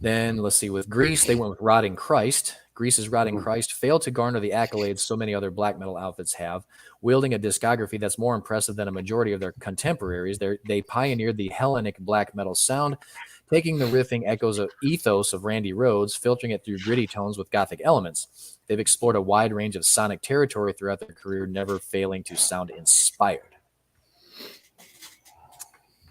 Speaker 1: Then let's see, with Greece, they went with Rotting Christ. Greece's Rotting Christ failed to garner the accolades so many other black metal outfits have. Wielding a discography that's more impressive than a majority of their contemporaries, they pioneered the Hellenic black metal sound, taking the riffing ethos of Randy Rhoads, filtering it through gritty tones with gothic elements. They've explored a wide range of sonic territory throughout their career, never failing to sound inspired.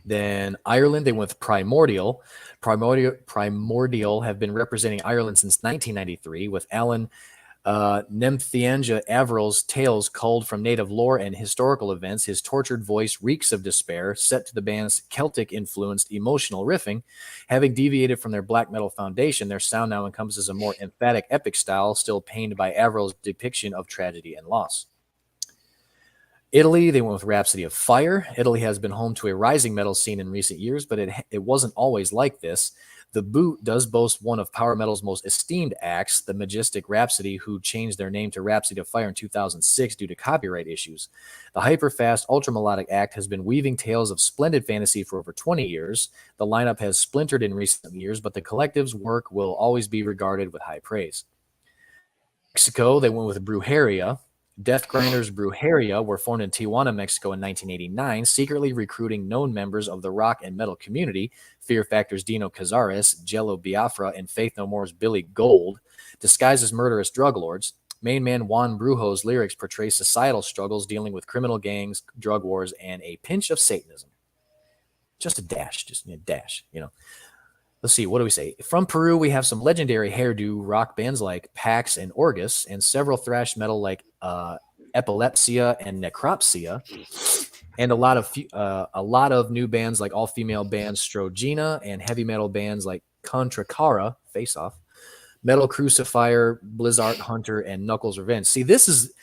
Speaker 1: Then Ireland, they went with Primordial. Primordial have been representing Ireland since 1993, with Alan Nemthianga Averil's tales culled from native lore and historical events. His tortured voice reeks of despair, set to the band's Celtic-influenced emotional riffing. Having deviated from their black metal foundation, their sound now encompasses a more emphatic epic style, still pained by Averil's depiction of tragedy and loss. Italy, they went with Rhapsody of Fire. Italy has been home to a rising metal scene in recent years, but it wasn't always like this. The Boot does boast one of power metal's most esteemed acts, the Majestic Rhapsody, who changed their name to Rhapsody of Fire in 2006 due to copyright issues. The hyper-fast, ultra-melodic act has been weaving tales of splendid fantasy for over 20 years. The lineup has splintered in recent years, but the collective's work will always be regarded with high praise. Mexico, they went with Brujeria. Death Grinders Brujeria were formed in Tijuana, Mexico in 1989, secretly recruiting known members of the rock and metal community, Fear Factor's Dino Cazares, Jello Biafra, and Faith No More's Billy Gold, disguised as murderous drug lords. Main man Juan Brujo's lyrics portray societal struggles dealing with criminal gangs, drug wars, and a pinch of Satanism. Just a dash, Let's see, what do we say? From Peru, we have some legendary hairdo rock bands like Pax and Orgus, and several thrash metal like Epilepsia and Necropsia, and a lot of new bands like all-female bands Strogina, and heavy metal bands like Contra Cara, Face Off, Metal Crucifier, Blizzard Hunter, and Knuckles Revenge. See, this is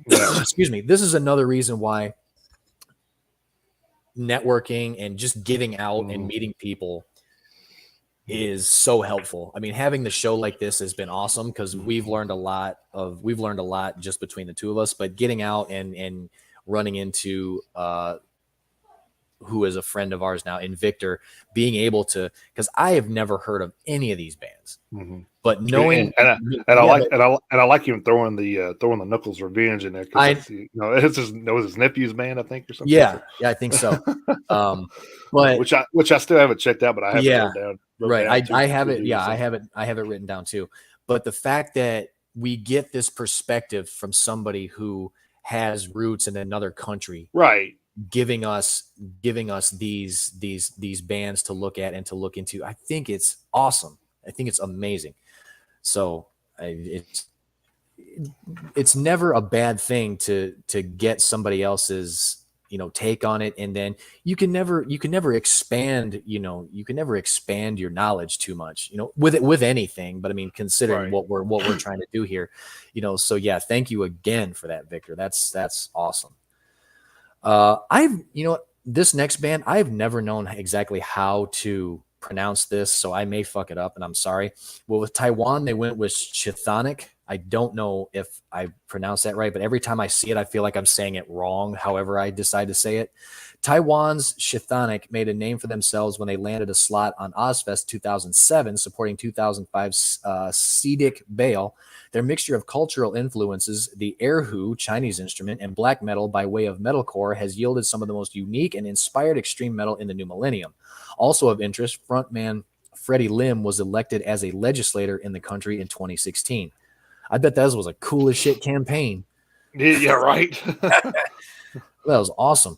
Speaker 1: this is another reason why networking and just getting out and meeting people is so helpful. I mean, having the show like this has been awesome because we've learned a lot just between the two of us, but getting out and running into who is a friend of ours now in Victor, being able to, because I have never heard of any of these bands, but knowing
Speaker 2: and I like him throwing the Knuckles Revenge in there because it's his nephew's band, I think, or something.
Speaker 1: Yeah, I think so. But
Speaker 2: which I still haven't checked out, but I have it wrote down.
Speaker 1: Right. I have it. Yeah, I have it written down too. But the fact that we get this perspective from somebody who has roots in another country,
Speaker 2: right,
Speaker 1: giving us these bands to look at and to look into, I think it's awesome. I think it's amazing. So it's never a bad thing to get somebody else's take on it, and then you can never expand your knowledge too much with anything, but I mean, considering what we're trying to do here, so yeah, thank you again for that, Victor. That's awesome. This next band, I've never known exactly how to pronounce this, so I may fuck it up, and I'm sorry. Well, with Taiwan, they went with Chthonic. I don't know if I pronounced that right, but every time I see it, I feel like I'm saying it wrong, however I decide to say it. Taiwan's Chthonic made a name for themselves when they landed a slot on Ozfest 2007, supporting 2005's Sedic Bale. Their mixture of cultural influences, the erhu, Chinese instrument, and black metal by way of metalcore has yielded some of the most unique and inspired extreme metal in the new millennium. Also of interest, frontman Freddie Lim was elected as a legislator in the country in 2016. I bet that was a cool as shit campaign.
Speaker 2: Yeah, right.
Speaker 1: That was awesome.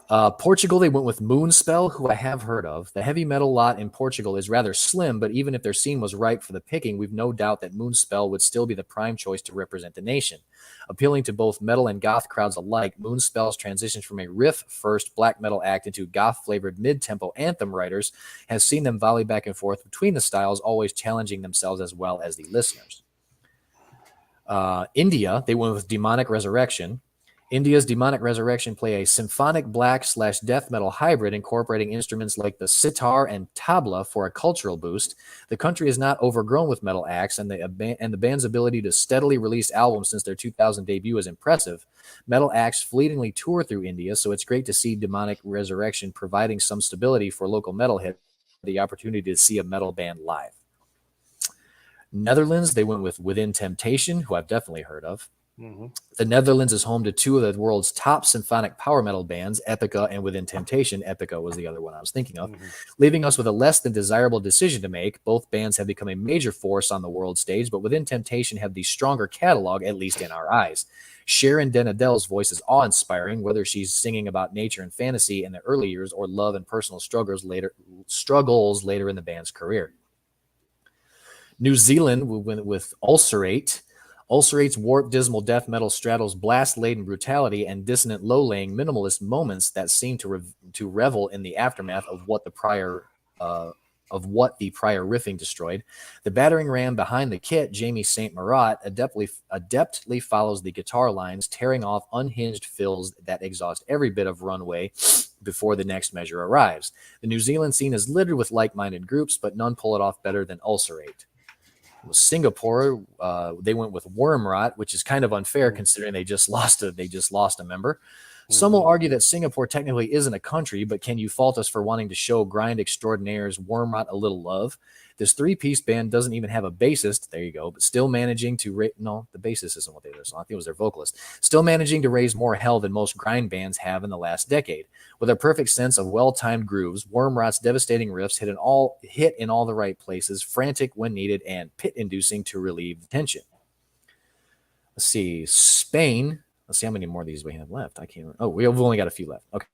Speaker 1: Portugal, they went with Moonspell, who I have heard of. The heavy metal lot in Portugal is rather slim, but even if their scene was ripe for the picking, we've no doubt that Moonspell would still be the prime choice to represent the nation. Appealing to both metal and goth crowds alike, Moonspell's transition from a riff-first black metal act into goth-flavored mid-tempo anthem writers has seen them volley back and forth between the styles, always challenging themselves as well as the listeners. India, they went with Demonic Resurrection. India's Demonic Resurrection play a symphonic black/death metal hybrid incorporating instruments like the sitar and tabla for a cultural boost. The country is not overgrown with metal acts, and the band's ability to steadily release albums since their 2000 debut is impressive. Metal acts fleetingly tour through India, so it's great to see Demonic Resurrection providing some stability for local metalheads, the opportunity to see a metal band live. Netherlands, they went with Within Temptation, who I've definitely heard of. The Netherlands is home to two of the world's top symphonic power metal bands, Epica and Within Temptation. Epica was the other one I was thinking of. Leaving us with a less than desirable decision to make. Both bands have become a major force on the world stage, but Within Temptation have the stronger catalog, at least in our eyes. Sharon Den Adele's voice is awe-inspiring, whether she's singing about nature and fantasy in the early years or love and personal struggles later in the band's career. New Zealand, we went with Ulcerate. Ulcerate's warped, dismal death metal straddles blast-laden brutality and dissonant, low-laying minimalist moments that seem to revel in the aftermath of what the prior riffing destroyed. The battering ram behind the kit, Jamie St. Marat, adeptly follows the guitar lines, tearing off unhinged fills that exhaust every bit of runway before the next measure arrives. The New Zealand scene is littered with like-minded groups, but none pull it off better than Ulcerate. Singapore, they went with Wormrot, which is kind of unfair considering they just lost a member. Some will argue that Singapore technically isn't a country, but can you fault us for wanting to show grind extraordinaires Wormrot a little love? This three-piece band doesn't even have a bassist, there you go, but still managing to no, the bassist isn't what they did, so I think it was their vocalist. Still managing to raise more hell than most grind bands have in the last decade. With a perfect sense of well-timed grooves, Wormrot's devastating riffs hit in all the right places, frantic when needed, and pit-inducing to relieve tension. Let's see, Spain. Let's see how many more of these we have left. I can't remember. Oh, we've only got a few left. Okay.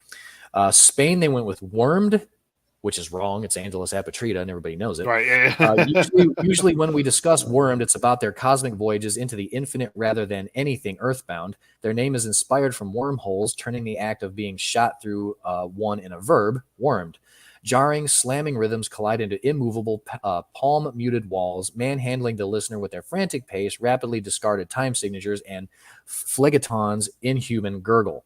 Speaker 1: Spain, they went with Wormed, which is wrong. It's Angelus Apatrida, and everybody knows it.
Speaker 2: Right. Yeah.
Speaker 1: Usually when we discuss Wormed, it's about their cosmic voyages into the infinite rather than anything earthbound. Their name is inspired from wormholes, turning the act of being shot through one in a verb, wormed. Jarring, slamming rhythms collide into immovable, palm-muted walls, manhandling the listener with their frantic pace, rapidly discarded time signatures, and Phlegethon's inhuman gurgle.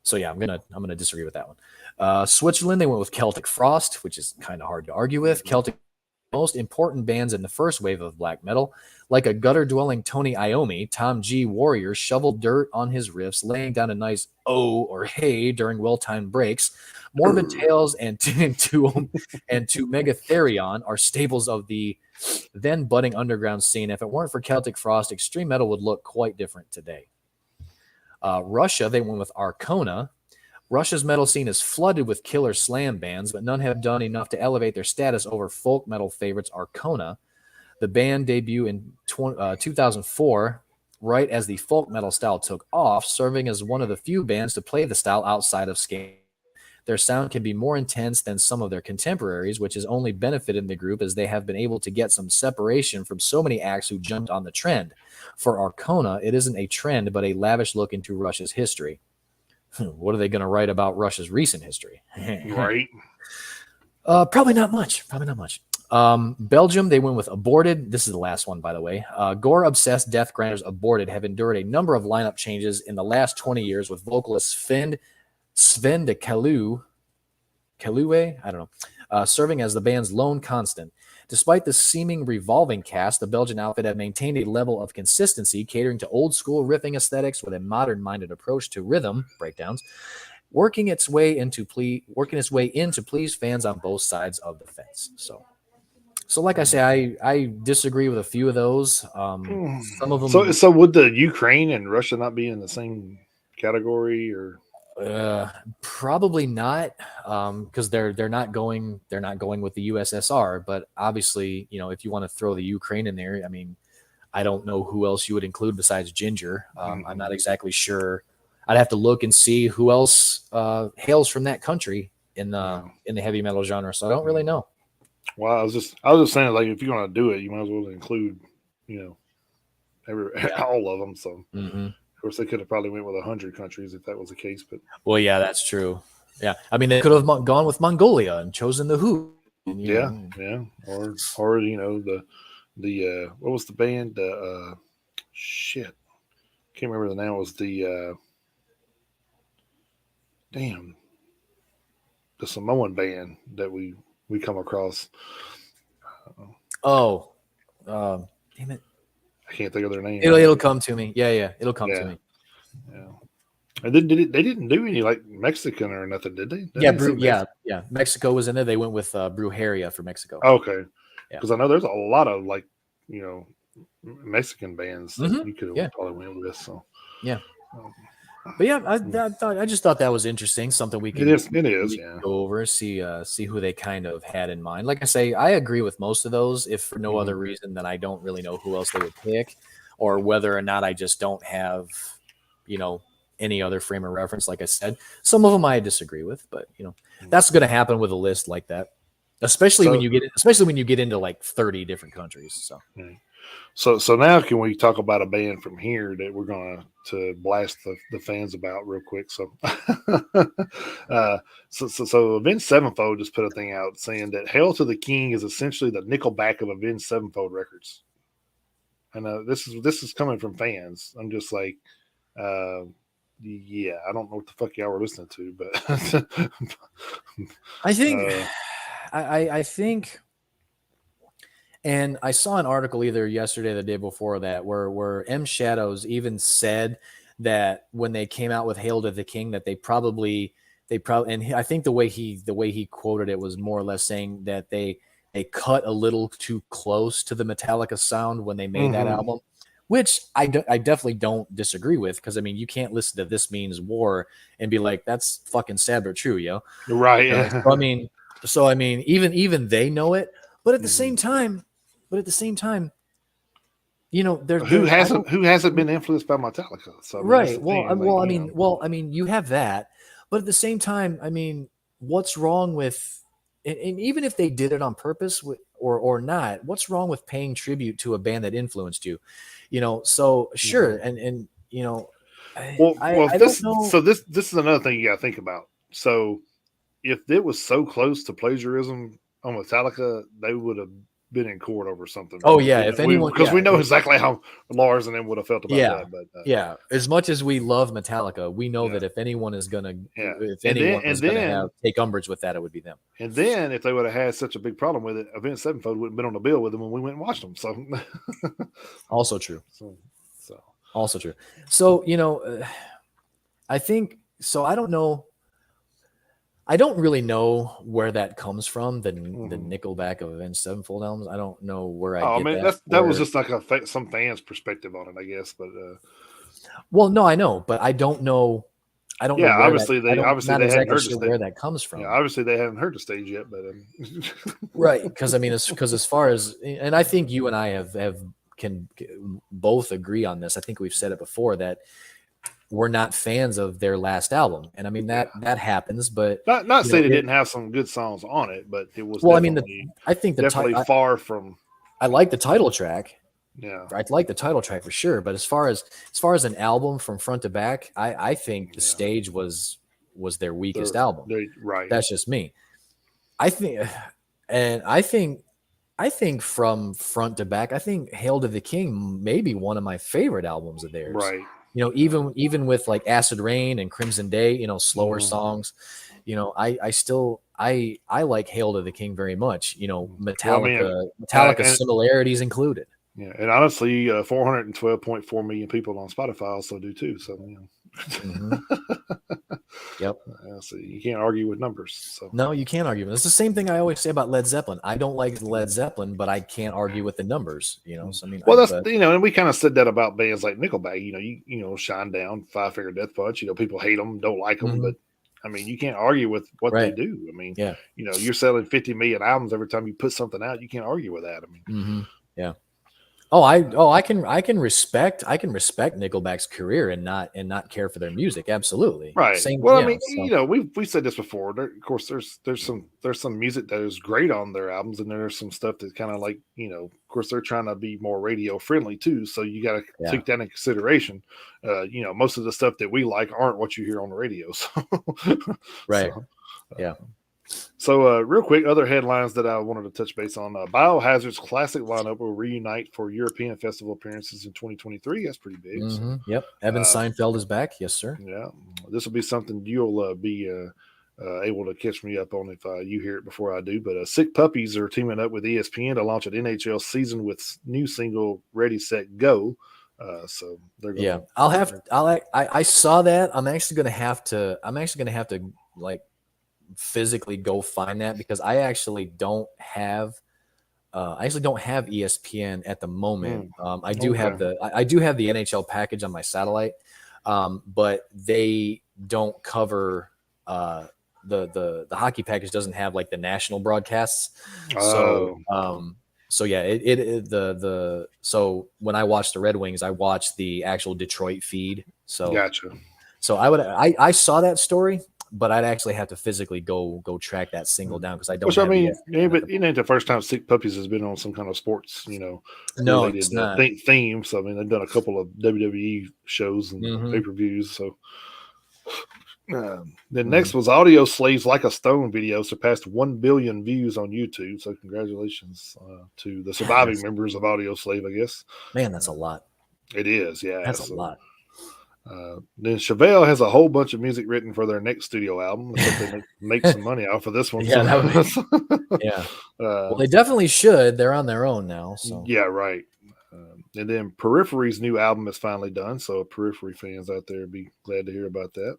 Speaker 1: So yeah, I'm gonna disagree with that one. Switzerland, they went with Celtic Frost, which is kind of hard to argue with.
Speaker 2: Mhm.
Speaker 1: Celtic, most important bands in the first wave of black metal, like a gutter-dwelling Tony Iommi, Tom G. Warrior shoveled dirt on his riffs, laying down a nice "oh" or "hey" during well-timed breaks. Morbid Tales and to Megatherion are staples of the then budding underground scene. If it weren't for Celtic Frost, extreme metal would look quite different today. Russia, they went with Arcona. Russia's metal scene is flooded with killer slam bands, but none have done enough to elevate their status over folk metal favorites Arcona. The band debuted in 2004, right as the folk metal style took off, serving as one of the few bands to play the style outside of Scandinavia. Their sound can be more intense than some of their contemporaries, which has only benefited the group as they have been able to get some separation from so many acts who jumped on the trend. For Arcona, it isn't a trend, but a lavish look into Russia's history. What are they going to write about Russia's recent history?
Speaker 2: Right.
Speaker 1: Probably not much. Probably not much. Belgium, they went with Aborted. This is the last one, by the way. Gore-obsessed death grinders Aborted have endured a number of lineup changes in the last 20 years with vocalist Sven de Kalue, I don't know, serving as the band's lone constant. Despite the seeming revolving cast, the Belgian outfit have maintained a level of consistency, catering to old-school riffing aesthetics with a modern-minded approach to rhythm breakdowns, working its way into please fans on both sides of the fence. So like I say, I disagree with a few of those. Some of
Speaker 2: So
Speaker 1: them,
Speaker 2: so would the Ukraine and Russia not be in the same category or?
Speaker 1: probably not, because they're not going with the USSR. But obviously, if you want to throw the Ukraine in there, I mean, I don't know who else you would include besides Ginger. I'm not exactly sure. I'd have to look and see who else hails from that country in the
Speaker 2: No.
Speaker 1: in the heavy metal genre. So I don't really know.
Speaker 2: Well, I was just saying, like, if you're gonna do it, you might as well include, you know, every
Speaker 1: Yeah.
Speaker 2: all of them. So,
Speaker 1: Hmm.
Speaker 2: of course, they could have probably went with 100 countries if that was the case. But
Speaker 1: Well, yeah, that's true. Yeah, I mean, they could have gone with Mongolia and chosen the Who. And,
Speaker 2: yeah, yeah, or the what was the band? Shit, can't remember the name. It was the damn the Samoan band that we come across.
Speaker 1: oh, damn it,
Speaker 2: I can't think of their name.
Speaker 1: it'll come to me. Yeah, yeah, it'll come to
Speaker 2: Yeah,
Speaker 1: me.
Speaker 2: yeah. And then they didn't do any like Mexican or nothing, did they? They
Speaker 1: Yeah,
Speaker 2: didn't say
Speaker 1: Yeah,
Speaker 2: Mexican.
Speaker 1: yeah. Mexico was in there. They went with Brujeria for Mexico.
Speaker 2: Okay,
Speaker 1: Yeah.
Speaker 2: because I know there's a lot of like you know Mexican bands that
Speaker 1: Hmm.
Speaker 2: you could have
Speaker 1: Yeah,
Speaker 2: probably went with. So
Speaker 1: yeah.
Speaker 2: um,
Speaker 1: But yeah, I just thought that was interesting. Something we
Speaker 2: it
Speaker 1: can
Speaker 2: is. It is. Yeah.
Speaker 1: go over, see who they kind of had in mind. Like I say, I agree with most of those, if for no
Speaker 2: Hmm.
Speaker 1: other reason than I don't really know who else they would pick, or whether or not I just don't have, you know, any other frame of reference. Like I said, some of them I disagree with, but that's going to happen with a list like that,
Speaker 2: So
Speaker 1: especially when you get into like 30 different countries. So.
Speaker 2: yeah. So now can we talk about a band from here that we're gonna to blast the fans about real quick? So, so Avenged Sevenfold just put a thing out saying that "Hail to the King" is essentially the Nickelback of Avenged Sevenfold Records, and this is coming from fans. I'm just like, uh, yeah, I don't know what the fuck y'all were listening to, but
Speaker 1: I think,
Speaker 2: uh,
Speaker 1: I think, and I saw an article either yesterday or the day before that where M Shadows even said that when they came out with "Hail to the King," that they probably, and I think the way he quoted it was more or less saying that they cut a little too close to the Metallica sound when they made that
Speaker 2: mhm,
Speaker 1: album, which I definitely don't disagree with, because I mean, you can't listen to "This Means War" and be like, that's fucking sad but true, yo.
Speaker 2: right,
Speaker 1: So I mean, even they know it, but at the
Speaker 2: mhm.
Speaker 1: same time, but at the same time,
Speaker 2: Who
Speaker 1: I don't.
Speaker 2: hasn't been influenced by Metallica? So I mean, that's
Speaker 1: Right.
Speaker 2: the
Speaker 1: Well,
Speaker 2: thing. Like
Speaker 1: I mean, you have that, but at the same time, I mean, what's wrong with, and even if they did it on purpose or not, what's wrong with paying tribute to a band that influenced you? So sure,
Speaker 2: mhm.
Speaker 1: and I
Speaker 2: Well,
Speaker 1: I,
Speaker 2: well,
Speaker 1: I don't know.
Speaker 2: this is another thing you got to think about. So if it was so close to plagiarism on Metallica, they would have. been in court over something.
Speaker 1: Oh yeah, if anyone,
Speaker 2: because we know exactly how Lars and them would have felt about
Speaker 1: yeah,
Speaker 2: that. But
Speaker 1: yeah. As much as we love Metallica, we know
Speaker 2: yeah,
Speaker 1: that if anyone is gonna,
Speaker 2: yeah,
Speaker 1: if anyone was gonna have take umbrage with that, it would be them.
Speaker 2: And then if they would have had such a big problem with it, Avenged Sevenfold wouldn't have been on the bill with them when we went and watched them. So
Speaker 1: Also true.
Speaker 2: so
Speaker 1: Also true. So I think so. I don't know. I don't really know where that comes from. The Nickelback of Avenged Sevenfold albums. I don't know where I get that.
Speaker 2: That was just like some fans' perspective on it, I guess. But
Speaker 1: well, no, I know, but I don't know. I don't know where
Speaker 2: obviously
Speaker 1: that,
Speaker 2: they hadn't heard
Speaker 1: sure where that comes from.
Speaker 2: Yeah, obviously they haven't heard the stage yet, but
Speaker 1: right, because I mean, because as far as, and I think you and I can both agree on this. I think we've said it before that we're not fans of their last album, and I mean that happens. But
Speaker 2: not saying it didn't have some good songs on it, but it was.
Speaker 1: Well, I mean, I think
Speaker 2: definitely far from.
Speaker 1: I like the title track.
Speaker 2: Yeah,
Speaker 1: I like the title track for sure. But as far as an album from front to back, I think the stage was their weakest album.
Speaker 2: Right.
Speaker 1: That's just me. I think from front to back, I think Hail to the King may be one of my favorite albums of theirs.
Speaker 2: Right.
Speaker 1: Even with like Acid Rain and Crimson Day, slower songs, I still like Hail to the King very much. Metallica similarities included.
Speaker 2: Yeah, and honestly, 412.4 million people on Spotify also do too. So,
Speaker 1: Yep.
Speaker 2: So you can't argue with numbers. So
Speaker 1: no, you can't argue. It's the same thing I always say about Led Zeppelin. I don't like Led Zeppelin, but I can't argue with the numbers. So I mean,
Speaker 2: and we kind of said that about bands like Nickelback. Shine Down, Five Finger Death Punch. People hate them, don't like them, but I mean, you can't argue with what they do. I mean, you're selling 50 million albums every time you put something out. You can't argue with that. I mean,
Speaker 1: yeah. I can respect Nickelback's career and not care for their music. Absolutely.
Speaker 2: Right. I mean, we've said this before. Of course, there's some music that is great on their albums, and there's some stuff that's kind of like, of course, they're trying to be more radio friendly too. So you got to take that into consideration. Most of the stuff that we like aren't what you hear on the radio. So,
Speaker 1: right. Yeah.
Speaker 2: So, real quick, other headlines that I wanted to touch base on. Biohazard's classic lineup will reunite for European festival appearances in 2023. That's pretty big. So,
Speaker 1: yep. Evan Seinfeld is back. Yes, sir.
Speaker 2: Yeah. This will be something you'll be able to catch me up on if you hear it before I do. But Sick Puppies are teaming up with ESPN to launch an NHL season with new single Ready, Set, Go. So they're going
Speaker 1: I saw that. I'm actually going to have to like physically go find that because I actually don't have ESPN at the moment. I do have the NHL package on my satellite, but they don't cover the hockey package doesn't have like the national broadcasts. So so when I watch the Red Wings, I watch the actual Detroit feed. So
Speaker 2: gotcha.
Speaker 1: So I saw that story, but I'd actually have to physically go track that single down because I don't.
Speaker 2: Which I mean, but it ain't the first time Sick Puppies has been on some kind of sports,
Speaker 1: related it's not.
Speaker 2: Theme. So I mean, they've done a couple of WWE shows and pay-per-views. So then next was Audio Slave's Like a Stone video surpassed 1 billion views on YouTube. So congratulations to the surviving members of Audio Slave, I guess.
Speaker 1: Man, that's a lot.
Speaker 2: It is, yeah.
Speaker 1: That's a lot.
Speaker 2: Then Chevelle has a whole bunch of music written for their next studio album. They make some money off of this one.
Speaker 1: Well, they definitely should. They're on their own now. So
Speaker 2: yeah, right. And then Periphery's new album is finally done. So Periphery fans out there be glad to hear about that.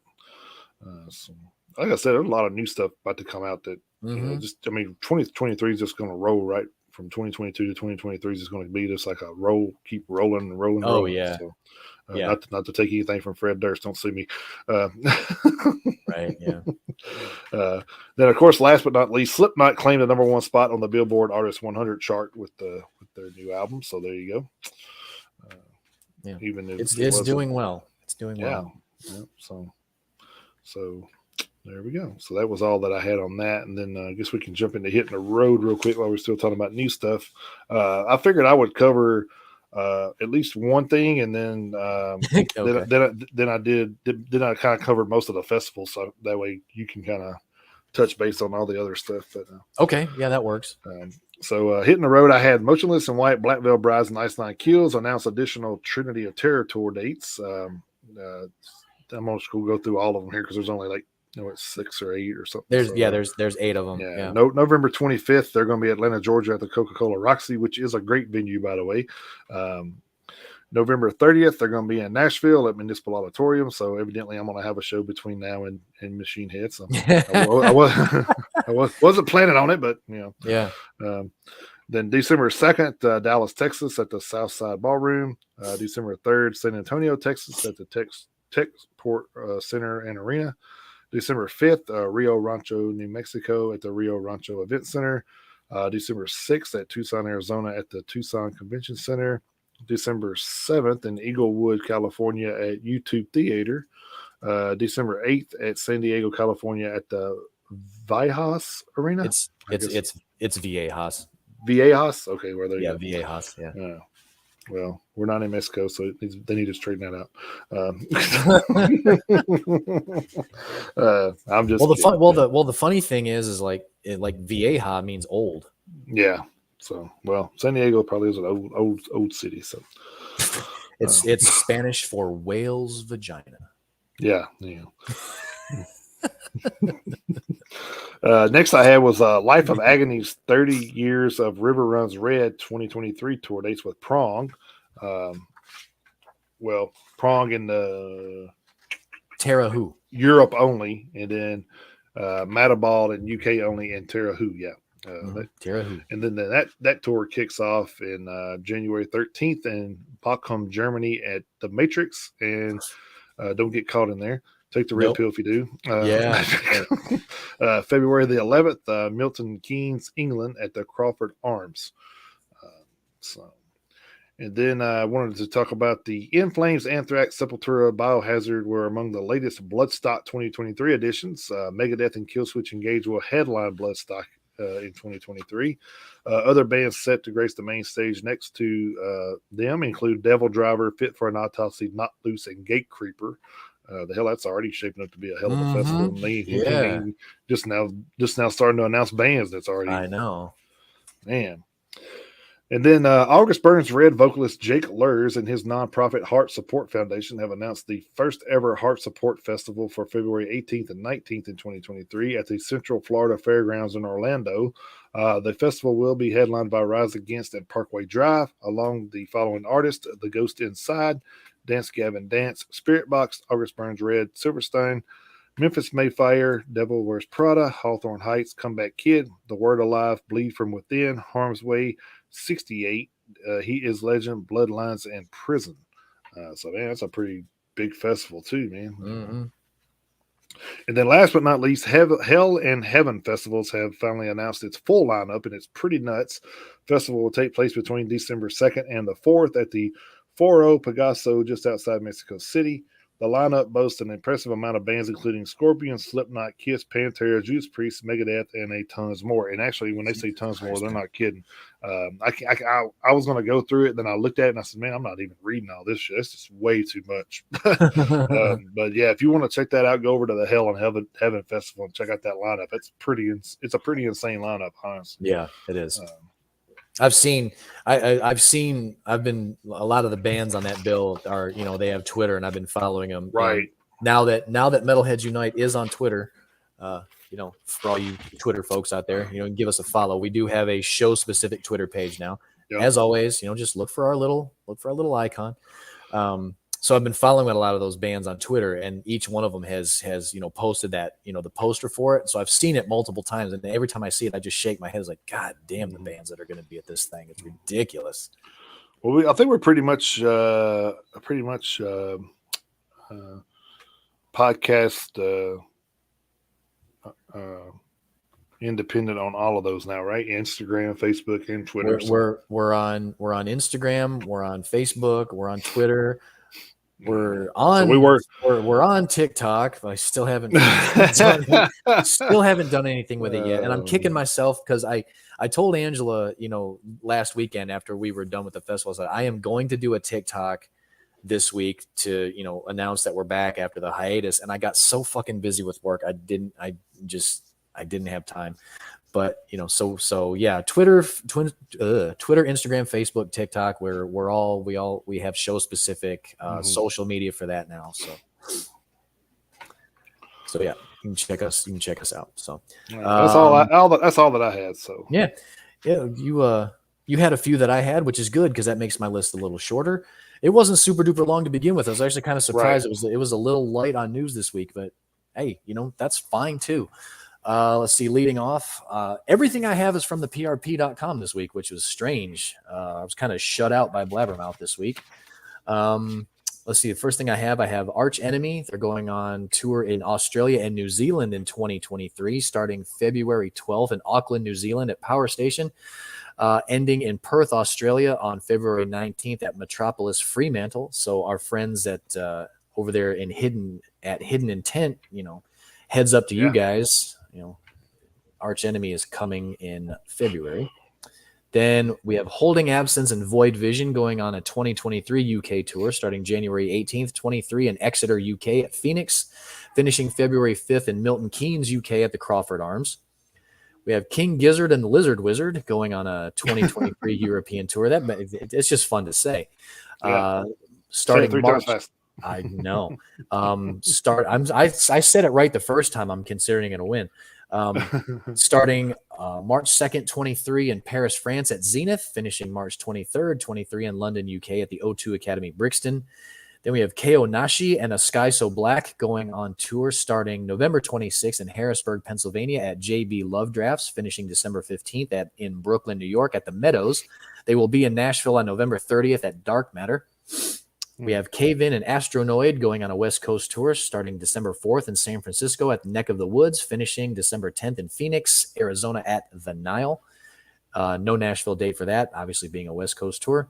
Speaker 2: So, like I said, there's a lot of new stuff about to come out that 2023 is just going to roll right from 2022 to 2023 is just going to be just like a roll, keep rolling and rolling.
Speaker 1: Oh yeah.
Speaker 2: So, not to take anything from Fred Durst. Don't sue me.
Speaker 1: Right. Yeah.
Speaker 2: Then, of course, last but not least, Slipknot claimed the #1 spot on the Billboard Artist 100 chart with their new album. So there you go. Even if
Speaker 1: it's doing well. It's doing well.
Speaker 2: Yeah. So there we go. So that was all that I had on that. And then I guess we can jump into hitting the road real quick while we're still talking about new stuff. I figured I would cover at least one thing, and then then I kind of covered most of the festival, so that way you can kind of touch base on all the other stuff. But
Speaker 1: okay, yeah, that works.
Speaker 2: So hitting the road, I had Motionless in White, Black Veil Brides, and Ice Nine Kills announce additional Trinity of Terror tour dates. I'm going to go through all of them here because there's only like it's 6 or 8 or something.
Speaker 1: There's 8 of them.
Speaker 2: Yeah. November 25th, they're going to be Atlanta, Georgia at the Coca-Cola Roxy, which is a great venue, by the way. November 30th, they're going to be in Nashville at Municipal Auditorium. So evidently, I'm going to have a show between now and Machine Head. So I wasn't planning on it, but
Speaker 1: yeah.
Speaker 2: Then December 2nd, Dallas, Texas at the Southside Ballroom. December 3rd, San Antonio, Texas at the Techport Center and Arena. December 5th, Rio Rancho, New Mexico at the Rio Rancho Event Center. December 6th at Tucson, Arizona at the Tucson Convention Center. December 7th in Eaglewood, California at YouTube Theater. December 8th at San Diego, California at the Viejas Arena.
Speaker 1: It's Viejas.
Speaker 2: Viejas? Okay, where they
Speaker 1: go. Viejas, yeah.
Speaker 2: Well, we're not in Mexico, so they need to straighten that out. I'm just
Speaker 1: the funny thing is like Vieja means old.
Speaker 2: Yeah. So San Diego probably is an old city. So
Speaker 1: it's Spanish for whale's vagina.
Speaker 2: Yeah. Next I had was Life of Agony's 30 Years of River Runs Red 2023 tour dates with Prong. Prong in the
Speaker 1: Terra Who
Speaker 2: Europe only, and then Madaball in UK only, and Terra Who. Yeah.
Speaker 1: Terra Who.
Speaker 2: And then that tour kicks off in January 13th in Bochum, Germany at the Matrix. And don't get caught in there. Take the red pill if you do. February the 11th, Milton Keynes, England at the Crawford Arms. And then I wanted to talk about the In Flames, Anthrax, Sepultura, Biohazard were among the latest Bloodstock 2023 editions. Megadeth and Killswitch Engage will headline Bloodstock in 2023. Other bands set to grace the main stage next to them include Devil Driver, Fit for an Autopsy, Not Loose, and Gatecreeper. The hell, that's already shaping up to be a hell of a festival. And just now starting to announce bands that's already.
Speaker 1: I know,
Speaker 2: man. And then August Burns Red vocalist Jake Lurs and his nonprofit Heart Support Foundation have announced the first ever Heart Support Festival for February 18th and 19th in 2023 at the Central Florida Fairgrounds in Orlando. The festival will be headlined by Rise Against and Parkway Drive, along the following artists: The Ghost Inside, Dance Gavin Dance, Spirit Box, August Burns Red, Silverstein, Memphis Mayfire, Devil Wears Prada, Hawthorne Heights, Comeback Kid, The Word Alive, Bleed From Within, Harm's Way, 68, He Is Legend, Bloodlines, and Prison. So, man, that's a pretty big festival too, man.
Speaker 1: Mm-hmm.
Speaker 2: And then last but not least, Hell and Heaven Festivals have finally announced its full lineup, and it's pretty nuts. Festival will take place between December 2nd and the 4th at the Foro Pegaso just outside Mexico City. The lineup boasts an impressive amount of bands, including Scorpion, Slipknot, Kiss, Pantera, Judas Priest, Megadeth, and a tons more. And actually, when they say tons more, they're not kidding. I was going to go through it, then I looked at it and I said, man, I'm not even reading all this shit. It's just way too much. But yeah, if you want to check that out, go over to the Hell and Heaven Festival and check out that lineup. It's a pretty insane lineup, honestly.
Speaker 1: Yeah, it is. I've been a lot of the bands on that bill are, they have Twitter, and I've been following them.
Speaker 2: Right.
Speaker 1: Now that Metalheads Unite is on Twitter, for all you Twitter folks out there, give us a follow. We do have a show specific Twitter page now. Yep. As always, just look for our little icon. So I've been following a lot of those bands on Twitter, and each one of them has posted that, the poster for it. So I've seen it multiple times, and every time I see it, I just shake my head. It's like, God damn, the bands that are going to be at this thing. It's ridiculous.
Speaker 2: Well, I think we're pretty much podcast independent on all of those now, right? Instagram, Facebook, and Twitter.
Speaker 1: We're on Instagram, we're on Facebook, we're on Twitter. We're on. So we're on TikTok. I still haven't done anything with it yet, and I'm kicking myself because I told Angela, last weekend after we were done with the festival, I said I am going to do a TikTok this week to announce that we're back after the hiatus, and I got so fucking busy with work, I I didn't have time. But so yeah, Twitter, Instagram, Facebook, TikTok, where we have show specific social media for that now. So yeah, you can check us out. So
Speaker 2: that's all that I had. So
Speaker 1: yeah, you had a few that I had, which is good because that makes my list a little shorter. It wasn't super duper long to begin with. I was actually kind of surprised.
Speaker 2: Right.
Speaker 1: It was a little light on news this week, but hey, that's fine too. Let's see, leading off, everything I have is from the PRP.com this week, which was strange. I was kind of shut out by Blabbermouth this week. Let's see, the first thing I have Arch Enemy. They're going on tour in Australia and New Zealand in 2023, starting February 12th in Auckland, New Zealand at Power Station, ending in Perth, Australia on February 19th at Metropolis Fremantle. So our friends at over there in Hidden Intent, heads up to you guys. Arch Enemy is coming in February. Then we have Holding Absence and Void Vision going on a 2023 UK tour starting January 18th, 23 in Exeter, UK at Phoenix, finishing February 5th in Milton Keynes, UK at the Crawford Arms. We have King Gizzard and the Lizard Wizard going on a 2023 European tour. It's just fun to say. Starting
Speaker 2: three
Speaker 1: March.
Speaker 2: times fast.
Speaker 1: I know. I said it right the first time. I'm considering it a win. Starting March 2nd, 23 in Paris, France at Zenith, finishing March 23rd, 23 in London, UK at the O2 Academy, Brixton. Then we have Ko Nashi and A Sky So Black going on tour starting November 26th in Harrisburg, Pennsylvania at JB Love Drafts, finishing December 15th in Brooklyn, New York at the Meadows. They will be in Nashville on November 30th at Dark Matter. We have Cave In and Astronoid going on a West Coast tour starting December 4th in San Francisco at the Neck of the Woods, finishing December 10th in Phoenix, Arizona at the Nile. No Nashville date for that, obviously being a West Coast tour.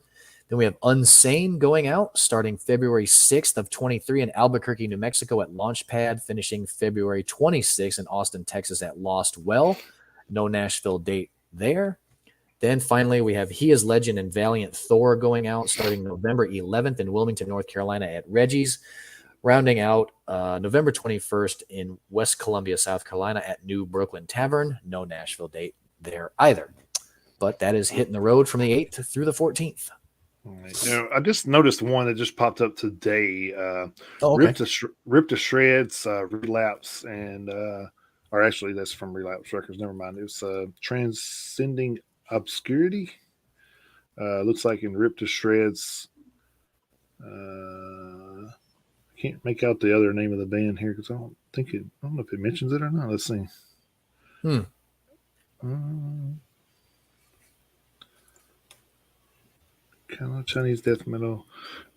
Speaker 1: Then we have Unsane going out starting February 6th of 23 in Albuquerque, New Mexico at Launchpad, finishing February 26th in Austin, Texas at Lost Well. No Nashville date there. Then finally, we have He Is Legend and Valiant Thor going out starting November 11th in Wilmington, North Carolina at Reggie's, rounding out November 21st in West Columbia, South Carolina at New Brooklyn Tavern. No Nashville date there either. But that is hitting the road from the 8th through the 14th.
Speaker 2: I just noticed one that just popped up today.
Speaker 1: Okay.
Speaker 2: Ripped to Shreds, Relapse, and or actually that's from Relapse Records. Never mind. It's Transcending Obscurity. Looks like in Ripped to Shreds. I can't make out the other name of the band here because I don't know if it mentions it or not. Let's see. Chinese death metal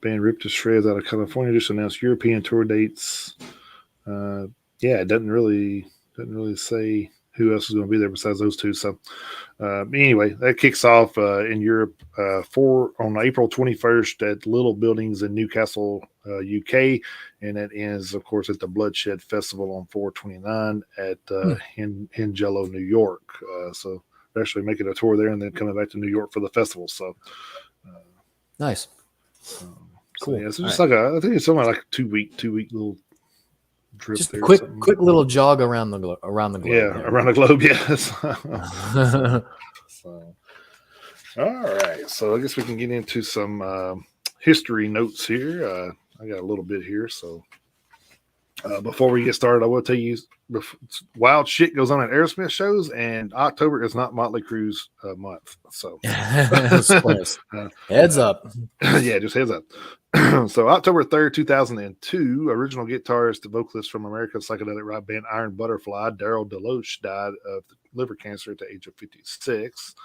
Speaker 2: band Ripped to Shreds out of California just announced European tour dates. It doesn't really say who else is going to be there besides those two. So anyway, that kicks off in Europe on April 21st at Little Buildings in Newcastle, UK, and that ends, of course, at the Bloodshed Festival on 4/29 at in Jello, New York. So they're actually making a tour there and then coming back to New York for the festival. So.
Speaker 1: Nice.
Speaker 2: Cool. Yeah, so just right. I think it's something like a two week little trip.
Speaker 1: Just
Speaker 2: there
Speaker 1: quick little jog around the globe.
Speaker 2: Yeah, around the globe. Yes. So, all right. So I guess we can get into some history notes here. I got a little bit here. So before we get started, I will tell you wild shit goes on at Aerosmith shows, and October is not Motley Crue's month. So
Speaker 1: heads up.
Speaker 2: Yeah, just heads up. So October 3rd, 2002, original guitarist and vocalist from American psychedelic rock band Iron Butterfly, Daryl Deloche, died of liver cancer at the age of 56.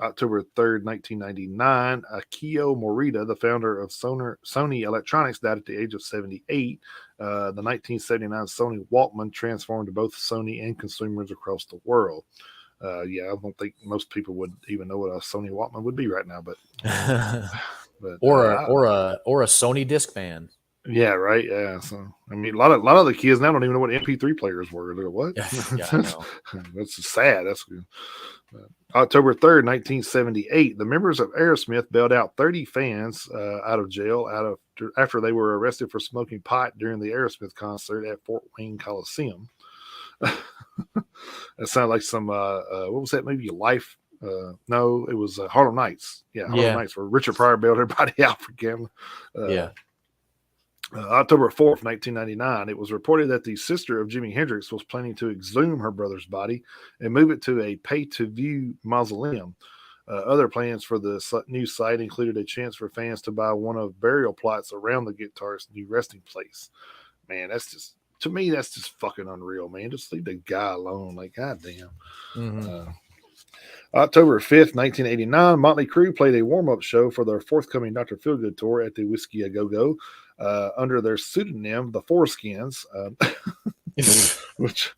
Speaker 2: October 3rd, 1999, Akio Morita, the founder of Sony Electronics, died at the age of 78. The 1979 Sony Walkman transformed both Sony and consumers across the world. I don't think most people would even know what a Sony Walkman would be right now, but
Speaker 1: or a Sony Discman.
Speaker 2: Yeah, right. Yeah. So I mean, a lot of the kids now don't even know what MP3 players were. They're what?
Speaker 1: Yeah, I know.
Speaker 2: That's sad. That's good. October 3rd, 1978, the members of Aerosmith bailed out 30 fans out of jail after they were arrested for smoking pot during the Aerosmith concert at Fort Wayne Coliseum. That sounded like some what was that movie? Life? No, it was Harlem Nights. Yeah, Harlem Nights, where Richard Pryor bailed everybody out for gambling. October 4th, 1999, it was reported that the sister of Jimi Hendrix was planning to exhume her brother's body and move it to a pay-to-view mausoleum. Other plans for the new site included a chance for fans to buy one of burial plots around the guitarist's new resting place. Man, that's just, to me, that's just fucking unreal, man. Just leave the guy alone. Like, goddamn. October 5th, 1989, Motley Crue played a warm-up show for their forthcoming Dr. Feelgood tour at the Whiskey A Go-Go under their pseudonym, the Foreskins, which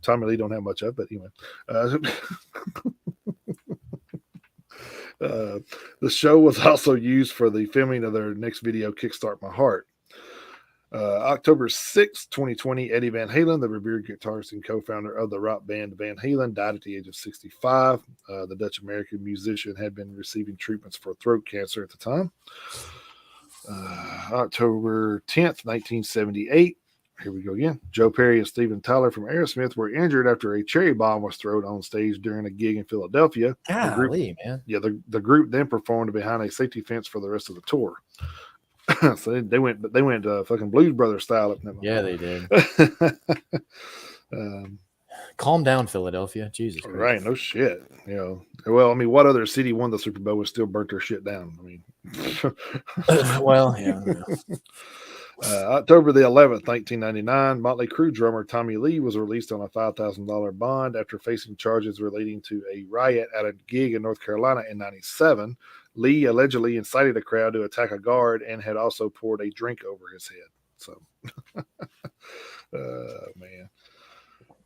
Speaker 2: Tommy Lee don't have much of, but anyway. The show was also used for the filming of their next video, Kickstart My Heart. October 6th, 2020, Eddie Van Halen, the revered guitarist and co-founder of the rock band Van Halen, died at the age of 65. The Dutch-American musician had been receiving treatments for throat cancer at the time. October 10th, 1978, here we go again. Joe Perry and Steven Tyler from Aerosmith were injured after a cherry bomb was thrown on stage during a gig in Philadelphia.
Speaker 1: Golly, man.
Speaker 2: Yeah, the group then performed behind a safety fence for the rest of the tour. So they went fucking Blues Brothers style.
Speaker 1: Yeah, they did. Calm down, Philadelphia. Jesus Christ.
Speaker 2: Right, no shit. Well, I mean, what other city won the Super Bowl and still burnt their shit down? I mean,
Speaker 1: well, yeah.
Speaker 2: October the 11th, 1999, Motley Crue drummer Tommy Lee was released on a $5,000 bond after facing charges relating to a riot at a gig in North Carolina in 97. Lee allegedly incited a crowd to attack a guard and had also poured a drink over his head. So, man.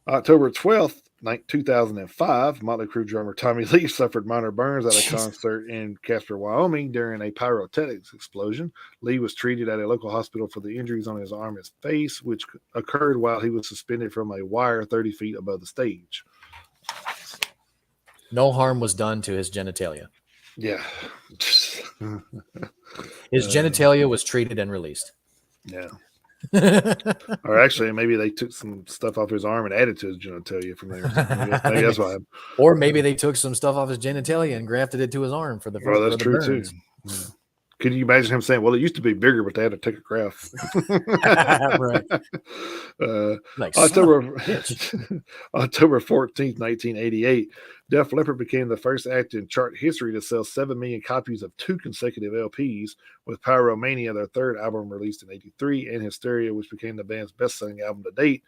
Speaker 2: October 12th, 2005, Motley Crue drummer Tommy Lee suffered minor burns at a concert in Casper, Wyoming during a pyrotechnics explosion. Lee was treated at a local hospital for the injuries on his arm and face, which occurred while he was suspended from a wire 30 feet above the stage.
Speaker 1: No harm was done to his genitalia.
Speaker 2: Yeah.
Speaker 1: His genitalia was treated and released.
Speaker 2: Yeah. Or actually, maybe they took some stuff off his arm and added to his genitalia from there. Maybe that's why.
Speaker 1: Or maybe they took some stuff off his genitalia and grafted it to his arm for the.
Speaker 2: Well, that's true too. Yeah. Could you imagine him saying, "Well, it used to be bigger, but they had to take a graft"?
Speaker 1: Right.
Speaker 2: October 14th, 1988, Def Leppard became the first act in chart history to sell 7 million copies of 2 consecutive LPs, with Pyromania, their third album, released in '83, and Hysteria, which became the band's best-selling album to date,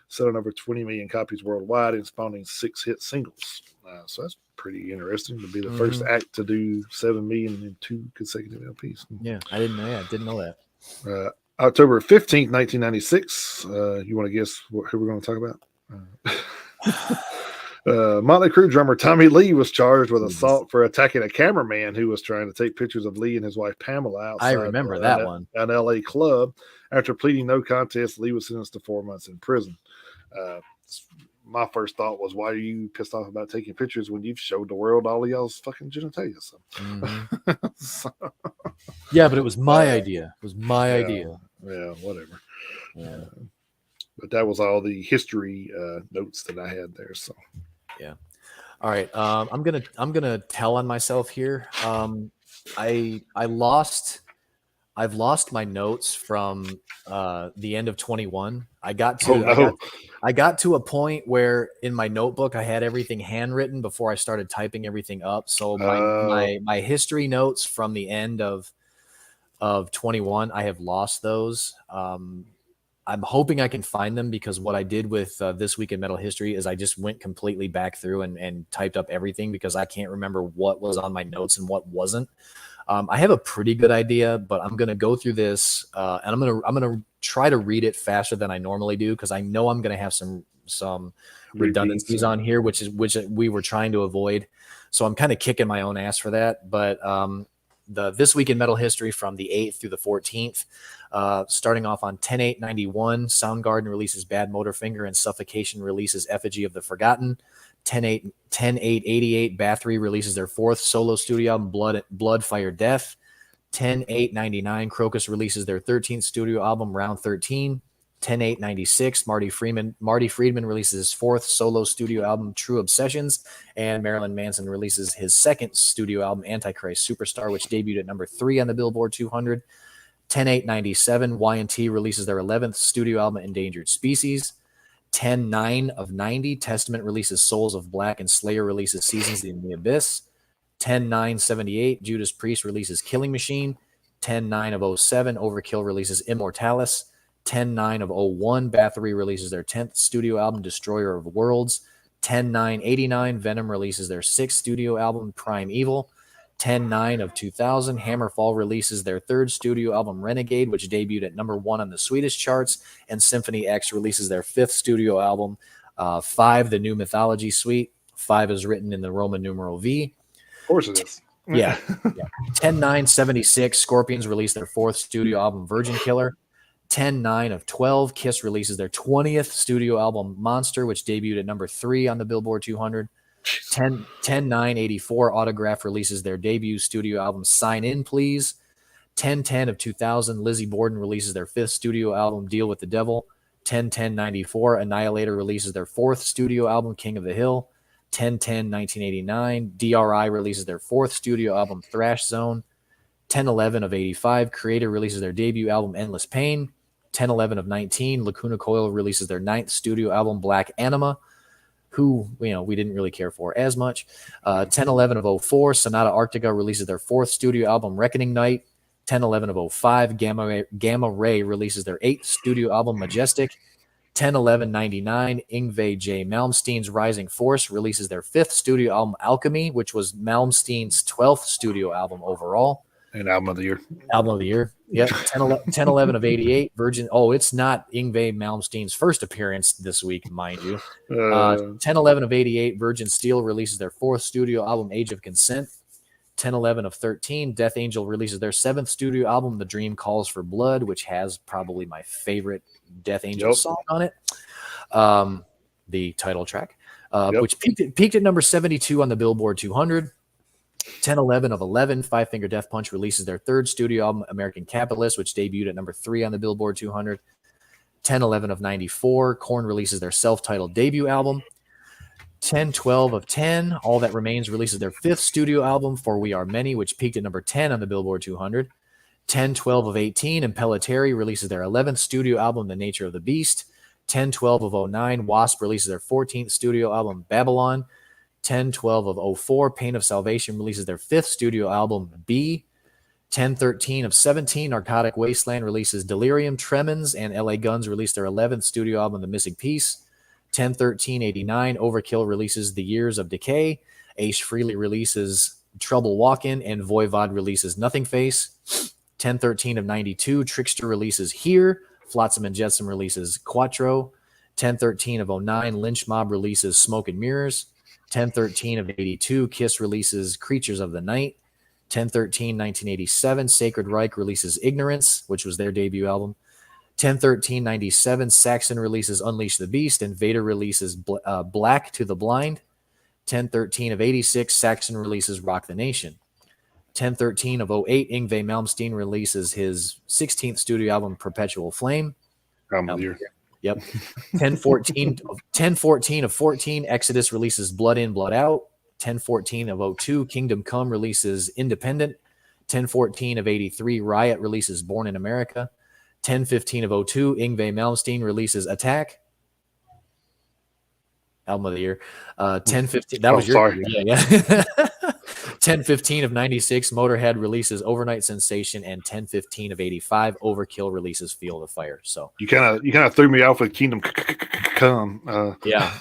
Speaker 2: selling over 20 million copies worldwide and spawning 6 hit singles. So that's pretty interesting to be the first act to do 7 million in 2 consecutive LPs.
Speaker 1: Yeah, I didn't know that.
Speaker 2: October 15th, 1996. You want to guess who we're going to talk about? Motley Crue drummer Tommy Lee was charged with assault for attacking a cameraman who was trying to take pictures of Lee and his wife Pamela outside.
Speaker 1: I remember that one.
Speaker 2: An LA club. After pleading no contest, Lee was sentenced to 4 months in prison. My first thought was, why are you pissed off about taking pictures when you've showed the world all of y'all's fucking genitalia? So.
Speaker 1: Yeah, but it was my idea. It was my idea.
Speaker 2: Yeah, whatever.
Speaker 1: Yeah.
Speaker 2: But that was all the history notes that I had there. So.
Speaker 1: Yeah. All right. I'm gonna tell on myself here. I've lost my notes from the end of 21. I got to a point where in my notebook I had everything handwritten before I started typing everything up. So my history notes from the end of 21, I have lost those. I'm hoping I can find them, because what I did with This Week in Metal History is I just went completely back through and typed up everything, because I can't remember what was on my notes and what wasn't. I have a pretty good idea, but I'm going to go through this and I'm going to try to read it faster than I normally do, because I know I'm going to have some redundancies on here, which we were trying to avoid. So I'm kind of kicking my own ass for that. But the This Week in Metal History from the 8th through the 14th, starting off on 10/8/91, Soundgarden releases Bad Motorfinger and Suffocation releases Effigy of the Forgotten. 10/8/88, Bathory releases their 4th solo studio album, Blood, Fire, Death. 10/8/99, Crocus releases their 13th studio album, Round 13. 10/8/96, Marty Friedman releases his 4th solo studio album, True Obsessions, and Marilyn Manson releases his 2nd studio album, Antichrist Superstar, which debuted at number 3 on the Billboard 200. 10/8/97, Y&T releases their 11th studio album, Endangered Species. 10/9/90, Testament releases Souls of Black, and Slayer releases Seasons in the Abyss. 10/9/78, Judas Priest releases Killing Machine. 10/9/07, Overkill releases Immortalis. 10/9/01, Bathory releases their 10th studio album, Destroyer of Worlds. 10/9/89, Venom releases their 6th studio album, Prime Evil. 10/9/2000, Hammerfall releases their 3rd studio album, Renegade, which debuted at number 1 on the Swedish charts, and Symphony X releases their 5th studio album, 5, the New Mythology Suite. 5 is written in the Roman numeral V.
Speaker 2: Of course it is.
Speaker 1: Yeah. 10/9/76, Scorpions release their 4th studio album, Virgin Killer. 10/9/12, Kiss releases their 20th studio album, Monster, which debuted at number 3 on the Billboard 200. 10/9/84, Autograph releases their debut studio album, Sign In Please. 10/10/2000, Lizzie Borden releases their 5th studio album, Deal with the Devil. 10/10/94, Annihilator releases their 4th studio album, King of the Hill. 10/10/1989, DRI releases their 4th studio album, Thrash Zone. 10/11/85, Creator releases their debut album, Endless Pain. 10/11/19, Lacuna Coil releases their 9th studio album, Black Anima, who we didn't really care for as much. 10/11/04, Sonata Arctica releases their 4th studio album, Reckoning Night. 10/11/05, Gamma Ray releases their 8th studio album, Majestic. 10/11/99, Yngwie J. Malmsteen's Rising Force releases their 5th studio album, Alchemy, which was Malmsteen's 12th studio album overall.
Speaker 2: And album of the year.
Speaker 1: Album of the year. Yep. 10/11/88, Virgin. Oh, it's not Yngwie Malmsteen's first appearance this week, mind you. 10/11/88, Virgin Steel releases their 4th studio album, Age of Consent. 10/11/13, Death Angel releases their 7th studio album, The Dream Calls for Blood, which has probably my favorite Death Angel song on it. The title track, which peaked at number 72 on the Billboard 200. 10/11/11, Five Finger Death Punch releases their 3rd studio album, American Capitalist, which debuted at number 3 on the Billboard 200. 10/11/94, Korn releases their self-titled debut album. 10/12/10, All That Remains releases their 5th studio album, For We Are Many, which peaked at number 10 on the Billboard 200. 10/12/18, Impellitteri releases their 11th studio album, The Nature of the Beast. 10/12/09, Wasp releases their 14th studio album, Babylon. 10/12/04, Pain of Salvation releases their 5th studio album, B. 10/13/17, Narcotic Wasteland releases Delirium Tremens, and LA Guns released their 11th studio album, The Missing Piece. 10/13/89, Overkill releases The Years of Decay. Ace Frehley releases Trouble Walkin', and Voivod releases Nothing Face. 10/13/92, Trickster releases Here. Flotsam and Jetsam releases Quattro. 10/13/09, Lynch Mob releases Smoke and Mirrors. 10/13/82, Kiss releases Creatures of the Night. 10/13/1987, Sacred Reich releases Ignorance, which was their debut album. 10/13/97, Saxon releases Unleash the Beast, and Vader releases Black to the Blind. 10/13/86, Saxon releases Rock the Nation. 10/13/08, Yngwie Malmsteen releases his 16th studio album, Perpetual Flame.
Speaker 2: Album of the year.
Speaker 1: Yep. 10/14/14, Exodus releases Blood In, Blood Out. 10/14/02, Kingdom Come releases Independent. 10/14/83, Riot releases Born in America. 10/15/02, Yngwie Malmsteen releases Attack. Album of the year. 10/15. That was your.
Speaker 2: Sorry.
Speaker 1: Yeah. 10/15/96, Motorhead releases Overnight Sensation, and 10/15/85, Overkill releases Field of Fire. So
Speaker 2: you kind of threw me off with Kingdom Come.
Speaker 1: Yeah.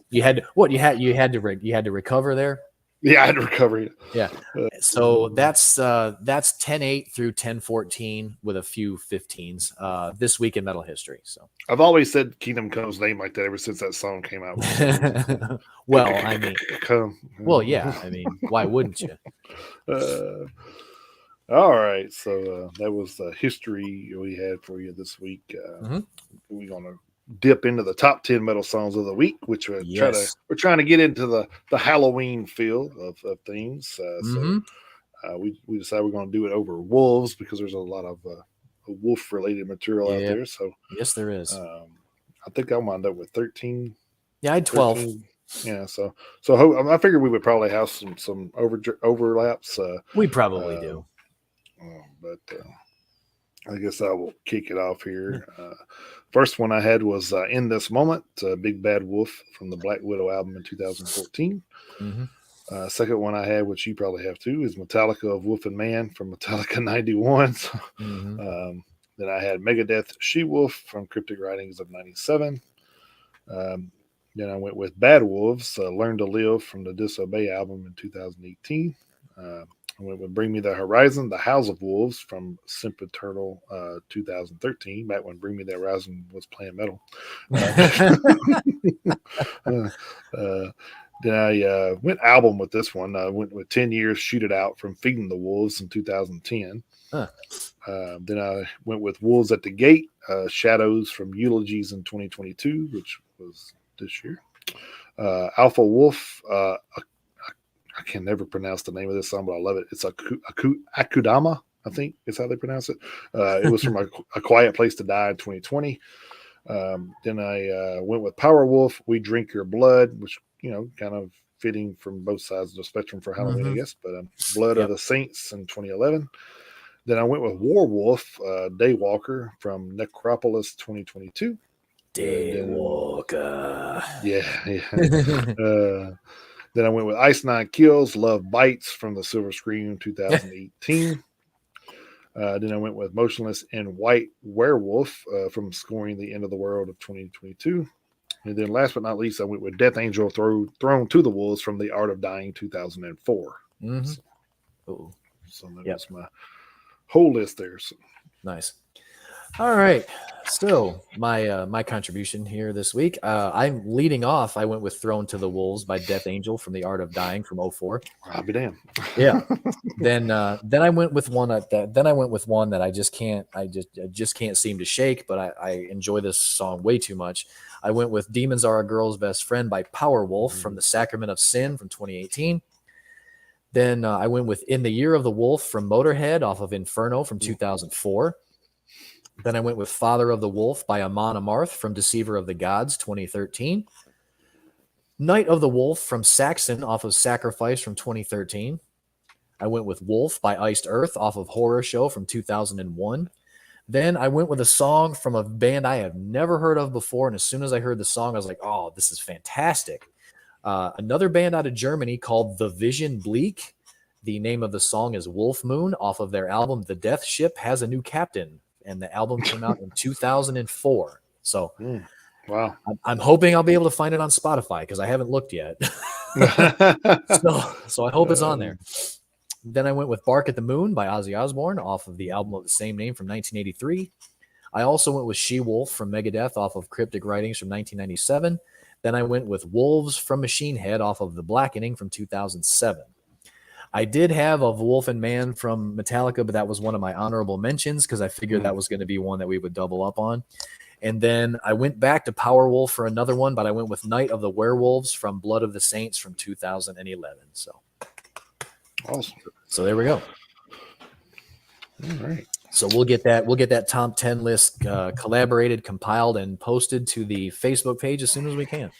Speaker 1: you had to recover there.
Speaker 2: Yeah, I had to recover it.
Speaker 1: Yeah. So that's 10/8 through 10/14 with a few 15s this week in metal history. So
Speaker 2: I've always said Kingdom Come's name like that ever since that song came out.
Speaker 1: Well, I mean,
Speaker 2: Come.
Speaker 1: Well, yeah. I mean, why wouldn't you?
Speaker 2: All right. So that was the history we had for you this week. We're going to dip into the top 10 metal songs of the week, which we're trying to get into the Halloween feel of things. So we decided we're going to do it over Wolves because there's a lot of wolf related material out
Speaker 1: Yeah.
Speaker 2: there. So
Speaker 1: Yes, there is.
Speaker 2: I think I'll wind up with 13.
Speaker 1: Yeah, I had 12.
Speaker 2: 13. Yeah, so I figured we would probably have some overlaps.
Speaker 1: We probably do.
Speaker 2: But I guess I will kick it off
Speaker 1: Yeah.
Speaker 2: here. First one I had was In This Moment, Big Bad Wolf from the Black Widow album in 2014.
Speaker 1: Mm-hmm.
Speaker 2: Second one I had, which you probably have too, is Metallica of Wolf and Man from Metallica 91.
Speaker 1: Mm-hmm.
Speaker 2: Then I had Megadeth She Wolf from Cryptic Writings of 97. Um, then I went with Bad Wolves, Learn to Live from the Disobey album in 2018. I went with Bring Me the Horizon, The House of Wolves from Sempiternal 2013, back when Bring Me the Horizon was playing metal. Uh, uh, then I went album with this one. I went with 10 Years Shoot It Out from Feeding the Wolves in 2010.
Speaker 1: Huh.
Speaker 2: Then I went with Wolves at the Gate, Shadows from Eulogies in 2022, which was this year. Alpha Wolf, I can never pronounce the name of this song, but I love it. It's Akudama, I think is how they pronounce it. It was from a Quiet Place to Die in 2020. Then I went with Power Wolf, We Drink Your Blood, which, kind of fitting from both sides of the spectrum for Halloween, I guess. But Blood of the Saints in 2011. Then I went with Warwolf, Daywalker from Necropolis 2022.
Speaker 1: Daywalker.
Speaker 2: Yeah. Then I went with Ice Nine Kills, Love Bites from the Silver Screen 2018. Then I went with Motionless in White Werewolf from Scoring the End of the World of 2022. And then last but not least, I went with Death Angel Thrown to the Wolves from The Art of Dying 2004.
Speaker 1: Mm-hmm.
Speaker 2: So that was my whole list there. So.
Speaker 1: Nice. All right. So my contribution here this week, I'm leading off. I went with Thrown to the Wolves by Death Angel from The Art of Dying from 04.
Speaker 2: I'll be damned.
Speaker 1: Yeah. Then I went with one that I just can't seem to shake, but I enjoy this song way too much. I went with Demons Are a Girl's Best Friend by Powerwolf from The Sacrament of Sin from 2018. Then I went with In the Year of the Wolf from Motorhead off of Inferno from 2004. Then I went with Father of the Wolf by Amon Amarth from Deceiver of the Gods 2013. Night of the Wolf from Saxon off of Sacrifice from 2013. I went with Wolf by Iced Earth off of Horror Show from 2001. Then I went with a song from a band I have never heard of before. And as soon as I heard the song, I was like, oh, this is fantastic. Another band out of Germany called The Vision Bleak. The name of the song is Wolf Moon off of their album The Death Ship Has a New Captain. And the album came out in 2004. So
Speaker 2: wow.
Speaker 1: I'm hoping I'll be able to find it on Spotify because I haven't looked yet. so I hope it's on there. Then I went with Bark at the Moon by Ozzy Osbourne off of the album of the same name from 1983. I also went with She Wolf from Megadeth off of Cryptic Writings from 1997. Then I went with Wolves from Machine Head off of The Blackening from 2007. I did have a Wolf and Man from Metallica, but that was one of my honorable mentions because I figured that was going to be one that we would double up on. And then I went back to Powerwolf for another one, but I went with Night of the Werewolves from Blood of the Saints from 2011. So
Speaker 2: awesome.
Speaker 1: So there we go.
Speaker 2: All right.
Speaker 1: So we'll get that top 10 list collaborated, compiled, and posted to the Facebook page as soon as we can.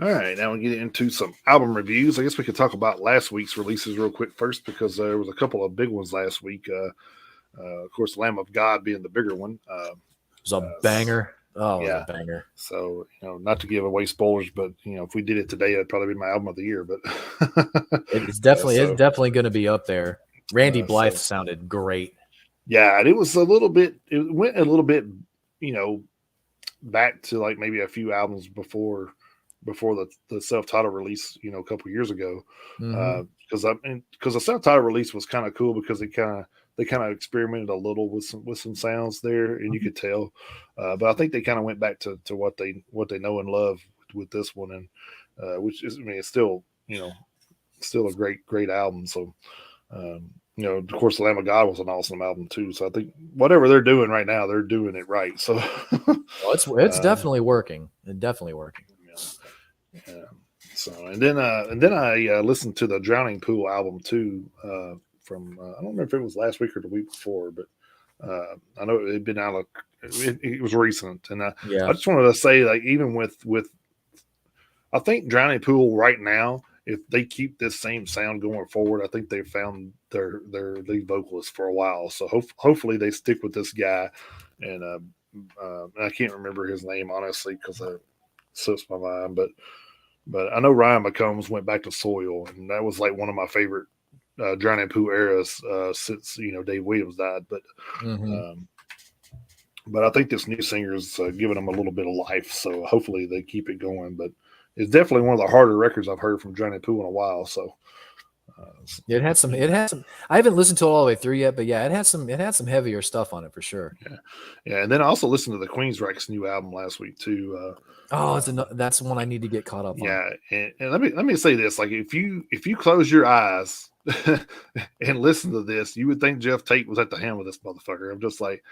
Speaker 2: All right, now we'll get into some album reviews. I guess we could talk about last week's releases real quick first because there was a couple of big ones last week. Of course, Lamb of God being the bigger one.
Speaker 1: It was a banger. Oh, yeah. It was a banger.
Speaker 2: So, not to give away spoilers, but, if we did it today, it'd probably be my album of the year. But
Speaker 1: it's definitely going to be up there. Randy Blythe sounded great.
Speaker 2: Yeah, and it went a little bit, back to like maybe a few albums before the self-titled release, a couple years ago. Because the self-titled release was kind of cool because they kind of experimented a little with some sounds there, and you could tell. But I think they kind of went back to what they know and love with this one, and which is, it's still still a great album. So of course, The Lamb of God was an awesome album too. So I think whatever they're doing right now, they're doing it right. So
Speaker 1: it's definitely working. It's definitely working.
Speaker 2: Yeah. So and then I listened to the Drowning Pool album too. From I don't remember if it was last week or the week before, but I know it had been out of it was recent, and
Speaker 1: Yeah.
Speaker 2: I just wanted to say, like, even with I think Drowning Pool right now, if they keep this same sound going forward, I think they've found their lead vocalist for a while. So hopefully they stick with this guy, and I can't remember his name honestly because it slips my mind, but I know Ryan McCombs went back to Soil, and that was like one of my favorite Drowning Pool eras since Dave Williams died.
Speaker 1: Mm-hmm.
Speaker 2: Um, but I think this new singer is giving them a little bit of life, so hopefully they keep it going. But it's definitely one of the harder records I've heard from Drowning Pool in a while. So
Speaker 1: It had some. It had some. I haven't listened to it all the way through yet, but yeah, it had some. It had some heavier stuff on it for sure.
Speaker 2: yeah. And then I also listened to the Queensryche's new album last week too.
Speaker 1: Oh, that's one I need to get caught up on.
Speaker 2: Yeah, and let me say this: like if you close your eyes and listen to this, you would think Jeff Tate was at the helm of this motherfucker. I'm just like,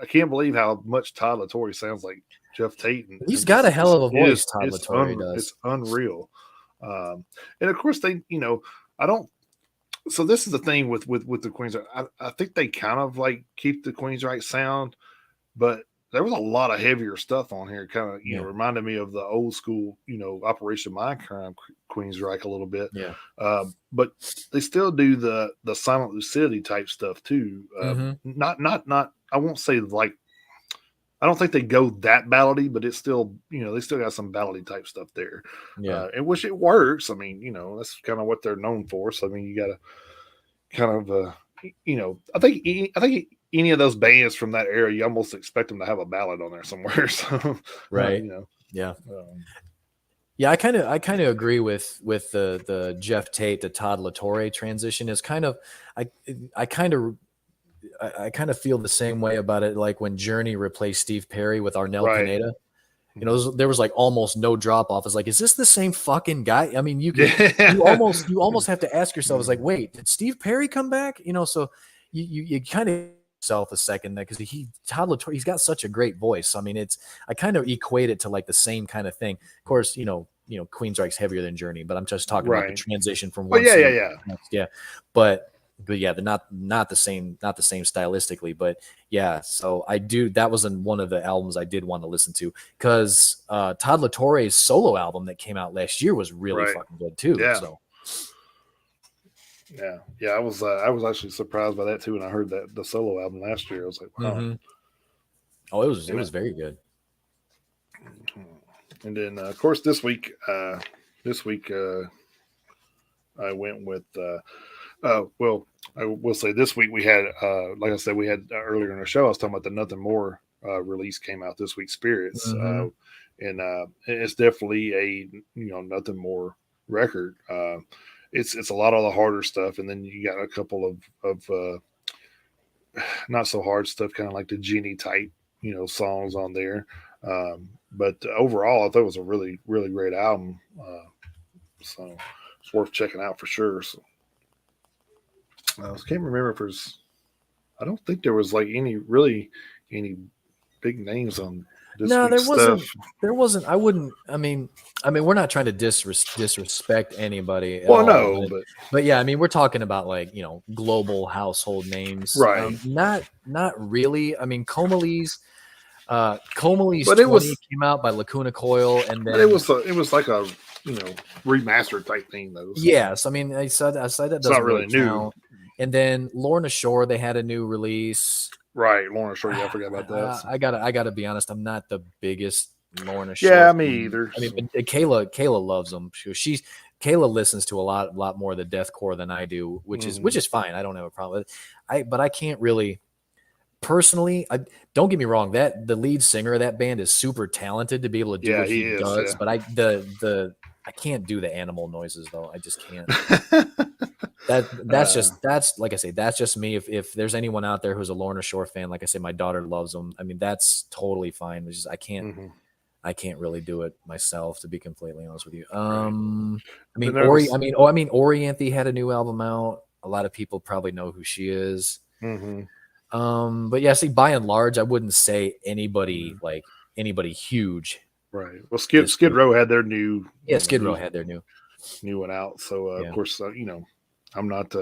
Speaker 2: I can't believe how much Todd LaTorre sounds like Jeff Tate, and
Speaker 1: He's got
Speaker 2: just
Speaker 1: a hell of a voice. Todd LaTorre
Speaker 2: it's
Speaker 1: does.
Speaker 2: unreal. And of course they, I don't. So this is the thing with the Queens. I think they kind of like keep the Queensryche sound, but there was a lot of heavier stuff on here. Kind of reminded me of the old school Operation Mindcrime Queensryche a little bit.
Speaker 1: Yeah.
Speaker 2: But they still do the Silent Lucidity type stuff too. Not I won't say like, I don't think they go that ballady, but it's still, they still got some ballady type stuff there.
Speaker 1: Yeah.
Speaker 2: And which it works. I mean, that's kind of what they're known for. So I mean, you got to kind of, I think any of those bands from that era, you almost expect them to have a ballad on there somewhere. So
Speaker 1: right. Yeah. Yeah, I kind of agree with the Jeff Tate to Todd LaTorre transition. Is kind of I kind of feel the same way about it. Like when Journey replaced Steve Perry with Arnel Pineda, there was like almost no drop off. It's like, is this the same fucking guy? I mean, you almost have to ask yourself, it's like, wait, did Steve Perry come back? So you kind of yourself a second there, because Todd LaTorre, he's got such a great voice. I mean, I kind of equate it to like the same kind of thing. Of course, Queensryche's heavier than Journey, but I'm just talking about the transition from one
Speaker 2: yeah.
Speaker 1: Yeah. But yeah, they're not the same stylistically, but yeah. So that was one of the albums I did want to listen to, because Todd LaTorre's solo album that came out last year was really fucking good too.
Speaker 2: Yeah.
Speaker 1: So
Speaker 2: yeah. I was actually surprised by that too when I heard that the solo album last year. I was like, wow.
Speaker 1: Mm-hmm. Oh, it was very good.
Speaker 2: And then of course this week I went with well, I will say this week we had, like I said, we had earlier in the show, I was talking about the Nothing More release came out this week, Spirits.
Speaker 1: Mm-hmm.
Speaker 2: And it's definitely a, Nothing More record. It's a lot of the harder stuff. And then you got a couple of not so hard stuff, kind of like the Genie type, songs on there. But overall, I thought it was a really, really great album. So it's worth checking out for sure. So. I can't remember if there's. I don't think there was like any big names on this. No,
Speaker 1: there wasn't.
Speaker 2: Stuff.
Speaker 1: There wasn't. I wouldn't. I mean, we're not trying to disrespect anybody.
Speaker 2: Well, no,
Speaker 1: but yeah, I mean, we're talking about like global household names,
Speaker 2: right?
Speaker 1: Not really. I mean, Comalee's 20 came out by Lacuna Coil, and then
Speaker 2: it was like a remastered type thing though. So.
Speaker 1: Yes, I mean, I said that doesn't
Speaker 2: not really new.
Speaker 1: Count. And then Lorna Shore, they had a new release.
Speaker 2: Right, Lorna Shore. Yeah, I forgot about that.
Speaker 1: I gotta be honest. I'm not the biggest Lorna Shore.
Speaker 2: Yeah, me either.
Speaker 1: I mean, Kayla loves them. Kayla listens to a lot more of the deathcore than I do, which is fine. I don't have a problem with it. But I can't really. Personally, don't get me wrong. That the lead singer of that band is super talented to be able to do what he does. Yeah. But I can't do the animal noises though. I just can't. That's like I say, that's just me. If there's anyone out there who's a Lorna Shore fan, like I say, my daughter loves them. I mean, that's totally fine. It's just I can't really do it myself, to be completely honest with you. I mean, Orianthe had a new album out. A lot of people probably know who she is. But yeah, see, by and large, I wouldn't say anybody huge.
Speaker 2: Right. Well, Skid Row had their new.
Speaker 1: Yeah, Skid Row had their new
Speaker 2: one out. So of course, I'm not.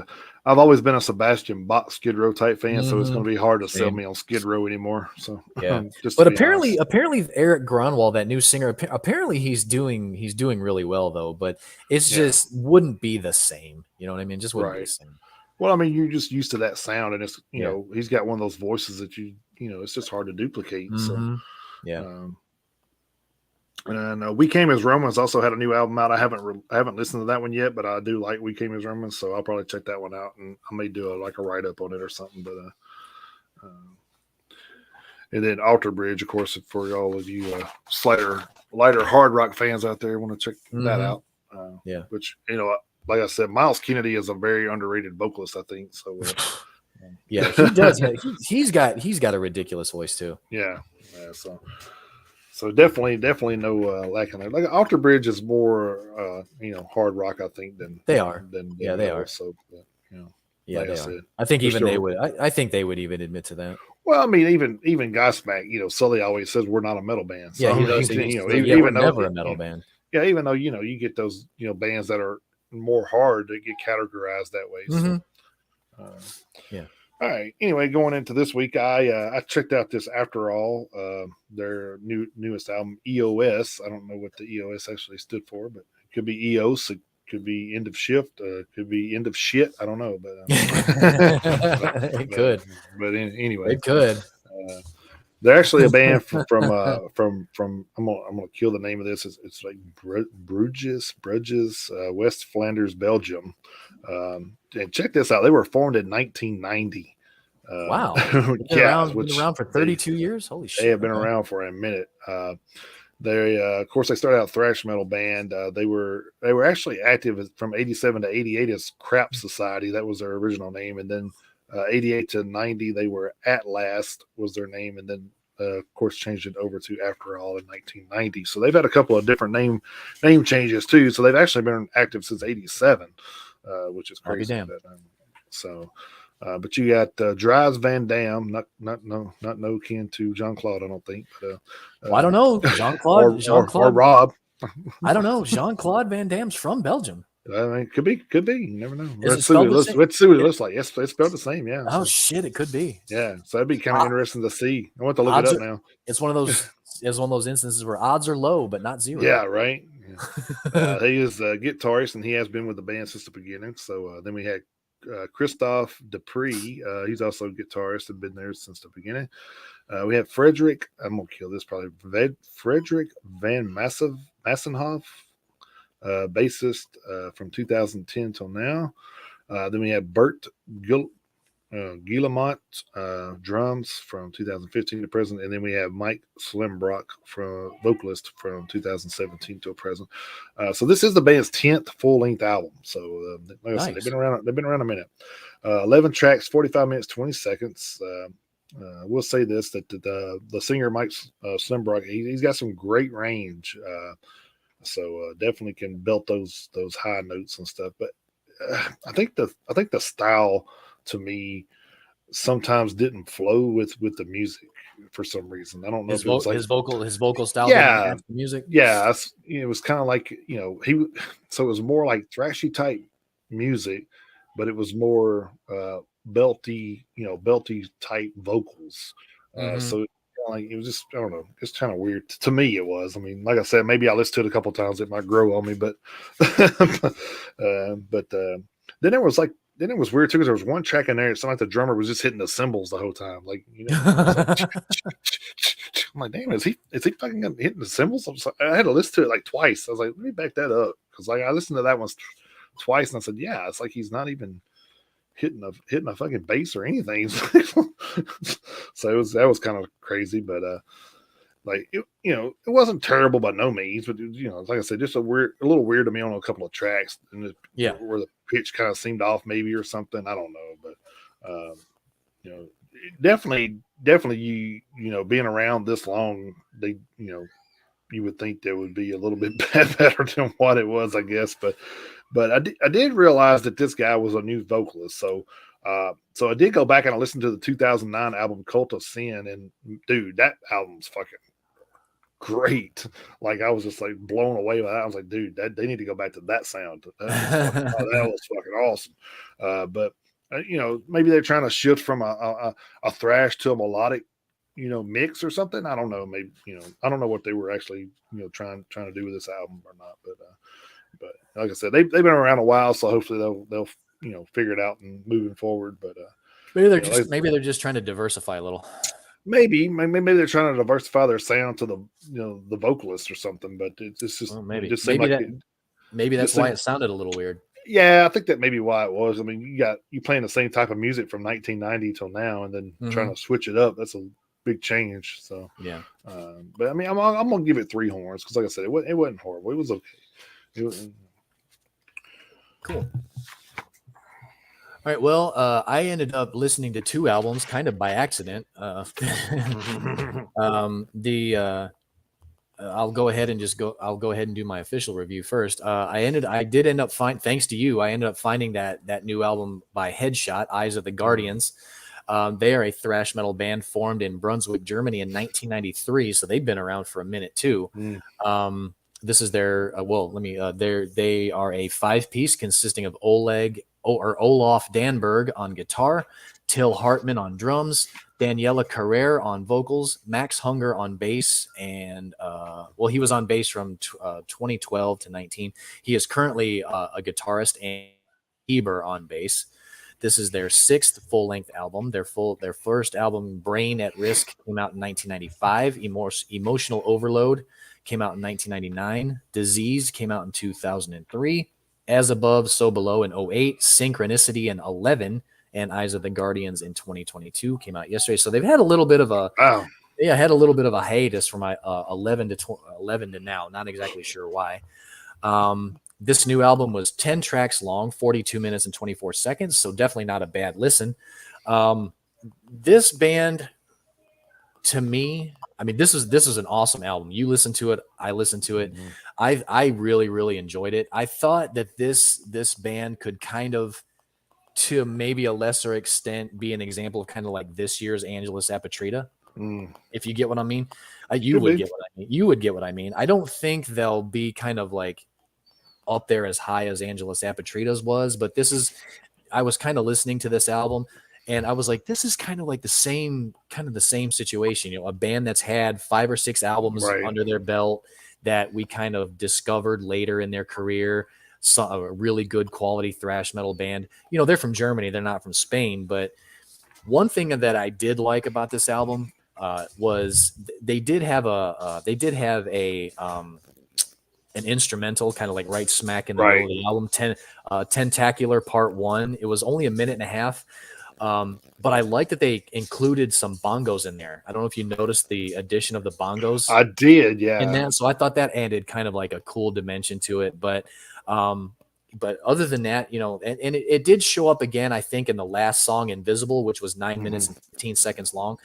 Speaker 2: I've always been a Sebastian Bach Skid Row type fan, so it's
Speaker 1: Mm-hmm.
Speaker 2: going to be hard to sell
Speaker 1: Same.
Speaker 2: me on Skid Row anymore. So
Speaker 1: Yeah,
Speaker 2: just
Speaker 1: but
Speaker 2: to be honest,
Speaker 1: apparently Eric Gronwall, that new singer, apparently he's doing really well though. But it's
Speaker 2: yeah,
Speaker 1: just wouldn't be the same. You know what I mean? Just wouldn't be the
Speaker 2: right.
Speaker 1: same.
Speaker 2: Well, I mean, you're just used to that sound, and it's
Speaker 1: Yeah.
Speaker 2: he's got one of those voices that it's just hard to duplicate. So.
Speaker 1: Mm-hmm. Yeah.
Speaker 2: Um, and We Came as Romans also had a new album out. I haven't listened to that one yet, but I do like We Came as Romans, so I'll probably check that one out, and I may do a write up on it or something. But and then Alter Bridge, of course, for all of you lighter hard rock fans out there, want to check that
Speaker 1: Mm-hmm.
Speaker 2: out.
Speaker 1: Yeah.
Speaker 2: Which like I said, Miles Kennedy is a very underrated vocalist, I think. So
Speaker 1: Yeah, he does. Yeah, he's got a ridiculous voice too.
Speaker 2: yeah. So definitely no lacking there. Like Alter Bridge is more hard rock, I think,
Speaker 1: They are.
Speaker 2: than
Speaker 1: Yeah, they
Speaker 2: metal.
Speaker 1: are.
Speaker 2: So
Speaker 1: Yeah,
Speaker 2: like I
Speaker 1: they are.
Speaker 2: said,
Speaker 1: I think
Speaker 2: they're
Speaker 1: even they
Speaker 2: still.
Speaker 1: would. I think they would even admit to that.
Speaker 2: Well, I mean, even Godsmack, Sully always says we're not a metal band. So
Speaker 1: Yeah,
Speaker 2: I
Speaker 1: he
Speaker 2: mean,
Speaker 1: does. He used to say, "Yeah, we're
Speaker 2: even though
Speaker 1: never a metal band."
Speaker 2: yeah, even though you get those bands that are more hard that get categorized that way.
Speaker 1: Mm-hmm.
Speaker 2: So
Speaker 1: Yeah.
Speaker 2: all right. Anyway, going into this week, I checked out this After All, their newest album, EOS. I don't know what the EOS actually stood for, but it could be EOS. It could be end of shift. Could be end of shit. I don't know, but
Speaker 1: It could.
Speaker 2: Anyway,
Speaker 1: It could.
Speaker 2: they're actually a band from. I'm gonna kill the name of this. It's like Bruges, West Flanders, Belgium. And check this out. They were formed in 1990.
Speaker 1: Wow.
Speaker 2: Yeah,
Speaker 1: Been around for 32 years. Holy shit.
Speaker 2: they have been
Speaker 1: Okay.
Speaker 2: around for a minute. They of course they started out thrash metal band. They were actually active from 87 to 88 as Crap Society. That was their original name, and then 88 to 90 they were At Last was their name, and then of course changed it over to After All in 1990. So they've had a couple of different name changes too. So they've actually been active since 87, which is
Speaker 1: I'll be
Speaker 2: crazy.
Speaker 1: damned.
Speaker 2: But you got Dries Van Dam, not no kin to John Claude, I don't think. But,
Speaker 1: Well, I don't know.
Speaker 2: or Rob.
Speaker 1: I don't know. Jean-Claude Van Damme's from Belgium.
Speaker 2: I mean, could be. You never know.
Speaker 1: Is it
Speaker 2: Let's see what
Speaker 1: spelled
Speaker 2: it
Speaker 1: the
Speaker 2: looks.
Speaker 1: same?
Speaker 2: Let's see what it looks like. Yes, it's spelled the same. Yeah.
Speaker 1: Oh
Speaker 2: So,
Speaker 1: shit, it could be.
Speaker 2: yeah. So that'd be kind of interesting to see. I want to look it
Speaker 1: Odds
Speaker 2: up
Speaker 1: are-
Speaker 2: now.
Speaker 1: It's one of those instances where odds are low, but not zero.
Speaker 2: Yeah. Right. Yeah. He is a guitarist, and he has been with the band since the beginning. So then we had Christophe Dupree. He's also a guitarist and been there since the beginning. We have Frederick. I'm gonna kill this probably. Frederick Van Massenhoff, bassist from 2010 till now. Then we have Bert Guillemot, drums from 2015 to present, and then we have Mike Slimbrock, vocalist from 2017 till present. So this is the band's 10th full-length album. So like I said, they've been around a minute. 11 tracks, 45 minutes, 20 seconds. We'll say this, that the singer Mike Slimbrock, he's got some great range. So definitely can belt those high notes and stuff. But I think the style to me sometimes didn't flow with the music for some reason. I don't know if it was like
Speaker 1: his vocal style didn't
Speaker 2: yeah,
Speaker 1: match the music.
Speaker 2: yeah. It was kind of like so it was more like thrashy type music, but it was more belty type vocals.
Speaker 1: Mhm.
Speaker 2: So like it was just I don't know, it's kind of weird to me. It was. I mean, like I said, maybe I listened to it a couple of times. It might grow on me, but then it was weird too because there was one track in there. It sounded like the drummer was just hitting the cymbals the whole time. Like I'm like, damn, is he fucking hitting the cymbals? I had to listen to it like twice. I was like, let me back that up because like I listened to that one twice and I said, yeah, it's like he's not even hitting a fucking bass or anything. So that was kind of crazy, but like it wasn't terrible by no means, but like I said, just a little weird to me on a couple of tracks, and where the pitch kind of seemed off maybe or something. I don't know, but definitely being around this long, they you would think there would be a little bit better than what it was, I guess, but I did realize that this guy was a new vocalist, so I did go back and I listened to the 2009 album Cult of Sin, and dude, that album's fucking great. Like I was just like blown away by that. I was like, dude, they need to go back to that sound. That was fucking awesome. But maybe they're trying to shift from a thrash to a melodic, mix or something. I don't know. Maybe I don't know what they were actually trying to do with this album or not. But like I said, they've been around a while, so hopefully they'll figure it out and moving forward. But
Speaker 1: maybe they're just trying to diversify a little.
Speaker 2: Maybe they're trying to diversify their sound to the vocalist or something. But it's just
Speaker 1: Maybe
Speaker 2: it just seemed like
Speaker 1: maybe that's why it sounded a little weird.
Speaker 2: Yeah, I think that may be why it was. I mean, you playing the same type of music from 1990 till now, and then trying to switch it up. That's a big change. So
Speaker 1: yeah.
Speaker 2: But I mean, I'm gonna give it 3 horns because, like I said, it wasn't horrible. It was okay. It was
Speaker 1: cool. All right. Well, I ended up listening to 2 albums kind of by accident. I'll go ahead and do my official review first. I did end up thanks to you, I ended up finding that new album by Headshot, Eyes of the Guardians. They are a thrash metal band formed in Brunswick, Germany in 1993. So they've been around for a minute too. This is their, they are a 5-piece consisting of Olaf Danberg on guitar, Till Hartman on drums, Daniela Carrere on vocals, Max Hunger on bass, and he was on bass from 2012 to 19. He is currently a guitarist, and Eber on bass. This is their 6th full-length album. Their first album, Brain at Risk, came out in 1995. Emotional Overload came out in 1999. Disease came out in 2003. As Above, So Below in 2008. Synchronicity in 2011. And Eyes of the Guardians in 2022 came out yesterday. So they've had a little bit of a hiatus from 11 to now. Not exactly sure why. This new album was 10 tracks long, 42 minutes and 24 seconds. So definitely not a bad listen. This band, to me, I mean, this is an awesome album. You listen to it. I listened to it. I really, really enjoyed it. I thought that this band could kind of, to maybe a lesser extent, be an example of kind of like this year's Angelus Apatrida. If you get what I mean. You would get what I mean. I don't think they'll be kind of like up there as high as Angelus Apatrida's was, but I was kind of listening to this album and I was like, this is kind of like the same situation, a band that's had 5 or 6 albums under their belt that we kind of discovered later in their career. A really good quality thrash metal band. They're from Germany. They're not from Spain. But one thing that I did like about this album was they did have an instrumental kind of like right smack in the middle of the album. Tentacular Part 1. It was only a minute and a half. But I like that they included some bongos in there. I don't know if you noticed the addition of the bongos.
Speaker 2: I did, yeah.
Speaker 1: In that, so I thought that added kind of like a cool dimension to it. But other than that, and it did show up again, I think, in the last song, Invisible, which was 9 minutes and 15 seconds long.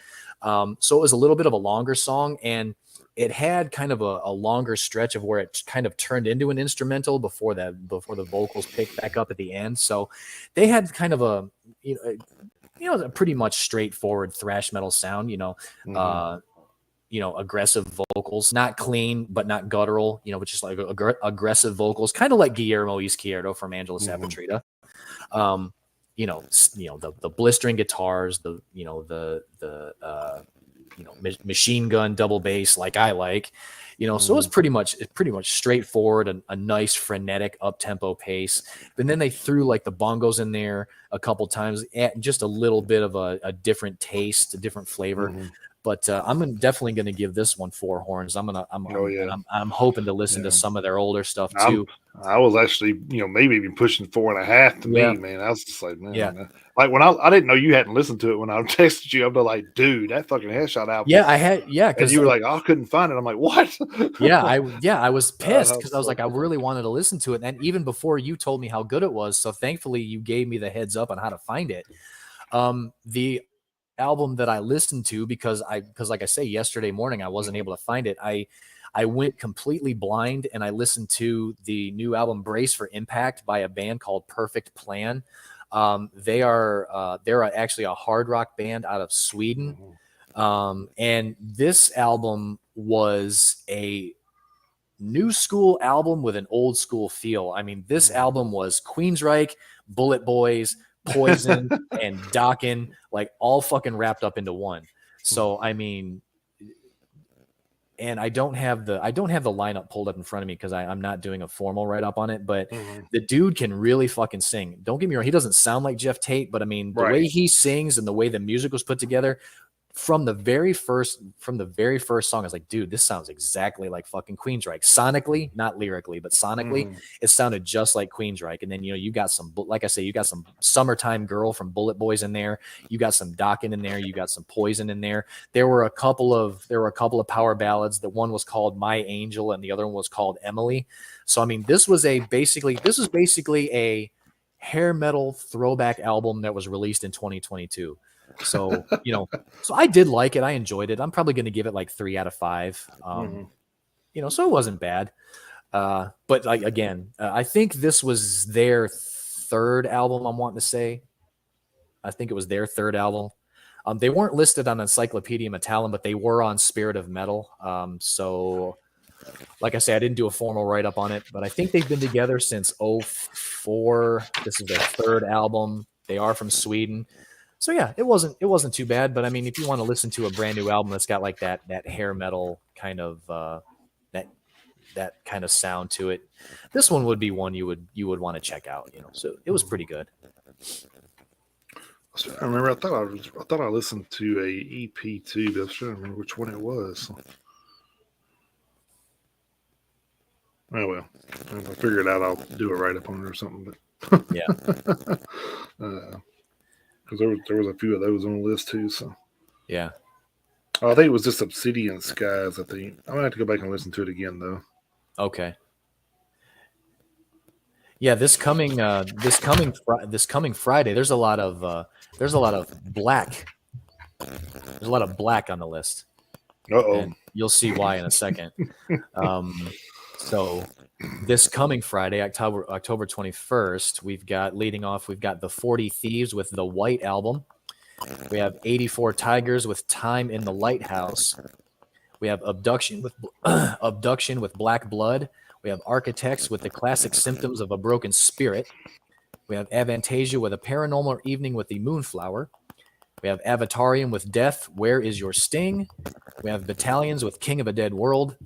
Speaker 1: So it was a little bit of a longer song, and it had kind of a longer stretch of where it kind of turned into an instrumental before the vocals picked back up at the end. So they had kind of a a pretty much straightforward thrash metal sound, aggressive vocals, not clean, but not guttural, which is like aggressive vocals, kind of like Guillermo Izquierdo from Angelus Apatrida. The blistering guitars, the machine gun double bass, like I like, so it's pretty much straightforward, a nice frenetic up tempo pace. But then they threw like the bongos in there a couple times, just a little bit of a different taste, a different flavor. But I'm definitely going to give this one 4 horns. I'm hoping to listen to some of their older stuff too.
Speaker 2: I was actually, maybe even pushing 4.5 to me, man. I was just like, man. Like when I didn't know you hadn't listened to it when I texted you. I'm like, dude, that fucking Headshot album.
Speaker 1: Yeah, I had,
Speaker 2: because you were like, I couldn't find it. I'm like, what?
Speaker 1: I was pissed because I was like, I really wanted to listen to it, and even before you told me how good it was. So thankfully, you gave me the heads up on how to find it. The album that I listened to, because like I say, yesterday morning I wasn't able to find it. I went completely blind and I listened to the new album Brace for Impact by a band called Perfect Plan. They're actually a hard rock band out of Sweden. And this album was a new school album with an old school feel. I mean, this album was Queensryche, Bullet Boys, Poison, and Dokken, like all fucking wrapped up into one. So I mean, and I don't have the lineup pulled up in front of me because I'm not doing a formal write up on it, but the dude can really fucking sing. Don't get me wrong, he doesn't sound like Jeff Tate, but I mean the way he sings and the way the music was put together, from the very first song, I was like, dude, this sounds exactly like fucking Queensryche. Sonically, not lyrically, but sonically, it sounded just like Queensryche. And then, you know, you got some, like I say, you got some Summertime Girl from Bullet Boys in there. You got some Dokken in there. You got some Poison in there. There were a couple of power ballads. The one was called My Angel and the other one was called Emily. So, I mean, this was basically a hair metal throwback album that was released in 2022. So, you know, so I did like it. I enjoyed it. I'm probably going to give it like 3 out of 5. You know, so it wasn't bad. But like, again, I think this was their third album. I'm wanting to say, I think it was their third album. They weren't listed on Encyclopedia Metallum, but they were on Spirit of Metal. So like I say, I didn't do a formal write up on it, but I think they've been together since 2004. This is their third album. They are from Sweden. So yeah, it wasn't too bad. But I mean, if you want to listen to a brand new album that's got like that hair metal kind of that kind of sound to it, this one would be one you would want to check out. You know, so it was pretty good.
Speaker 2: I remember I thought I listened to a EP too, but I was trying to remember which one it was. Oh well, if I figure it out, I'll do a write up on it or something. But
Speaker 1: yeah.
Speaker 2: Because there was a few of those on the list too. So
Speaker 1: yeah,
Speaker 2: I think it was just Obsidian Skies. I think I'm gonna have to go back and listen to it again though.
Speaker 1: Okay. Yeah, this coming Friday, there's a lot of black. There's a lot of black on the list. And you'll see why in a second. So this coming Friday, October 21st, we've got the 40 Thieves with the White Album. We have 84 Tigers with Time in the Lighthouse. We have Abduction with Black Blood. We have Architects with the Classic Symptoms of a Broken Spirit. We have Avantasia with A Paranormal Evening with the Moonflower. We have Avatarium with Death, Where Is Your Sting? We have Battalions with King of a Dead World.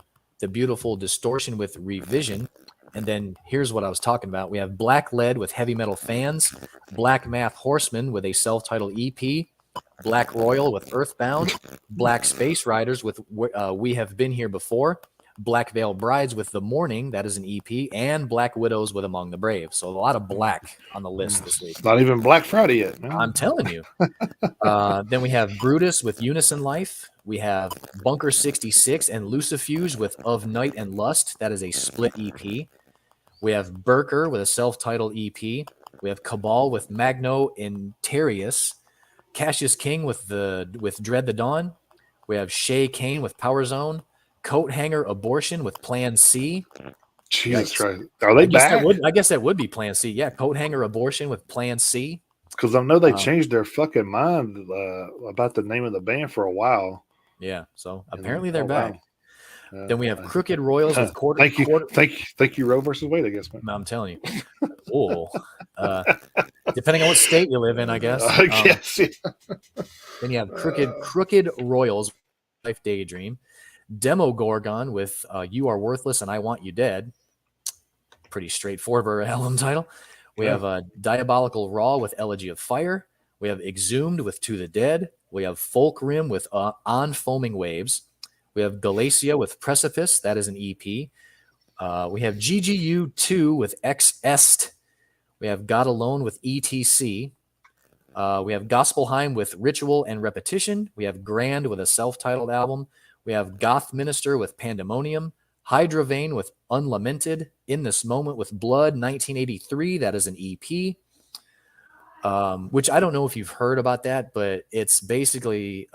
Speaker 1: The Beautiful Distortion with Revision. And then here's what I was talking about. We have Black Lead with Heavy Metal Fans. Black Math Horseman with a self-titled EP. Black Royal with Earthbound. Black Space Riders with We Have Been Here Before. Black Veil Brides with The Morning, that is an EP, and Black Widows with Among the Brave. So a lot of black on the list this week.
Speaker 2: It's not even Black Friday yet, man.
Speaker 1: I'm telling you. Then we have Brutus with Unison Life. We have Bunker 66 and Lucifuge with Of Night and Lust. That is a split EP. We have Berker with a self-titled EP. We have Cabal with Magno Interius. Cassius King with Dread the Dawn. We have Shay Kane with Power Zone. Coat Hanger Abortion with Plan C.
Speaker 2: Jesus Christ. Are they back?
Speaker 1: I guess that would be Plan C. Yeah, Coat Hanger Abortion with Plan C.
Speaker 2: Because I know they changed their fucking mind about the name of the band for a while.
Speaker 1: Yeah, so apparently they're back. Then we have Crooked Royals with quarter.
Speaker 2: Thank you, Roe versus Wade, I guess, man.
Speaker 1: I'm telling you. Oh, depending on what state you live in, I guess. Then you have Crooked Royals, Life Daydream. Demogorgon with You Are Worthless and I Want You Dead. Pretty straightforward album title. We have Diabolical Raw with Elegy of Fire. We have Exhumed with To the Dead. We have Folk Rim with On Foaming Waves. We have Galacia with Precipice. That is an EP. We have GGU 2 with Ex Est. We have God Alone with ETC. We have Gospelheim with Ritual and Repetition. We have Grand with a self-titled album. We have Goth Minister with Pandemonium. Hydra Vein with Unlamented. In This Moment with Blood 1983. That is an EP. Which I don't know if you've heard about that, but it's basically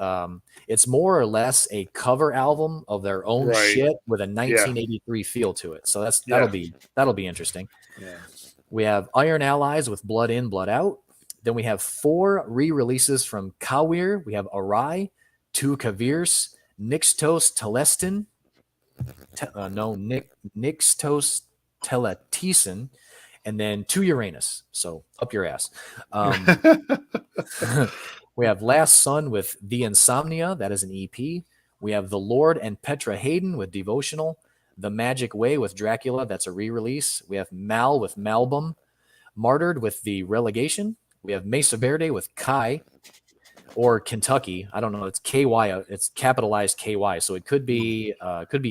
Speaker 1: it's more or less a cover album of their own shit with a 1983 feel to it. So that'll be interesting.
Speaker 2: Yeah.
Speaker 1: We have Iron Allies with Blood In, Blood Out. Then we have 4 re-releases from Kawir. We have Arai, 2 Kavirs, Nixtos Telestin, Nixtos Teletison, and then To Uranus. So up your ass. We have Last Son with The Insomnia. That is an EP. We have The Lord and Petra Hayden with Devotional. The Magic Way with Dracula. That's a re-release. We have Mal with Malbum. Martyred with The Relegation. We have Mesa Verde with Kai or Kentucky. I don't know. It's KY. It's capitalized KY. So it could be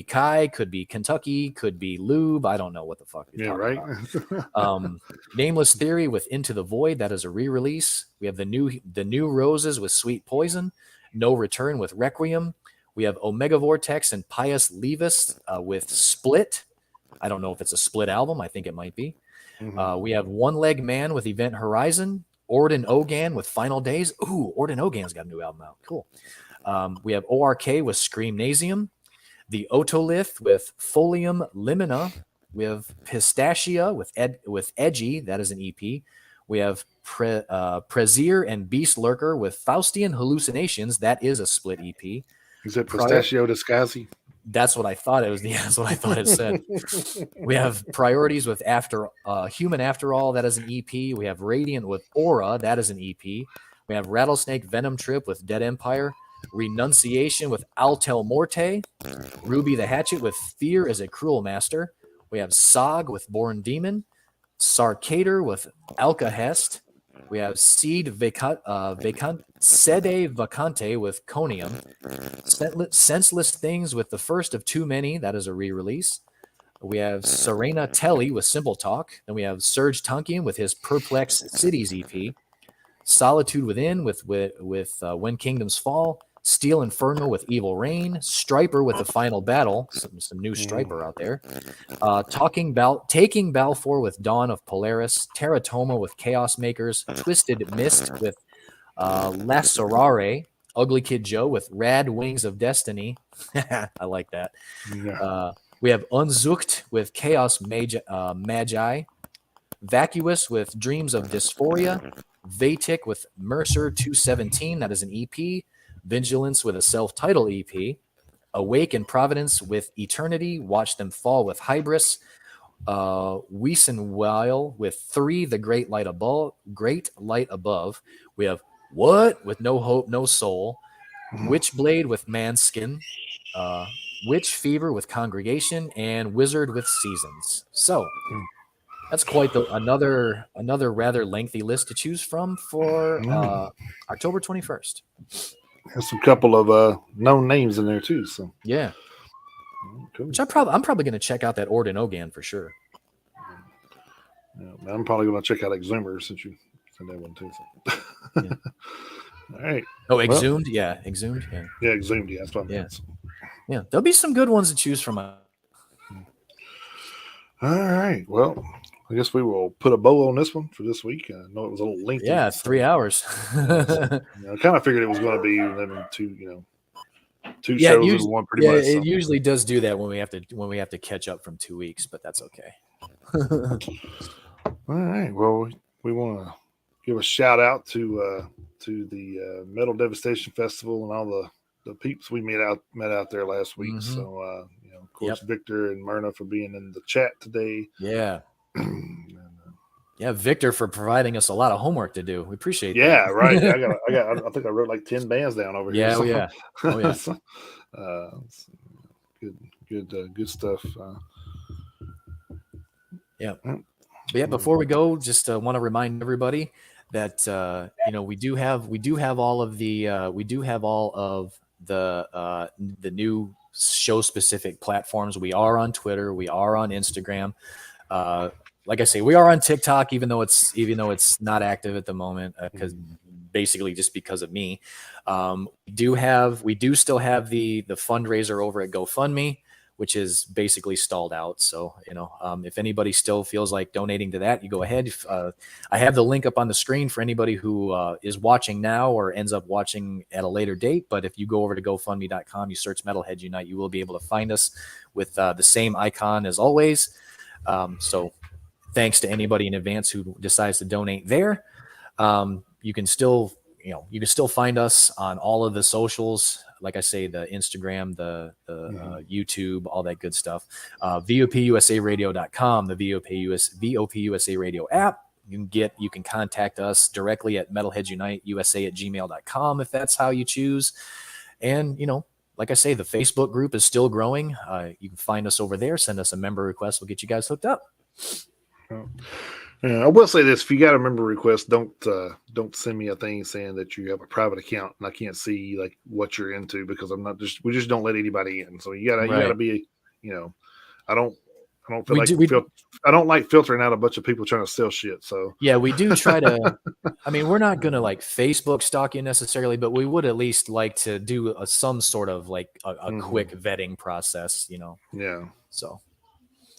Speaker 1: Kai, could be Kentucky, could be Lube. I don't know what the fuck you're talking about. Nameless Theory with Into the Void. That is a re-release. We have the new Roses with Sweet Poison. No Return with Requiem. We have Omega Vortex and Pius Levis with Split. I don't know if it's a split album. I think it might be. We have One Leg Man with Event Horizon. Orden Ogan with Final Days. Ooh, Orden Ogan's got a new album out. Cool. We have ORK with Screamnasium. The Otolith with Folium Limina. We have Pistachia with Edgy. That is an EP. We have Prezir and Beast Lurker with Faustian Hallucinations. That is a split EP.
Speaker 2: Is it Pistachio Disguise?
Speaker 1: That's what I thought it was. That's what I thought it said. We have Priorities with Human After All. That is an EP. We have Radiant with Aura. That is an EP. We have Rattlesnake Venom Trip with Dead Empire. Renunciation with Altel Morte. Ruby the Hatchet with Fear is a Cruel Master. We have Sog with Born Demon. Sarkader with Alcahest. We have Sede Vacante with Conium. Senseless Things with The First of Too Many. That is a re-release. We have Serena Telly with Simple Talk. Then we have Serge Tankian with his Perplex Cities EP. Solitude Within with When Kingdoms Fall. Steel Inferno with Evil Rain. Striper with The Final Battle. Some new Striper out there. Taking Balfour with Dawn of Polaris. Teratoma with Chaos Makers. Twisted Mist with La Sorare. Ugly Kid Joe with Rad Wings of Destiny. I like that. Yeah. We have Unzucht with Chaos Magi. Vacuous with Dreams of Dysphoria. Vatic with Mercer 217. That is an EP. Vigilance with a self-titled EP. Awake in Providence with Eternity. Watch Them Fall with Hybris. Wiesenweil with 3, The Great Light Above. We have What with No Hope, No Soul. Witchblade with Manskin. Witch Fever with Congregation, and Wizard with Seasons. So that's quite another rather lengthy list to choose from for October 21st.
Speaker 2: There's a couple of known names in there too. So
Speaker 1: yeah, cool. Which I'm probably going to check out that Orden Ogan for sure.
Speaker 2: Yeah, I'm probably going to check out Exhumer since you said that one too. So. Yeah. All right.
Speaker 1: Oh, Exhumed, yeah, Exhumed, yeah.
Speaker 2: Yeah, Exhumed, yeah. That's what I meant.
Speaker 1: Yeah, there'll be some good ones to choose from.
Speaker 2: All right. Well, I guess we will put a bow on this one for this week. I know it was a little lengthy.
Speaker 1: Yeah, 3 hours.
Speaker 2: I kind of figured it was going to be two shows in one pretty much.
Speaker 1: It usually does do that when we have to catch up from 2 weeks, but that's okay.
Speaker 2: All right. Well, we want to give a shout out to the Metal Devastation Festival and all the peeps we met out there last week. Mm-hmm. So, of course, Victor and Myrna for being in the chat today.
Speaker 1: Yeah. Yeah, Victor for providing us a lot of homework to do. We appreciate that.
Speaker 2: Yeah, right. I think I wrote like 10 bands down over here.
Speaker 1: Yeah, yeah. Oh, yeah.
Speaker 2: So, good stuff.
Speaker 1: Yeah. But yeah, before we go, just want to remind everybody that we do have all of the new show specific platforms. We are on Twitter, we are on Instagram. Like I say, we are on TikTok, even though it's not active at the moment, because basically just because of me. We do still have the fundraiser over at GoFundMe, which is basically stalled out. So, if anybody still feels like donating to that, you go ahead. I have the link up on the screen for anybody who is watching now or ends up watching at a later date. But if you go over to GoFundMe.com, you search Metalheads Unite, you will be able to find us with the same icon as always. So thanks to anybody in advance who decides to donate there. You can still find us on all of the socials. like I say, the Instagram, the YouTube, all that good stuff. VOPUSARadio.com, the VOPUSA Radio app. You can contact us directly at metalheadsuniteusa@gmail.com if that's how you choose. And, like I say, the Facebook group is still growing. You can find us over there. Send us a member request. We'll get you guys hooked up.
Speaker 2: I will say this: if you got a member request, don't send me a thing saying that you have a private account and I can't see like what you're into, because we just don't let anybody in. So you gotta be, I don't I don't like filtering out a bunch of people trying to sell shit. So
Speaker 1: yeah, we do try to. I mean, we're not gonna like Facebook stalk you necessarily, but we would at least like to do some sort of like a quick vetting process.
Speaker 2: Yeah.
Speaker 1: So.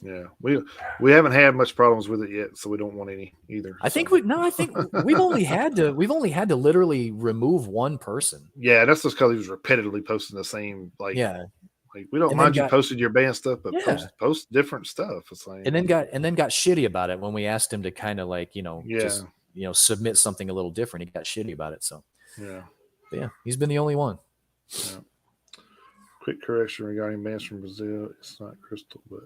Speaker 2: Yeah, we haven't had much problems with it yet, so we don't want any either.
Speaker 1: I think we've only had to literally remove one person.
Speaker 2: Yeah, that's just because he was repetitively posting the same like we don't mind you posting your band stuff, but post different stuff. It's like
Speaker 1: and then got shitty about it when we asked him to kind of like just submit something a little different. He got shitty about it. So yeah, he's been the only one.
Speaker 2: Yeah. Quick correction regarding bands from Brazil. It's not Crystal, but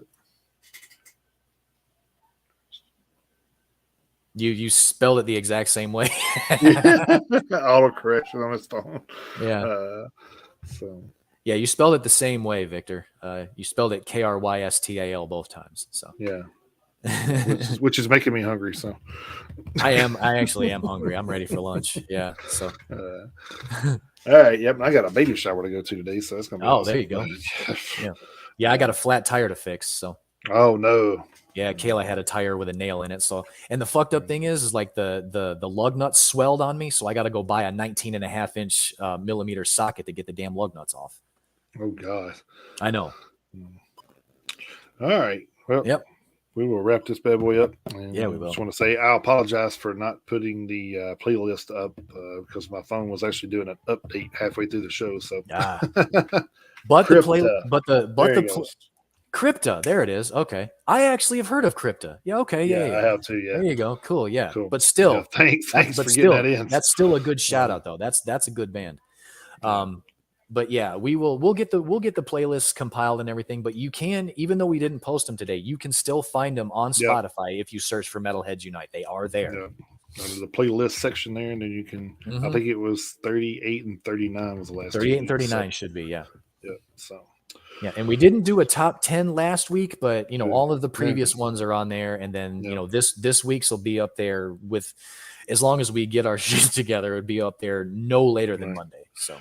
Speaker 1: you spelled it the exact same way.
Speaker 2: Auto correction on his phone.
Speaker 1: Yeah.
Speaker 2: So
Speaker 1: yeah, you spelled it the same way, Victor. You spelled it Krystal both times. So
Speaker 2: yeah, which is making me hungry. So
Speaker 1: I actually am hungry. I'm ready for lunch. Yeah. So.
Speaker 2: All right. Yep. I got a baby shower to go to today, so it's gonna be.
Speaker 1: Oh, there you go. Yeah. I got a flat tire to fix. So.
Speaker 2: Oh no.
Speaker 1: Yeah, Kayla had a tire with a nail in it. So, and the fucked up thing is like the lug nuts swelled on me. So I got to go buy a 19.5-inch millimeter socket to get the damn lug nuts off.
Speaker 2: Oh God.
Speaker 1: I know.
Speaker 2: All right. Well, we will wrap this bad boy up. And
Speaker 1: we will.
Speaker 2: Just want to say I apologize for not putting the playlist up because my phone was actually doing an update halfway through the show. So,
Speaker 1: but the Crypta, there it is. Okay, I actually have heard of Crypta. Yeah, okay, yeah.
Speaker 2: I have too. Yeah,
Speaker 1: there you go. Cool. Yeah,
Speaker 2: cool.
Speaker 1: But still,
Speaker 2: thanks for getting that in.
Speaker 1: That's still a good shout out though. That's a good band. But yeah, we'll get the playlists compiled and everything. But you can, even though we didn't post them today, you can still find them on Spotify if you search for Metalheads Unite. They are there.
Speaker 2: Yeah. There's a playlist section there, and then you can. I think it was 38 and 39 was the last.
Speaker 1: 38 and 39 should be
Speaker 2: Yeah. So.
Speaker 1: Yeah, and we didn't do a top 10 last week, but all of the previous ones are on there, and then this week's will be up there with, as long as we get our shit together, it'd be up there no later than Monday. So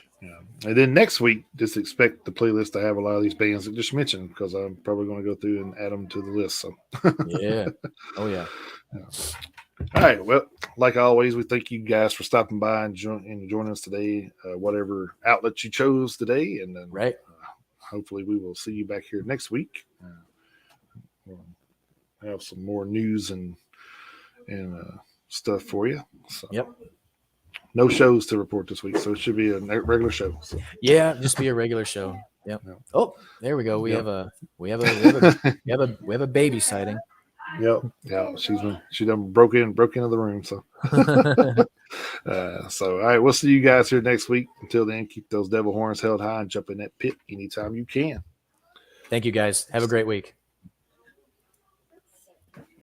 Speaker 2: and then next week, just expect the playlist to have a lot of these bands that just mentioned, because I'm probably going to go through and add them to the list. So
Speaker 1: yeah, oh yeah.
Speaker 2: All right. Well, like always, we thank you guys for stopping by and joining us today, whatever outlet you chose today, and then hopefully we will see you back here next week. We'll have some more news and stuff for you. So, no shows to report this week, so it should be a regular show. So.
Speaker 1: Yeah, just be a regular show. Yep. Oh, there we go. We have a baby sighting.
Speaker 2: Yep. Yeah. She done broke into the room. So. So, all right, we'll see you guys here next week. Until then, keep those devil horns held high and jump in that pit anytime you can.
Speaker 1: Thank you, guys. Have a great week.